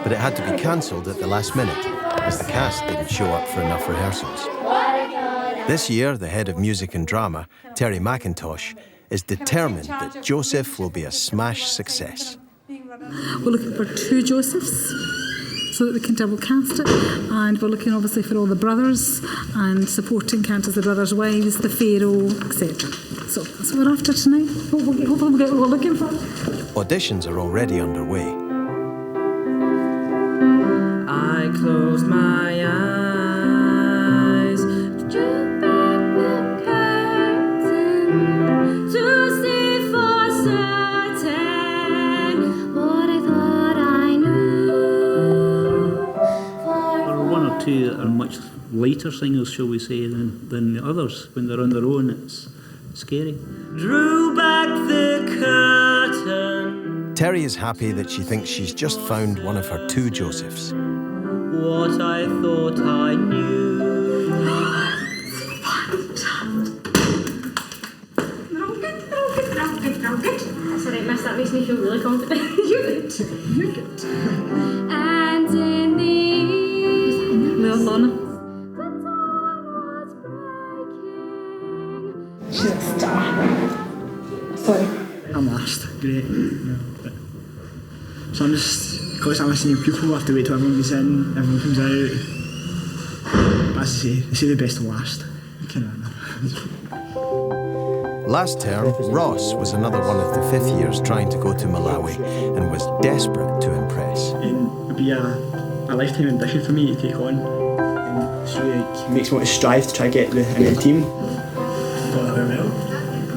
but it had to be cancelled at the last minute as the cast didn't show up for enough rehearsals. This year, the head of music and drama, Terry McIntosh, is determined that Joseph will be a smash success.
We're looking for 2 Josephs.
so that we can double cast it. And we're looking obviously for all the brothers and supporting cast as the brothers' wives, the pharaoh, etc. So that's what we're after tonight. Hopefully we'll get what we're looking for.
Auditions are already underway.
I closed my eyes, drew back the curtain to see for certain what I thought I knew.
There are one or two that are much lighter singers, shall we say, than the others. When they're on their own, it's scary.
Drew back the curtain.
Terry is happy that she thinks she's just found one of her two Josephs.
What I thought I knew.
They're all good. That's alright, miss. That makes me feel really confident. You're good. You're good.
And in the
Well done.
She's a star. Sorry.
I'm last. Great. So I'm just, because I'm a senior pupil, I have to wait till everyone gets in, everyone comes out. As I say, they say the best to last.
Last term, Ross was another one of the fifth years trying to go to Malawi and was desperate to impress.
And it would be a lifetime ambition for me to take on. And it's really makes me want to strive to try to get in the team.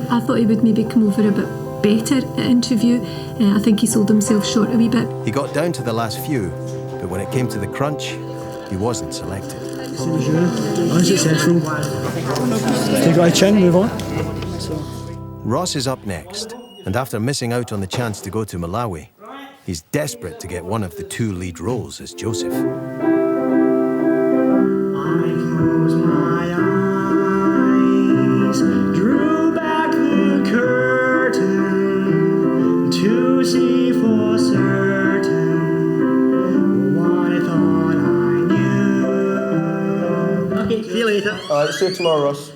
I thought he would maybe come over a bit better at interview. I think he sold himself short a wee bit.
He got down to the last few, but when it came to the crunch, he wasn't selected.
Unsuccessful. Take out a chin, move on.
Ross is up next, and after missing out on the chance to go to Malawi, he's desperate to get one of the two lead roles as Joseph.
I close my eyes, drew back the curtain to see for certain what I thought I knew. Okay, see you later.
Alright, see you tomorrow, Ross.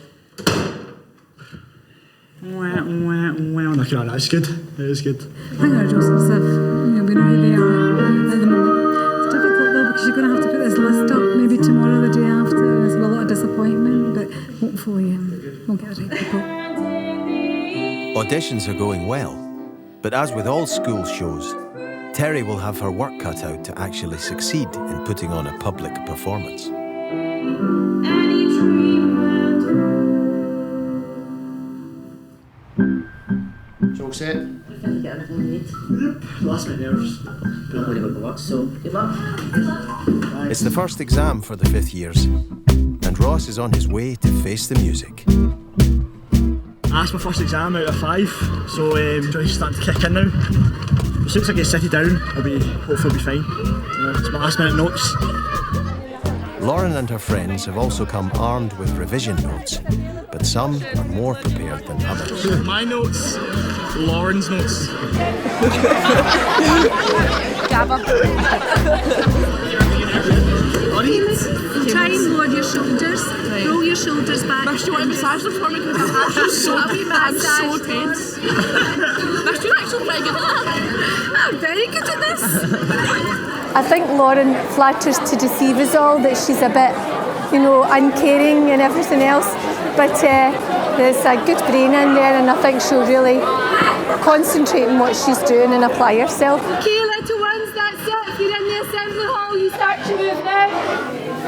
Well, no, that's good. That is good.
I think our Josephs have, we know who they are at the moment. It's difficult though because you're going to have to put this list up maybe tomorrow, the day after. There's a lot of disappointment, but hopefully we'll get the right people.
Auditions are going well, but as with all school shows, Terry will have her work cut out to actually succeed in putting on a public performance.
Any dream will do.
All set?
You get everything you need.
Last minute nerves.
Don't worry about the work, so good luck.
It's the first exam for the fifth years, and Ross is on his way to face the music.
That's my first exam out of 5, so joy's starting to kick in now. As soon as I get sitted down, hopefully I'll be fine. It's my last minute notes.
Lauren and her friends have also come armed with revision notes, but some are more prepared than others.
My notes, Lauren's notes.
Try and lower your shoulders, roll your shoulders back.
Mash, do you want a massager for me? Because I'm so tense. Mash, you're actually pretty good at that.
I'm very good at this.
I think Lauren flatters to deceive us all, that she's a bit, uncaring and everything else. But there's a good brain in there, and I think she'll really concentrate on what she's doing and apply herself.
Okay, little ones, that's it. If you're in the assembly hall, you start to move now.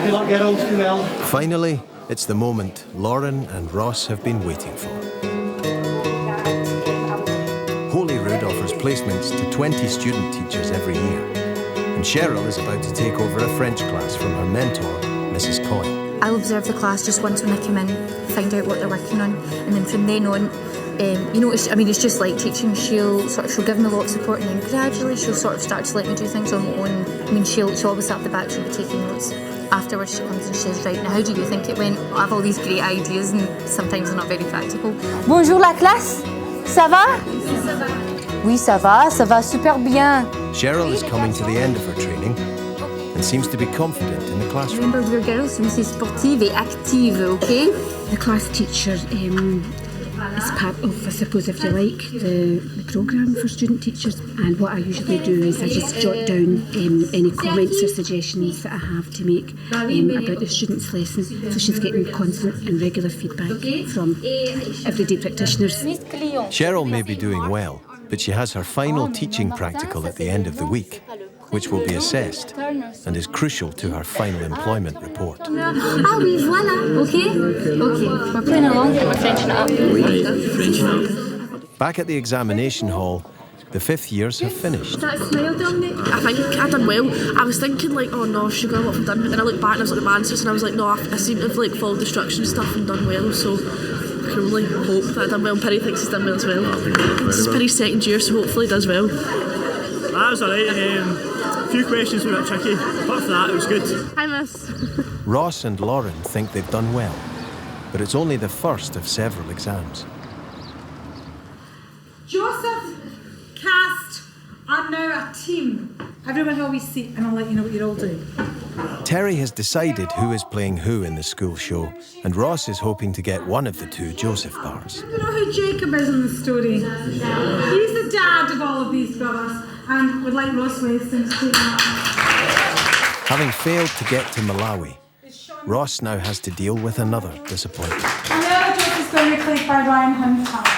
Good luck, girls. Do well.
Finally, it's the moment Lauren and Ross have been waiting for. Holyrood offers placements to 20 student teachers every year, and Cheryl is about to take over a French class from her mentor, Mrs. Coy.
I'll observe the class just once when I come in, find out what they're working on, and then from then on, it's just like teaching. She'll give me a lot of support, and then gradually she'll sort of start to let me do things on my own. She'll always at the back, she'll be taking notes. Afterwards she comes and she says, right, now how do you think it went? I have all these great ideas and sometimes they're not very practical.
Bonjour la classe, ça va? Oui, ça va super bien.
Cheryl is coming to the end of her training and seems to be confident in the classroom.
Remember, we're girls, so we say sportive et active, okay?
The class teacher
It's part of, I suppose, if you like, the programme for student teachers. And what I usually do is I just jot down any comments or suggestions that I have to make about the student's lesson. So she's getting constant and regular feedback from everyday practitioners.
Cheryl may be doing well, but she has her final teaching practical at the end of the week, which will be assessed and is crucial to her final employment report.
Ah oui, voilà. Okay. We're playing along. We're Frenching it up.
Back at the examination hall, the 5th years have finished.
That smile, Dominic. I think I done well. I was thinking like, oh no, sugar, what have I done? But then I looked back and I was like my answers, and I was like, no, I seem to have like followed the structure and stuff and done well. So I can only hope that I done well. And Perry thinks he's done well as well. This is Perry's 2nd year, so hopefully he does well.
That was alright. A few questions were a bit tricky. Apart from that, it was good.
Hi, miss.
Ross and Lauren think they've done well, but it's only the first of several exams.
Joseph, cast, are now a team. Everyone always seat, and I'll let you know what you're all doing.
Terry has decided who is playing who in the school show, and Ross is hoping to get one of the 2 Joseph bars.
You know who Jacob is in the story? He's the dad of all of these brothers, and would like Ross Weston to take that.
Having failed to get to Malawi, Ross now has to deal with another disappointment.
And the other Joseph's going to be played by Ryan Hunter.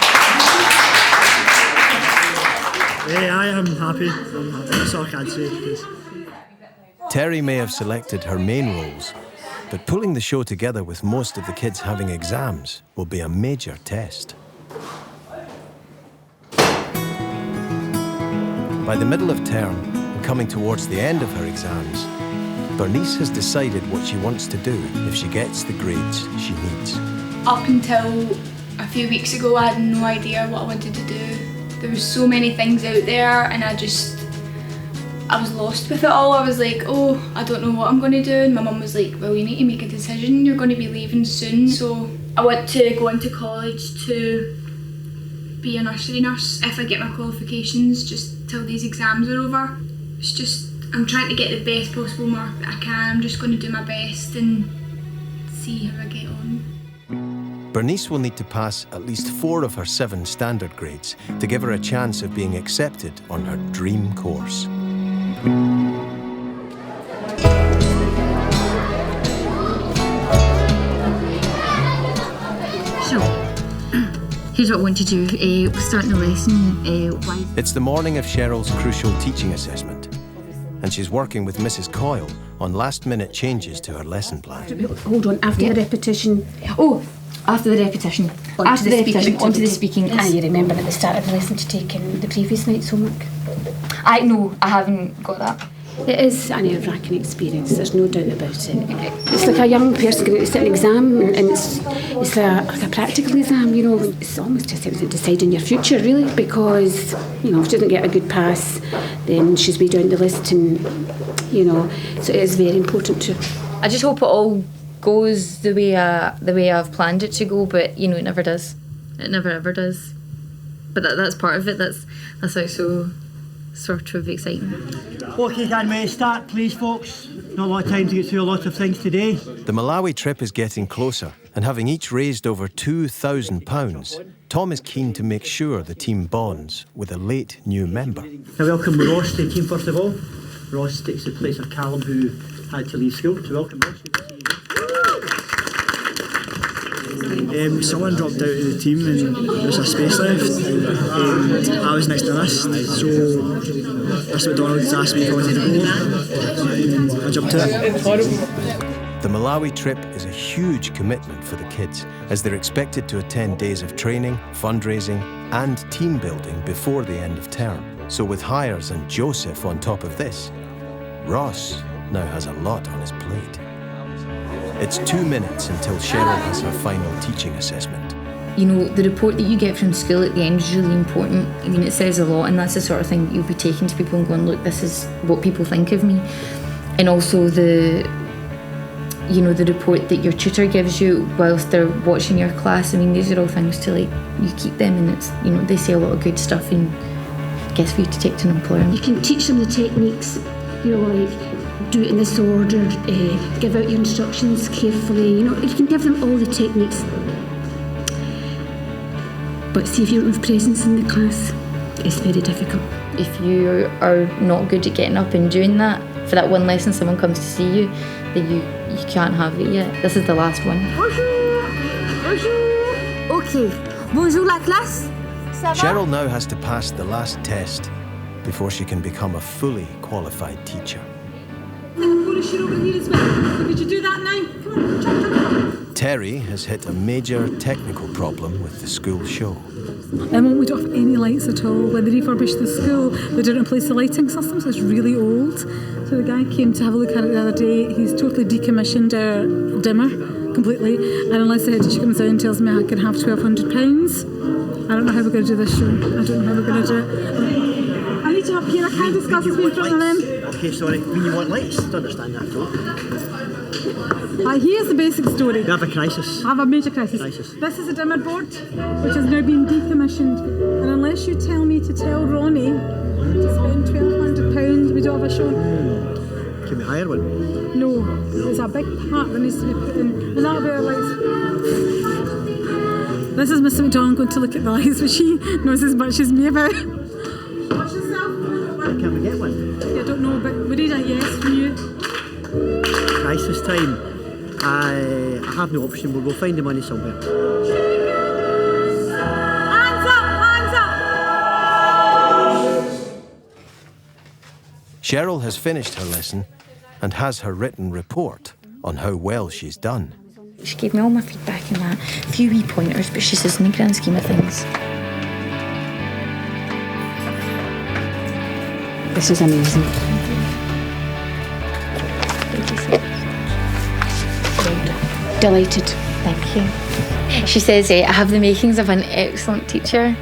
Yeah, I am happy. That's all I can say.
Terry may have selected her main roles, but pulling the show together with most of the kids having exams will be a major test. By the middle of term, and coming towards the end of her exams, Bernice has decided what she wants to do if she gets the grades she needs.
Up until a few weeks ago, I had no idea what I wanted to do. There were so many things out there, and I was lost with it all. I was like, oh, I don't know what I'm going to do. And my mum was like, well, you need to make a decision. You're going to be leaving soon. So I want to go into college to be a nursery nurse if I get my qualifications, just till these exams are over. It's just, I'm trying to get the best possible mark that I can. I'm just going to do my best and see how I get on.
Bernice will need to pass at least 4 of her 7 standard grades to give her a chance of being accepted on her dream course.
So, here's what I want to do. We're starting the lesson.
It's the morning of Cheryl's crucial teaching assessment, and she's working with Mrs. Coyle on last-minute changes to her lesson plan.
Hold on, after the repetition.
Oh, after the repetition. Onto the speaking.
And you remember at the start of the lesson to take in the previous night's homework?
No, I haven't got that.
It is a nerve-wracking experience, there's no doubt about it. It's like a young person going to sit an exam, and it's like a practical exam, you know. It's almost just deciding your future, really, because, you know, if she doesn't get a good pass, then she's way down the list, and, you know, so it is very important to...
I just hope it all goes the way I've planned it to go, but, you know, it never does. It never ever does. But that's part of it. That's like so sort of exciting.
Okay, can we start, please, folks? Not a lot of time to get through a lot of things today.
The Malawi trip is getting closer, and having each raised over £2,000, Tom is keen to make sure the team bonds with a late new member.
I welcome Ross to the team first of all. Ross takes the place of Callum, who had to leave school. So welcome, Ross.
Someone dropped out of the team and there was a space left. I was next to this, so Mr. McDonald's asked me if I wanted to go. I jumped to it.
The Malawi trip is a huge commitment for the kids, as they're expected to attend days of training, fundraising and team building before the end of term. So with hires and Joseph on top of this, Ross now has a lot on his plate. It's 2 minutes until Cheryl has her final teaching assessment.
You know, the report that you get from school at the end is really important. I mean, it says a lot, and that's the sort of thing you'll be taking to people and going, look, this is what people think of me. And also the report that your tutor gives you whilst they're watching your class. I mean, these are all things to, like, you keep them, and it's, you know, they say a lot of good stuff, and I guess for you to take to an employer.
You can teach them the techniques, you know, like, do it in this order, give out your instructions carefully, you know, you can give them all the techniques. got to see if you're with presence in the class. It's very difficult.
If you are not good at getting up and doing that, for that one lesson someone comes to see you, then you can't have it yet. This is the last one.
Bonjour. Okay. Bonjour la classe.
Cheryl now has to pass the last test before she can become a fully qualified teacher.
Polish over here as well. Could you do that now?
Terry has hit a major technical problem with the school show.
We don't have any lights at all. When they refurbished the school, they didn't replace the lighting system, so it's really old. So the guy came to have a look at it the other day. He's totally decommissioned our dimmer completely, and unless the head teacher comes down and tells me I can have £1,200, I don't know how we're going to do this show. I don't know how we're going to do it. I need to have here. I can't discuss this in front of them.
Okay, sorry. When you want lights, don't understand that at all.
Here's the basic story.
You have a crisis.
I have a major crisis. This is a dimmer board, which has now been decommissioned. And unless you tell me to tell Ronnie to spend £1,200, we don't have a show.
Can we hire one?
No, there's a big part that needs to be put in. And that'll be our lights. This is Mr. McDonald going to look at the lights, which he knows as much as me about. Watch yourself.
Can we get one?
I don't know, but we need a yes from you.
Crisis time. I have no option, but we'll find the money somewhere.
Hands up! Hands up!
Cheryl has finished her lesson and has her written report on how well she's done.
She gave me all my feedback and that, a few wee pointers, but she says in the grand scheme of things.
This is amazing. Delighted.
Thank you. She says, I have the makings of an excellent teacher,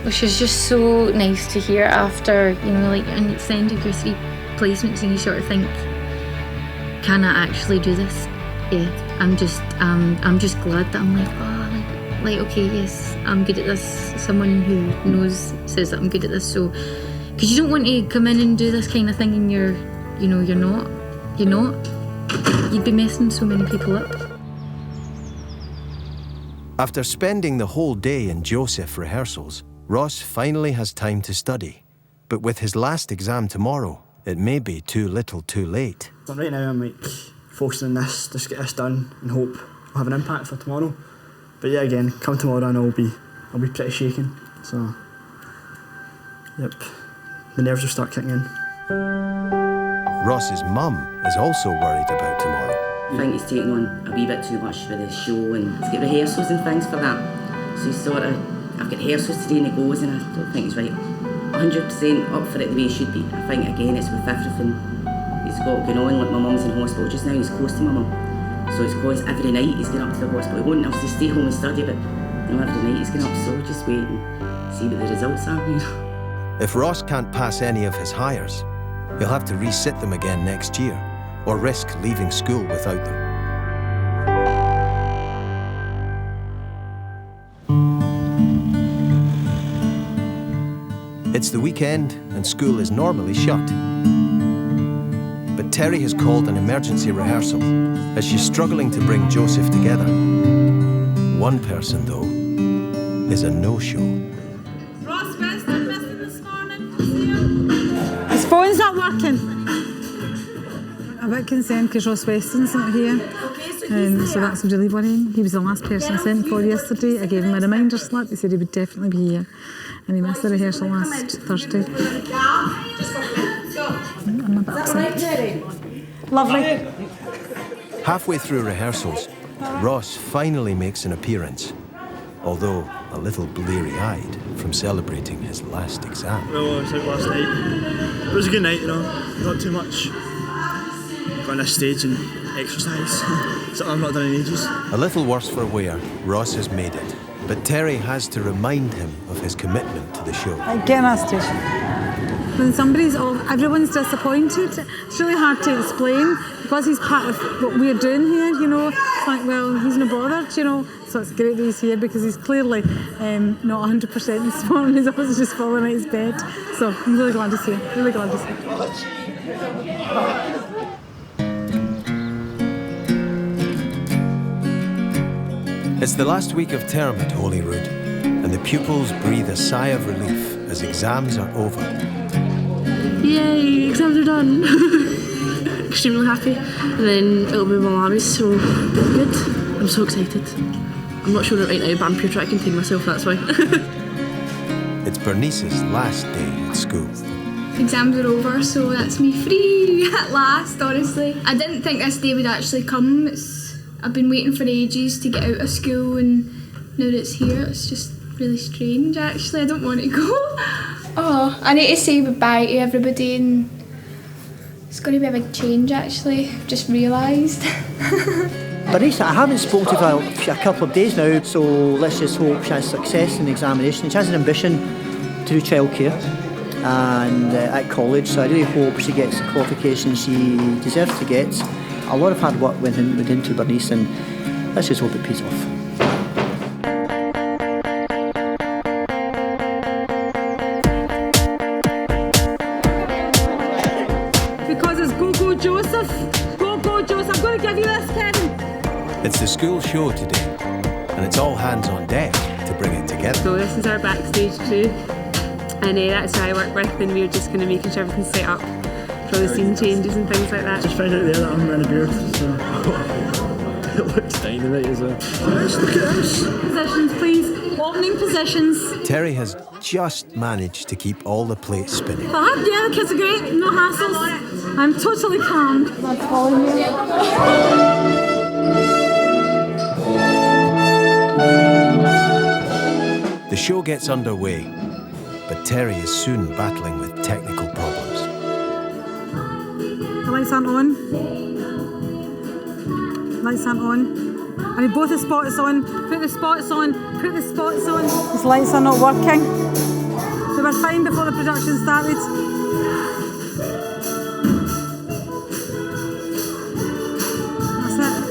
which is just so nice to hear after, like, and it's the end of your 3 placements and you sort of think, can I actually do this? Yeah, I'm just glad that I'm like, okay, yes, I'm good at this. Someone who knows says that I'm good at this, so, because you don't want to come in and do this kind of thing and you're not. You'd be messing so many people up.
After spending the whole day in Joseph rehearsals, Ross finally has time to study. But with his last exam tomorrow, it may be too little too late.
But right now I'm focusing on this, just get this done and hope I'll have an impact for tomorrow. But yeah, again, come tomorrow and I'll be pretty shaken. So, yep, the nerves will start kicking in.
Ross's mum is also worried about tomorrow.
I think he's taking on a wee bit too much for the show, and he's got rehearsals and things for that. So he's I've got rehearsals today and he goes, and I don't think he's right 100% up for it the way he should be. I think again it's with everything he's got going on, like my mum's in hospital just now and he's close to my mum. So it's close every night he's going up to the hospital. He won't obviously stay home and study, but every night he's going up, so just wait and see what the results are.
If Ross can't pass any of his hires, he'll have to resit them again next year, or risk leaving school without them. It's the weekend and school is normally shut. But Terry has called an emergency rehearsal as she's struggling to bring Joseph together. One person, though, is a no-show.
Ross Weston missing this morning. His phone's not working. I'm a bit concerned because Ross Weston's not here. So that's really worrying. He was the last person I sent for yesterday. I gave him a reminder slip. He said he would definitely be here. And he missed the rehearsal last Thursday. I'm a bit upset. Lovely.
Halfway through rehearsals, Ross finally makes an appearance, although a little bleary-eyed from celebrating his last exam.
Well, I was out last night. It was a good night, not too much. Got on this stage and exercise. Something I've not done in ages.
A little worse for wear, Ross has made it, but Terry has to remind him of his commitment to the show.
Get on stage. When somebody's off, everyone's disappointed. It's really hard to explain because he's part of what we're doing here, It's like, well, he's not bothered, So it's great that he's here because he's clearly not 100% this morning. He's obviously just fallen out of his bed. So I'm really glad he's here. Really glad he's here.
It's the last week of term at Holyrood, and the pupils breathe a sigh of relief as exams are over.
Yay, exams are done. Extremely happy. And then it'll be Malawi, so good. I'm so excited. I'm not sure right now, but I'm pure trying to contain myself, that's why.
It's Bernice's last day at school.
Exams are over, so that's me free at last, honestly. I didn't think this day would actually come. I've been waiting for ages to get out of school, and now that it's here, it's just really strange, actually. I don't want to go. Oh, I need to say goodbye to everybody, and it's going to be a big change, actually. I've just realised.
Bernice, I haven't spoken to her for a couple of days now, so let's just hope she has success in the examination. She has an ambition to do childcare and at college, so I really hope she gets the qualifications she deserves to get. A lot of hard work went into Bernice, and let's just hope it pays off.
Because it's Go Joseph. Go Joseph. I'm going to give you this pen.
It's the school show today, and it's all hands on deck to bring it together.
So this is our backstage crew, and that's who I work with, and we're just kind of making sure everything's set up for the scene changes and things like that.
Just found out there that I'm wearing a beard, so it looks dynamite as well. Let's look at this.
Positions, please. Opening positions.
Terry has just managed to keep all the plates spinning.
Fab, yeah, the kids are great. No hassles. I'm totally calm. That's calling you.
The show gets underway, but Terry is soon battling with technical problems.
The lights aren't on. Lights aren't on. I need both the spots on. Put the spots on. Put the spots on. These lights are not working. They were fine before the production started.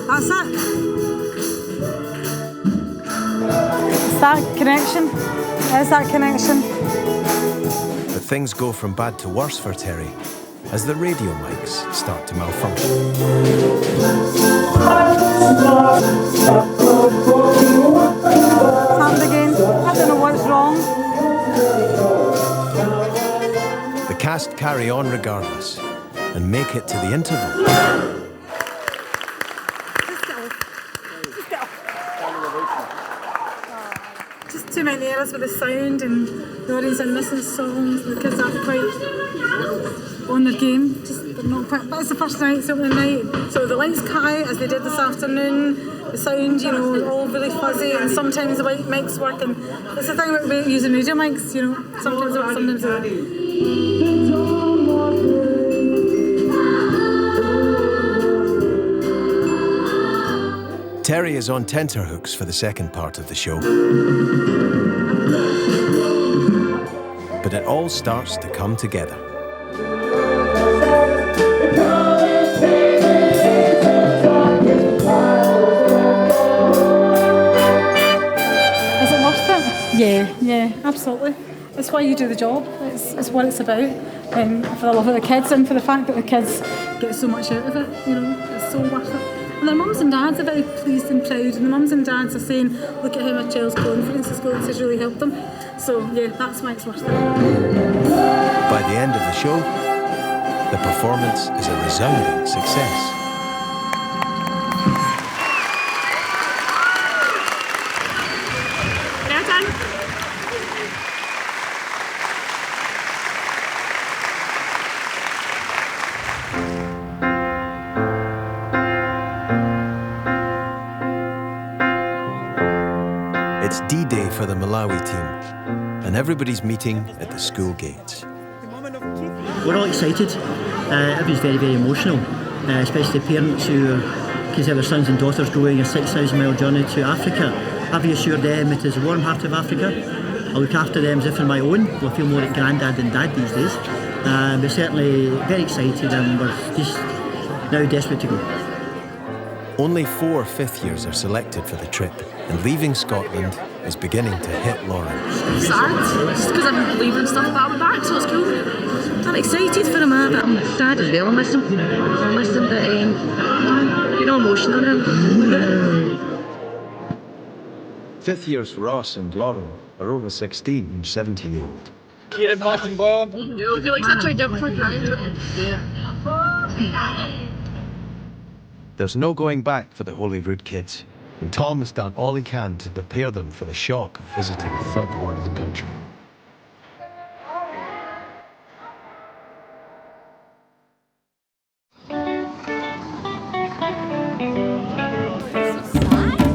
That's it. It's that connection. There's that connection.
But things go from bad to worse for Terry as the radio mics start to malfunction.
It's happened again. I don't know what's wrong.
The cast carry on regardless and make it to the interval.
Just too many errors with the sound, and the audience are missing songs. The kids aren't quite on their game. They're not quite. But it's the first night, it's the opening night. So the lights cut out as they did this afternoon. The sound, all really fuzzy, and sometimes the white mics work. And it's the thing about using radio mics, sometimes it works, sometimes it doesn't.
Terry is on tenterhooks for the second part of the show. But it all starts to come together.
Is it worth it? Yeah, absolutely. That's why you do the job. It's what it's about. For the love of the kids and for the fact that the kids get so much out of it, it's so worth it. And their mums and dads are very pleased and proud, and the mums and dads are saying, look at how my child's confidence is going, it's really helped them. So yeah, that's why it's worth it.
By the end of the show, the performance is a resounding success. It's D-Day for the Malawi team, and everybody's meeting at the school gates.
We're all excited. Everybody's very, very emotional, especially parents who can see their sons and daughters going a 6,000-mile journey to Africa. I've reassured them it is the warm heart of Africa. I look after them as if they're my own. I feel more like granddad than dad these days. We're certainly very excited, and we're just now desperate to go.
Only 4 fifth years are selected for the trip, and leaving Scotland is beginning to hit Lauren.
Sad, just because I'm leaving and stuff, but I'll be back, so it's cool. I'm excited for him, but I'm sad as well. I miss him. But emotional now.
Fifth years Ross and Lauren are over 16 and 17.
Get Martin Bob.
You feel like such a jump for
There's no going back for the Holyrood kids, and Tom has done all he can to prepare them for the shock of visiting a third world country.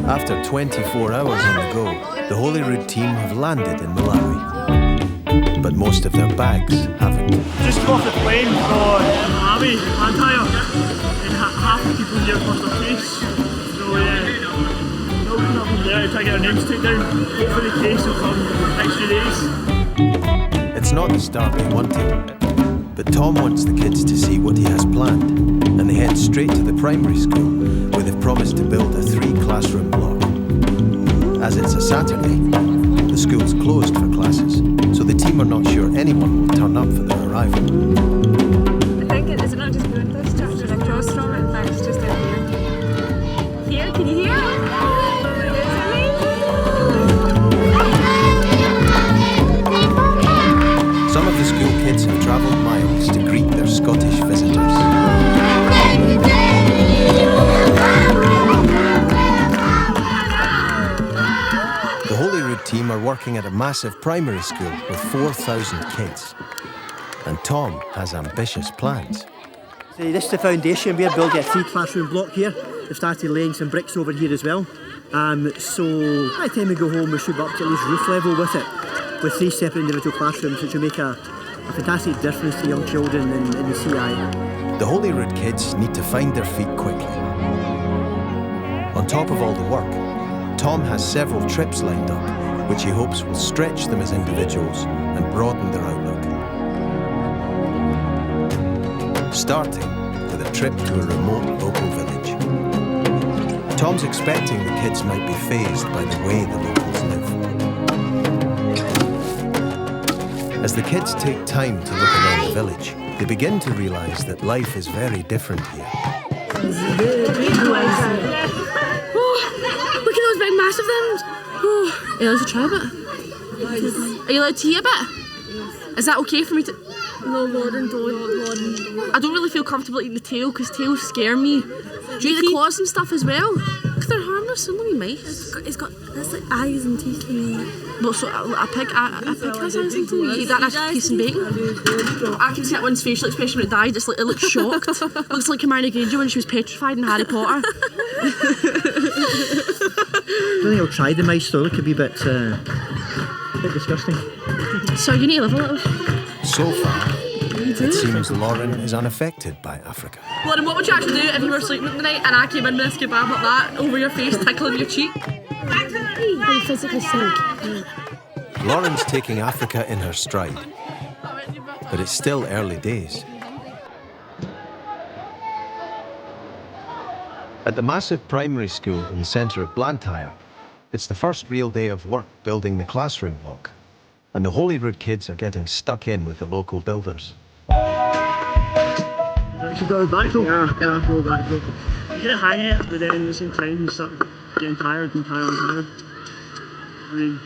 After 24 hours on the go, the Holyrood team have landed in Malawi. But most of their bags haven't.
Just come off the plane for Malawi, Antire, and half the people here lost their face. So they'll come up from there and try to get their names taken down. Hopefully the case will come in the next few days.
It's not the start they wanted, but Tom wants the kids to see what he has planned, and they head straight to the primary school, where they've promised to build a 3-classroom block. As it's a Saturday, the school's closed for classes, so the team are not sure anyone will turn up for their arrival.
I think it's not just going this church and across from it, in fact it's just out here. Here, can you hear?
Some of the school kids have travelled miles to greet their Scottish visitors. The Holyrood team are working at a massive primary school with 4,000 kids. And Tom has ambitious plans.
This is the foundation. We're building a 3-classroom block here. We've started laying some bricks over here as well. So by the time we go home, we should be up to at least roof level with it, with 3 separate individual classrooms, which will make a fantastic difference to young children in the CI.
The Holyrood kids need to find their feet quickly. On top of all the work, Tom has several trips lined up, which he hopes will stretch them as individuals and broaden their outlook. Starting with a trip to a remote local village. Tom's expecting the kids might be fazed by the way the locals live. As the kids take time to look around the village, they begin to realise that life is very different here.
Look at those big massive things. Oh, are you allowed to try a bit? Are you allowed to eat a bit? Is that okay for me to... No, Lauren, don't. I don't really feel comfortable eating the tail because tails scare me. Do you eat the claws and stuff as well? Because they're harmless, they're only mice. It's got like eyes and teeth. But so a pig has eyes and teeth. You eat that as a piece of bacon. I can see that one's facial expression when it died. It's like, it looks shocked. It looks like Hermione Granger when she was petrified in Harry Potter.
I don't think I'll try the mice though. They could be a bit disgusting.
So you need to live a little.
So far, it seems Lauren is unaffected by Africa.
Lauren, what would you actually do if you were sleeping at the night and I came in with this kebab like that over your face, tickling your cheek? I physically sink.
Lauren's taking Africa in her stride, but it's still early days. At the massive primary school in the centre of Blantyre, it's the first real day of work building the classroom block, and the Holyrood kids are getting stuck in with the local builders.
Should go back though? Yeah, go back though. You get a hang it, but then at the same time you start getting tired and tired and tired. I mean,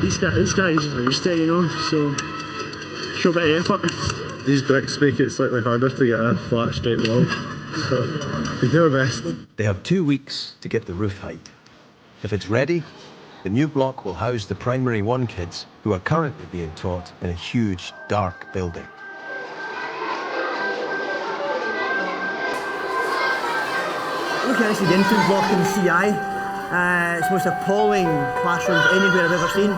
these guys are used to it, you know, so show a bit of effort.
These bricks make it slightly harder to get a flat, straight wall, so we do our best.
They have 2 weeks to get the roof height. If it's ready, the new block will house the Primary 1 kids who are currently being taught in a huge, dark building.
Look at this, the infant block in the CI. It's the most appalling classrooms anywhere I've ever seen.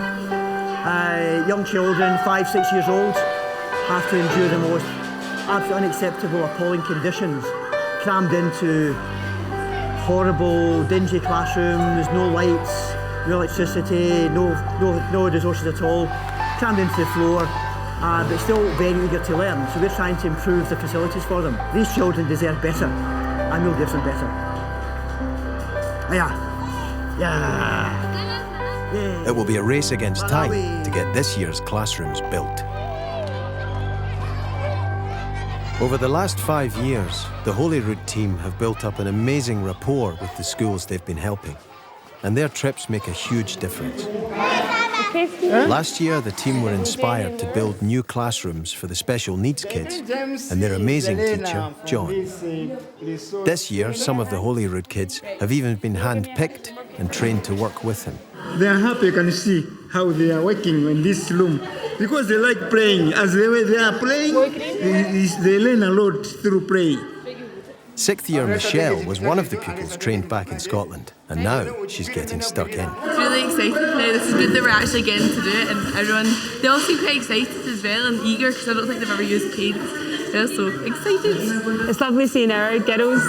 Young children, 5, 6 years old, have to endure the most absolutely unacceptable, appalling conditions, crammed into horrible, dingy classrooms, no lights, no electricity, no resources at all, crammed into the floor, but still very eager to learn. So we're trying to improve the facilities for them. These children deserve better, and we'll give them better. Yeah.
It will be a race against time to get this year's classrooms built. Over the last 5 years, the Holyrood team have built up an amazing rapport with the schools they've been helping. and their trips make a huge difference. Last year, the team were inspired to build new classrooms for the special needs kids and their amazing teacher, John. This year, some of the Holyrood kids have even been hand-picked and trained to work with him.
They are happy, you can see how they are working in this room because they like playing. As they are playing, they learn a lot through playing.
Sixth-year Michelle was one of the pupils trained back in Scotland, and now she's getting stuck in.
It's really exciting. This is good that we're actually getting to do it, and everyone, they all seem quite excited as well and eager because I don't think they've ever used paints. They're so excited.
It's lovely seeing our girls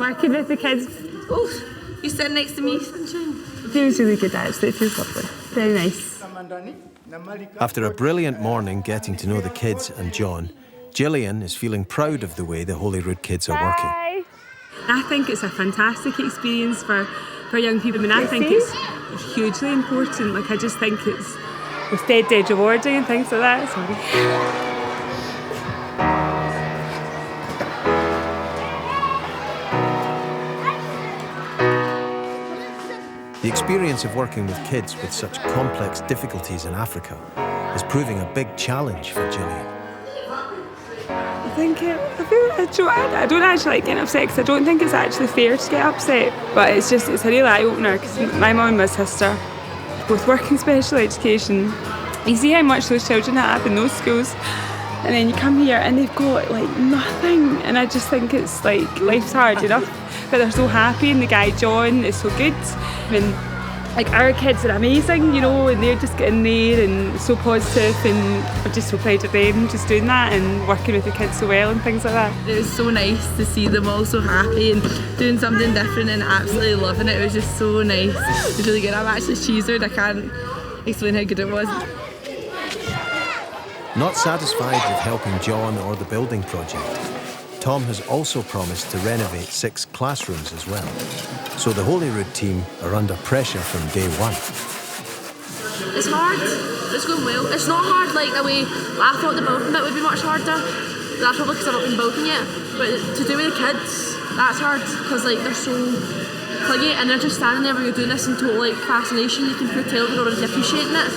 working with the kids.
Oh, you sitting next to me, sunshine?
It feels really good actually, it feels lovely. Very nice.
After a brilliant morning getting to know the kids and John, Gillian is feeling proud of the way the Holyrood kids are working.
I think it's a fantastic experience for young people. I mean, I think it's hugely important. Like, I just think it's dead rewarding and things like that. Sorry.
The experience of working with kids with such complex difficulties in Africa is proving a big challenge for Gillian.
I don't actually like getting upset because I don't think it's actually fair to get upset. But it's a real eye-opener because my mum and my sister both work in special education. You see how much those children have in those schools, and then you come here and they've got like nothing. And I just think it's like life's hard enough, but they're so happy, and the guy John is so good. I mean, like, our kids are amazing, you know, and they're just getting there and so positive, and I'm just so proud of them just doing that and working with the kids so well and things like that.
It was so nice to see them all so happy and doing something different and absolutely loving it. It was just so nice. It was really good. I'm actually cheesered. I can't explain how good it was.
Not satisfied with helping John or the building project, Tom has also promised to renovate 6 classrooms as well. So the Holyrood team are under pressure from day one.
It's hard. It's going well. It's not hard like the way I thought the building bit would be much harder. That's probably because I've not been building yet. But to do with the kids, that's hard because like they're so clingy and they're just standing there when you're doing this in total like fascination. You can tell they're already appreciating it.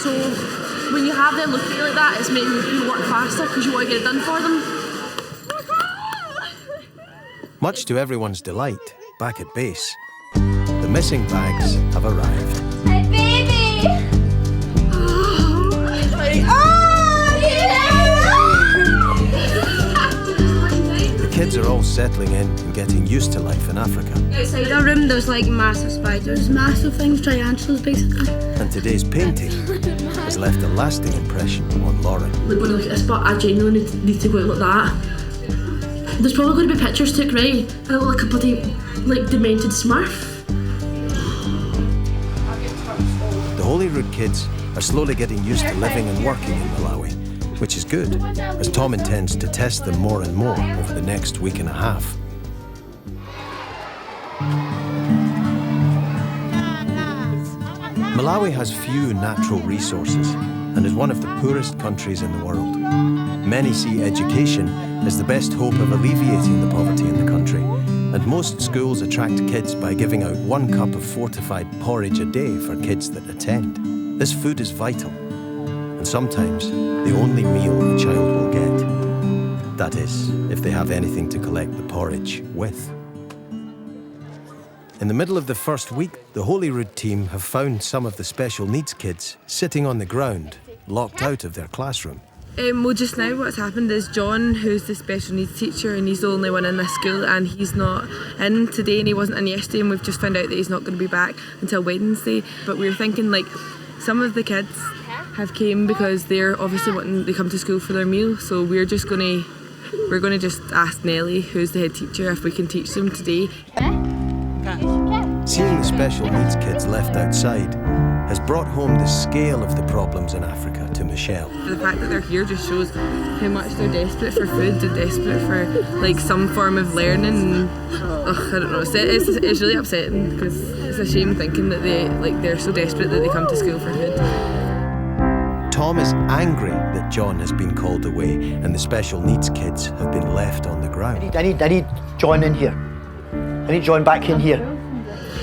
So when you have them look at you like that, it's making you work faster because you want to get it done for them.
Much to everyone's delight, back at base, the missing bags have arrived.
Hey, baby!
The kids are all settling in and getting used to life in Africa.
Outside our room there's like massive spiders, massive things, tarantulas basically.
And today's painting has left a lasting impression on Lauren.
Like when I look at this, but I genuinely need to go out like that. There's probably going to be pictures took, right? I look like a bloody, like, demented smurf.
The Holyrood kids are slowly getting used to living and working in Malawi, which is good, as Tom intends to test them more and more over the next week and a half. Malawi has few natural resources and is one of the poorest countries in the world. Many see education as the best hope of alleviating the poverty in the country, and most schools attract kids by giving out 1 cup of fortified porridge a day for kids that attend. This food is vital, and sometimes the only meal a child will get. That is, if they have anything to collect the porridge with. In the middle of the first week, the Holyrood team have found some of the special needs kids sitting on the ground, locked out of their classroom.
Well, just now what's happened is John, who's the special needs teacher, and he's the only one in this school, and he's not in today and he wasn't in yesterday, and we've just found out that he's not going to be back until Wednesday. But we were thinking like some of the kids have came because they're obviously wanting to come to school for their meal, so we're going to just ask Nellie, who's the head teacher, if we can teach them today.
Seeing the special needs kids left outside has brought home the scale of the problems in Africa to Michelle.
The fact that they're here just shows how much they're desperate for food, they're desperate for like some form of learning. I don't know, it's really upsetting because it's a shame thinking that they're so desperate that they come to school for food.
Tom is angry that John has been called away and the special needs kids have been left on the ground.
I need John in here. I need John back in here.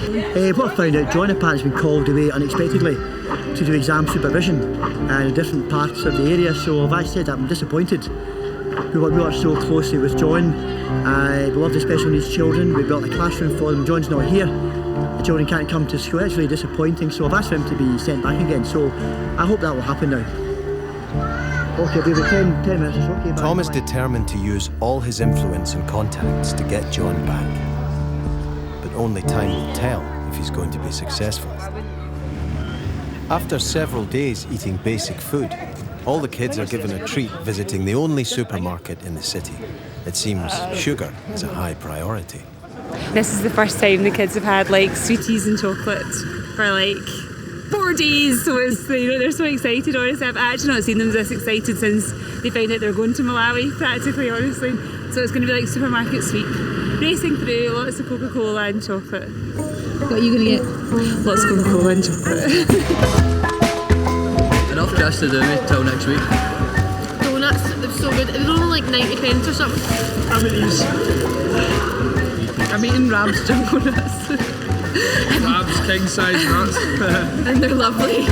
What I found out, John apparently has been called away unexpectedly to do exam supervision in different parts of the area, so I've actually said that I'm disappointed. We work so closely with John. We love the special needs children. We built a classroom for them. John's not here. The children can't come to school. It's really disappointing, so I've asked for him to be sent back again, so I hope that will happen now. Okay, we'll be 10 minutes. Okay,
Tom is determined to use all his influence and contacts to get John back. But only time will tell if he's going to be successful. After several days eating basic food, all the kids are given a treat visiting the only supermarket in the city. It seems sugar is a high priority.
This is the first time the kids have had like sweeties and chocolate for like 4 days, so it's, they're so excited, honestly. I've actually not seen them this excited since they found out they're going to Malawi, practically, honestly. So it's going to be like supermarket sweep. Racing through, lots of Coca-Cola and chocolate. What are you going to get? Lots of Coca-Cola and chocolate.
Enough just to do me till next week.
Donuts, they're so good. They're only like 90 pence or something.
How many is?
I'm eating Rab's junk donuts.
Rab's king size nuts.
And they're lovely.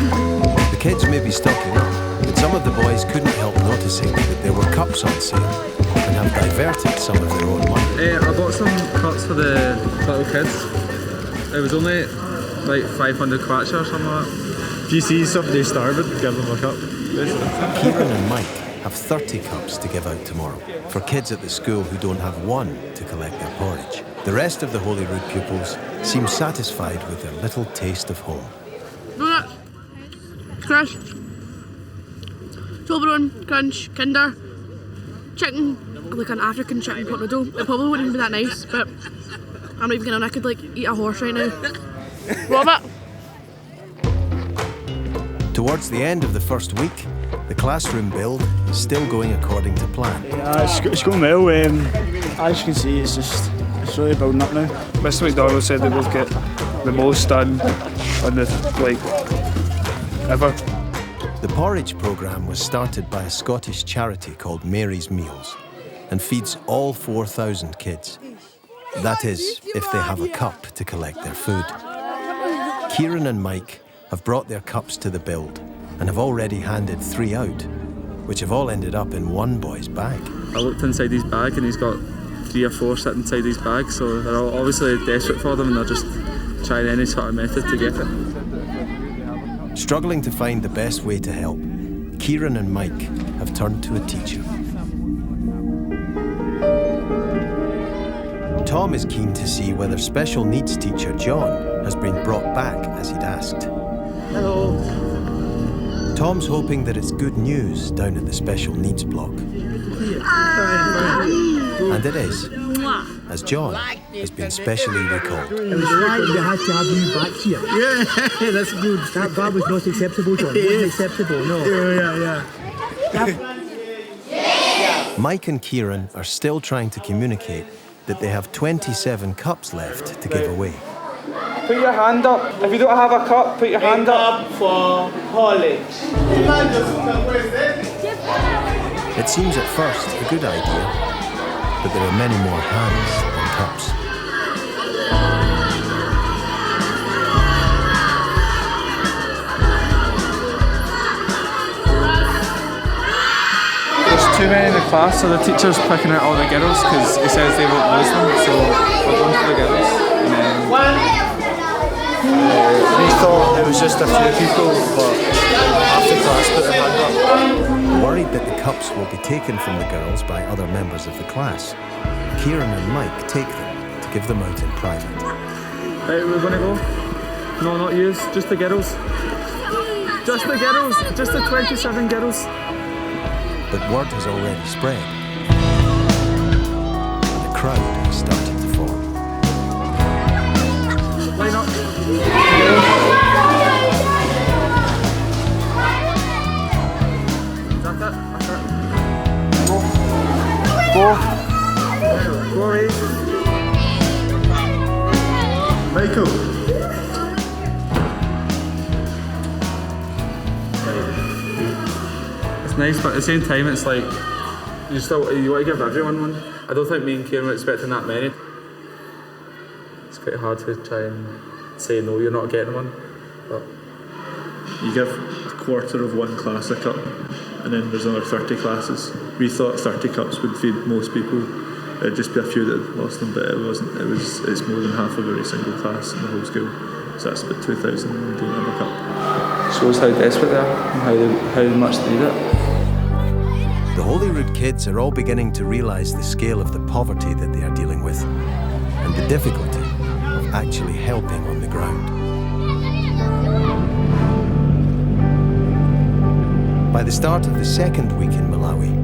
The kids may be stocking up, but some of the boys couldn't help noticing that there were cups on sale and have diverted some of their own money.
I bought some cups for the little kids. It was only like 500 kwacha or something like that. If you see somebody starving, give them a cup.
Kieran and Mike have 30 cups to give out tomorrow for kids at the school who don't have one to collect their porridge. The rest of the Holyrood pupils seem satisfied with their little taste of home.
Donuts, crush, Toblerone, crunch, Kinder, chicken, like an African chicken pot noodle. It probably wouldn't be that nice, but I'm not even kidding, I could like eat a horse right now. Love it.
Towards the end of the first week, the classroom build is still going according to plan.
It's going well. As you can see, it's really building up now.
Mr. McDonald said that we'll get the most done on the ever.
The porridge programme was started by a Scottish charity called Mary's Meals and feeds all 4,000 kids. That is, if they have a cup to collect their food. Kieran and Mike have brought their cups to the build and have already handed 3 out, which have all ended up in one boy's bag.
I looked inside his bag and he's got 3 or 4 sitting inside his bag, so they're all obviously desperate for them and they're just trying any sort of method to get it.
Struggling to find the best way to help, Kieran and Mike have turned to a teacher. Tom is keen to see whether special needs teacher John has been brought back as he'd asked.
Hello.
Tom's hoping that it's good news down at the special needs block. And it is, as John has been specially recalled.
It was right we had to have you back here. Yeah, that's good. That was not acceptable, John. It wasn't acceptable, no. Yeah.
Mike and Kieran are still trying to communicate that they have 27 cups left to give away.
Put your hand up. If you don't have a cup, put your hand up.
For college.
It seems at first a good idea, but there are many more hands than cups.
There's too many in the class, so the teacher's picking out all the girls because he says they won't lose them, so we're going for the girls.
We thought it was just a few people, but half the class put their hand up.
Worried that the cups will be taken from the girls by other members of the class, Kieran and Mike take them to give them out in private.
Right, we're going to go? No, not yous, just the girls. Just the girls, just the 27 girls.
But word has already spread, and a crowd has started to form.
Line up. Go away.
Michael.
It's nice, but at the same time, it's like you want to give everyone one. I don't think me and Kieran were expecting that many. It's quite hard to try and say no, you're not getting one. But
you give a quarter of one class a cup, and then there's another 30 classes. We thought 30 cups would feed most people. It'd just be a few that lost them, but it wasn't. It's more than half of every single class in the whole school. So that's about 2,000 who don't have a cup.
Shows how desperate they are and how much they need it.
The Holyrood kids are all beginning to realise the scale of the poverty that they are dealing with and the difficulty of actually helping on the ground. By the start of the second week in Malawi,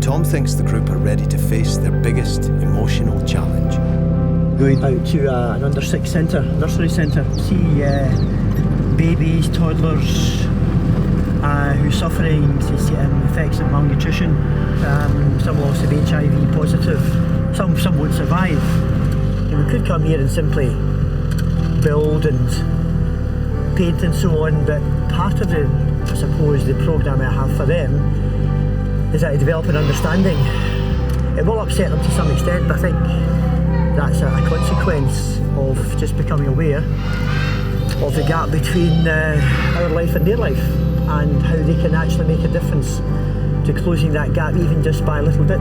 Tom thinks the group are ready to face their biggest emotional challenge.
Going out to an under 6 centre, nursery centre, see babies, toddlers who are suffering effects of malnutrition. Some will also be HIV positive, some won't survive. And we could come here and simply build and paint and so on, but part of the programme I have for them is that I develop an understanding. It will upset them to some extent, but I think that's a consequence of just becoming aware of the gap between our life and their life, and how they can actually make a difference to closing that gap, even just by a little bit.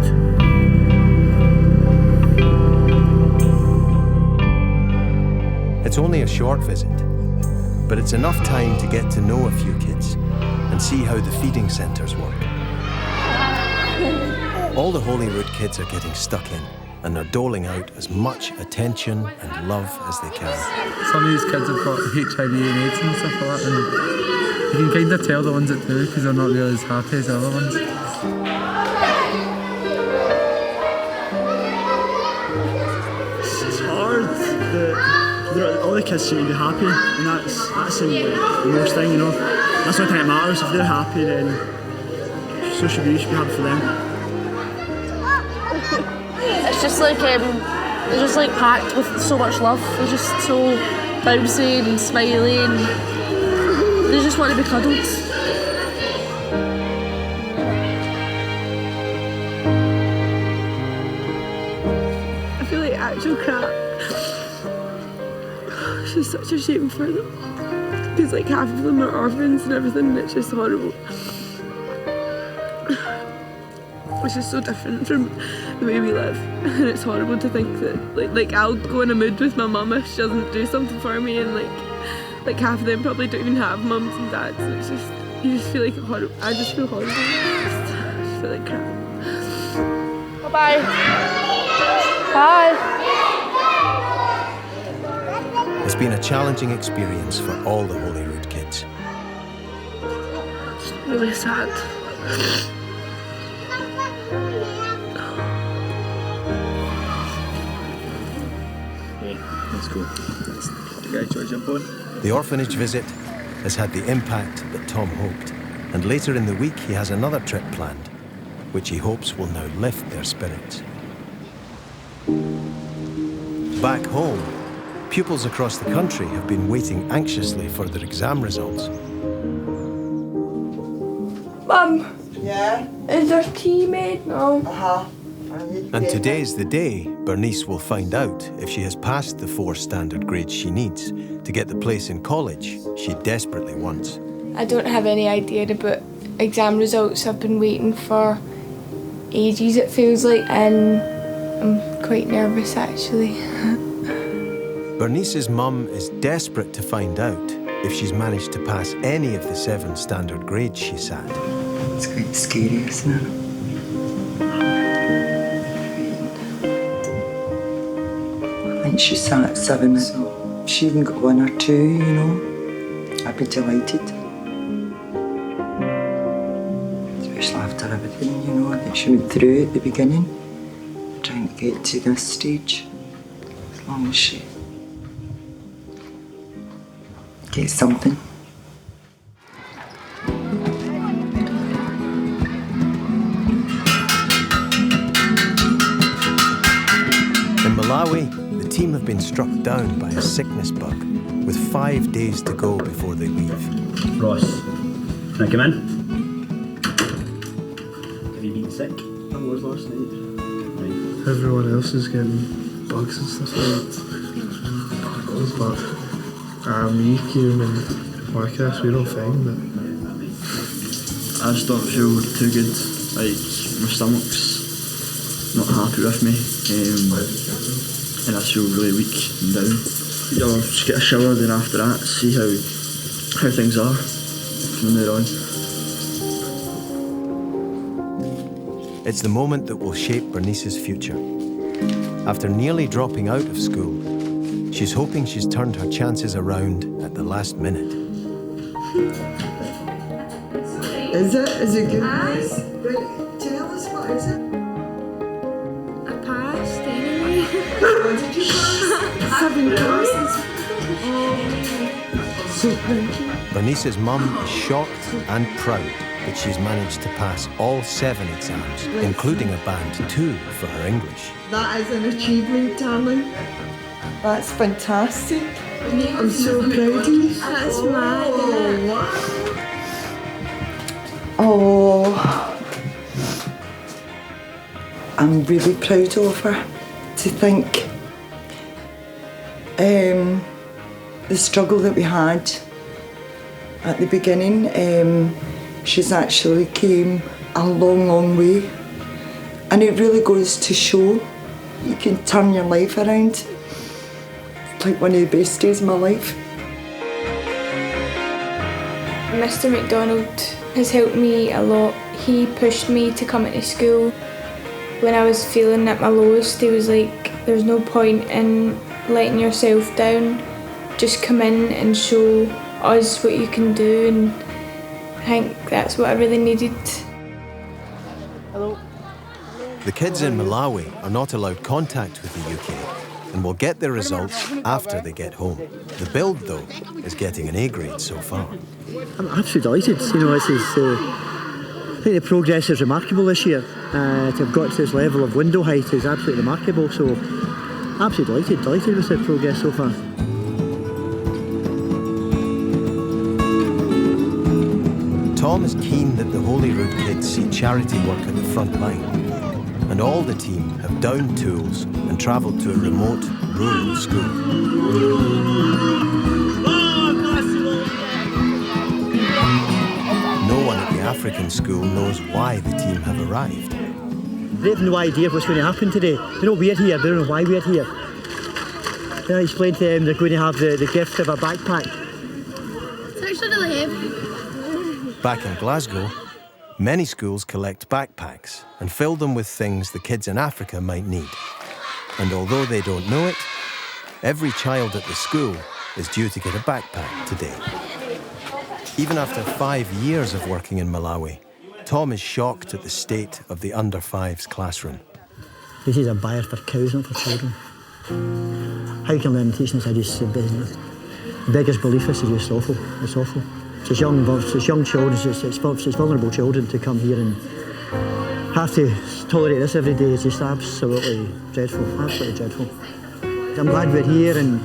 It's only a short visit, but it's enough time to get to know a few kids and see how the feeding centres work. All the Holyrood kids are getting stuck in, and they're doling out as much attention and love as they can.
Some of these kids have got HIV and AIDS and stuff like that, and you can kind of tell the ones that do because they're not really as happy as the other ones.
It's hard. All the kids seem to be happy, and that's the most thing, you know. That's what I think it matters. If they're happy, then so should we be happy for them.
It's just like they're just like packed with so much love. They're just so bouncy and smiley, and they just want to be cuddled.
I feel like actual crap. It's just such a shame for them, because like half of them are orphans and everything, and it's just horrible. It's just so different from the way we live, and it's horrible to think that like I'll go in a mood with my mum if she doesn't do something for me, and like half of them probably don't even have mums and dads, and it's just, you just feel like horrible. I just feel horrible. I just feel like crap.
Bye. Bye.
It's been a challenging experience for all the Holyrood kids.
It's really sad.
Let's go. Jump on.
The orphanage visit has had the impact that Tom hoped, and later in the week he has another trip planned, which he hopes will now lift their spirits. Back home, pupils across the country have been waiting anxiously for their exam results.
Mum. Yeah? Is there tea made now?
And today's the day Bernice will find out if she has passed the 4 standard grades she needs to get the place in college she desperately wants.
I don't have any idea about exam results. I've been waiting for ages, it feels like, and I'm quite nervous actually.
Bernice's mum is desperate to find out if she's managed to pass any of the 7 standard grades she sat.
It's quite scary, isn't it? I think she sat at 7, so if she even got 1 or 2, you know, I'd be delighted. Especially after everything, you know, that she went through at the beginning, trying to get to this stage. As long as she gets something.
In Malawi, the team have been struck down by a sickness bug, with 5 days to go before they leave.
Ross, can I come in? Have you been sick?
I was last night.
Right.
Everyone else is getting bugs and stuff like that. But
Me, Kieran and Marcus, we're all fine, but
I just don't feel too good. Like, my stomach's not happy with me, and I feel really weak and down. I'll just get a shower, then after that, see how things are from there on.
It's the moment that will shape Bernice's future. After nearly dropping out of school, she's hoping she's turned her chances around at the last minute.
Is it? Is it good?
Aye.
Right, tell us, what is it?
I passed anyway.
What did you pass? 7 classes. So proud.
Bernice's mum is shocked and proud that she's managed to pass all 7 exams, including a band 2 for her English.
That is an achievement, darling. That's fantastic. I'm so proud of you.
That's mad, isn't it?
Oh, I'm really proud of her. To think the struggle that we had at the beginning, she's actually came a long, long way. And it really goes to show you can turn your life around. It's like one of the best days of my life.
Mr. McDonald has helped me a lot. He pushed me to come into school. When I was feeling at my lowest, he was like, there's no point in letting yourself down. Just come in and show us what you can do, and I think that's what I really needed.
Hello. The kids in Malawi are not allowed contact with the UK and will get their results after they get home. The build, though, is getting an A grade so far.
I'm absolutely delighted. I think the progress is remarkable this year. To have got to this level of window height is absolutely remarkable. So, absolutely delighted with the progress so far.
Tom is keen that the Holyrood kids see charity work at the front line, and all the team have downed tools and travelled to a remote, rural school. No one at the African school knows why the team have arrived.
They have no idea what's going to happen today. They know we're here, they don't know why we're here. Then I explained to them they're going to have the gift of a backpack.
It's actually really heavy.
Back in Glasgow, many schools collect backpacks and fill them with things the kids in Africa might need. And although they don't know it, every child at the school is due to get a backpack today. Even after 5 years of working in Malawi, Tom is shocked at the state of the under-5s classroom.
This is a buyer for cows, not for children. How can learn teaching this? I just business. Beggars belief is just awful. It's awful. It's young children, it's vulnerable children to come here and have to tolerate this every day. It's just absolutely dreadful, absolutely dreadful. I'm glad we're here and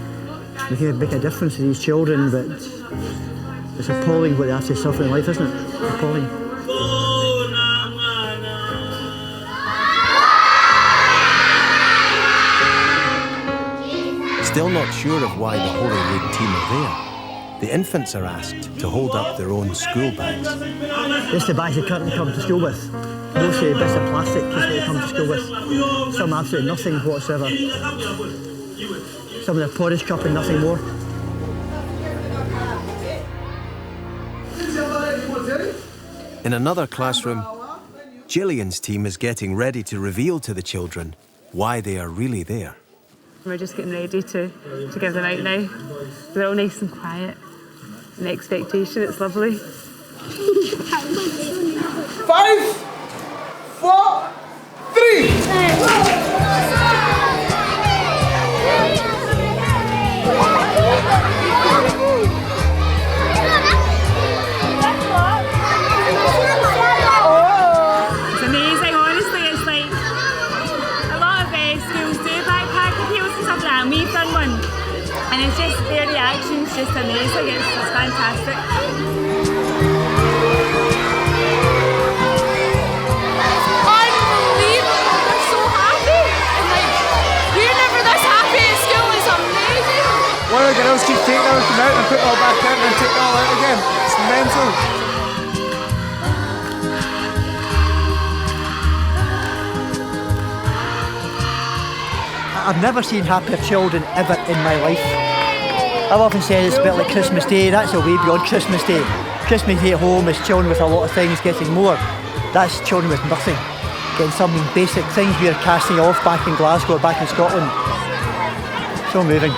we can make a difference to these children, but it's appalling what they have to suffer in life, isn't it? Appalling.
Still not sure of why the Holyrood team are there, the infants are asked to hold up their own school bags.
This is the bags they currently come to school with. Mostly bits of plastic is what they come to school with. Some absolutely nothing whatsoever. Some of their porridge cup and nothing more.
In another classroom, Gillian's team is getting ready to reveal to the children why they are really there.
We're just getting ready to give them out now. They're all nice and quiet. An expectation, it's lovely.
5, 4, 3.
And it's just, their reaction's just amazing, it's fantastic.
Unbelievable, they're so happy. And we're never this happy at school, it's amazing.
One of the girls girls keep taking everything out and putting it all back in and taking it all out again. It's mental.
I've never seen happier children ever in my life. I've often said it's a bit like Christmas Day. That's a way beyond Christmas Day. Christmas Day at home is children with a lot of things getting more. That's children with nothing, getting some basic things we are casting off back in Glasgow or back in Scotland. So moving.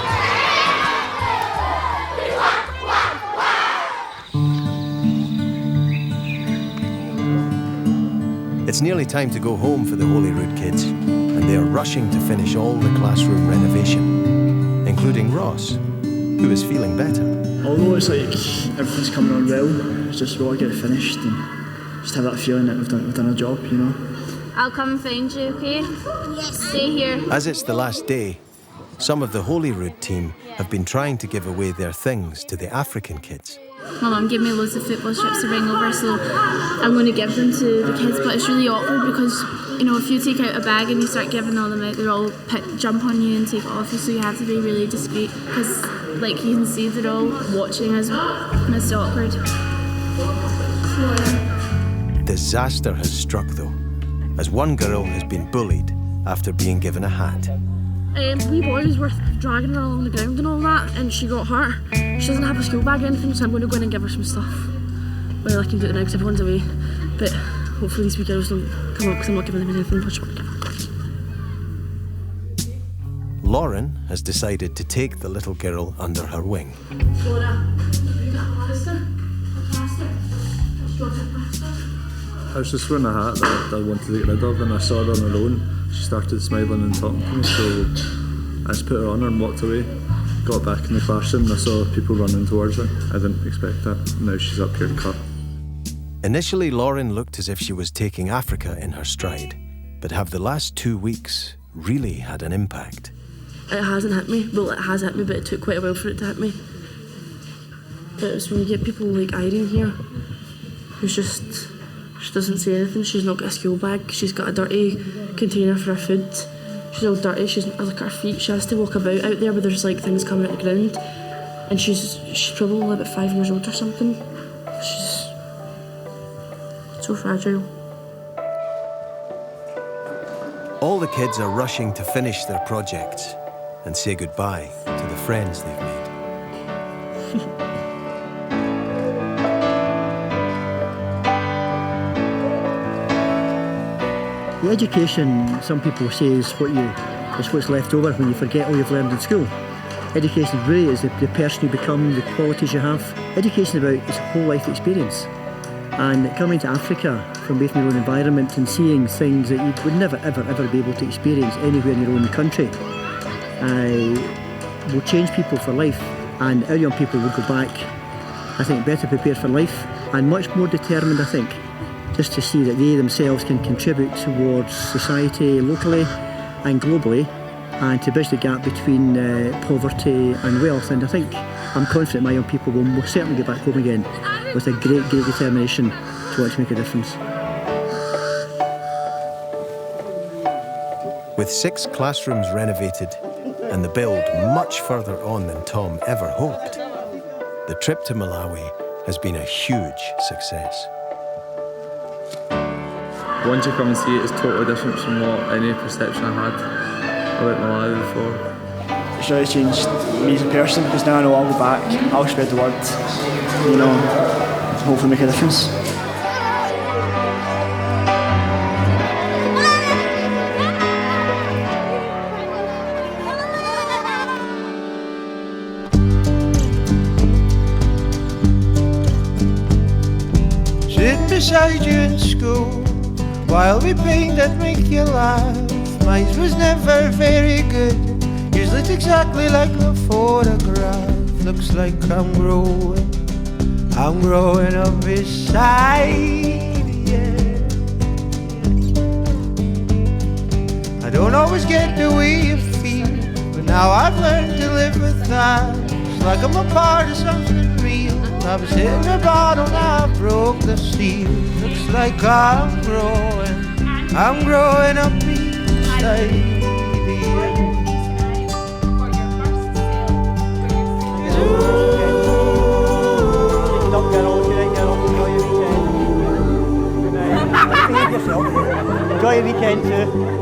It's nearly time to go home for the Holyrood kids, and they are rushing to finish all the classroom renovation, including Ross, who is feeling better.
Although it's like everything's coming on well, it's just we want to get it finished and just have that feeling that we've done a job, you know.
I'll come and find you, okay? Yes. Stay here.
As it's the last day, some of the Holyrood team have been trying to give away their things to the African kids.
My mum gave me loads of football strips to bring over, so I'm going to give them to the kids, but it's really awkward because, you know, if you take out a bag and you start giving all them out, they'll all jump on you and take it off you, so you have to be really discreet because, like, you can see they're all watching us. It's awkward.
Disaster has struck, though, as one girl has been bullied after being given a hat.
We boys were dragging her along the ground and all that, and she got hurt. She doesn't have a school bag or anything, so I'm going to go in and give her some stuff. Well, I can do it now because everyone's away, but hopefully these wee girls don't come up because I'm not giving them anything for sure.
Lauren has decided to take the little girl under her wing.
Flora, you got a plaster?
I was just wearing a hat that I wanted to get rid of, and I saw her on her own. She started smiling and talking to me, so I just put her on her and walked away. Got back in the classroom and I saw people running towards her. I didn't expect that. Now she's up here cut.
Initially, Lauren looked as if she was taking Africa in her stride, but have the last 2 weeks really had an impact?
It hasn't hit me. Well, it has hit me, but it took quite a while for it to hit me. It's when you get people like Irene here, who's just, she doesn't say anything. She's not got a school bag. She's got a dirty container for her food. She's all dirty. She's look at her feet. She has to walk about out there where there's like things coming out the ground. And she's probably only about 5 years old or something. She's so fragile.
All the kids are rushing to finish their projects and say goodbye to the friends they've made.
The education, some people say, is what's left over when you forget all you've learned in school. Education really is the person you become, the qualities you have. Education is about its whole life experience. And coming to Africa from away from your own environment and seeing things that you would never, ever, ever be able to experience anywhere in your own country will change people for life. And our young people will go back, I think, better prepared for life and much more determined, I think, just to see that they themselves can contribute towards society locally and globally and to bridge the gap between poverty and wealth. And I think, I'm confident my young people will most certainly get back home again with a great, great determination to want to make a difference.
With 6 classrooms renovated and the build much further on than Tom ever hoped, the trip to Malawi has been a huge success.
Once you come and see it, it's totally different from what any perception I had about Malawi before.
It's really changed me as a person because now I know I'll go back, I'll spread the word, you know, hopefully make a difference.
Sit beside you in school while we paint that make you laugh. Mine was never very good. Yours looked exactly like the photograph. Looks like I'm growing up beside you. I don't always get the way you feel, but now I've learned to live with that. It's like I'm a part of something real. I was hitting the bottle, now I broke the seal. Looks like I'm growing up beside you. tend to.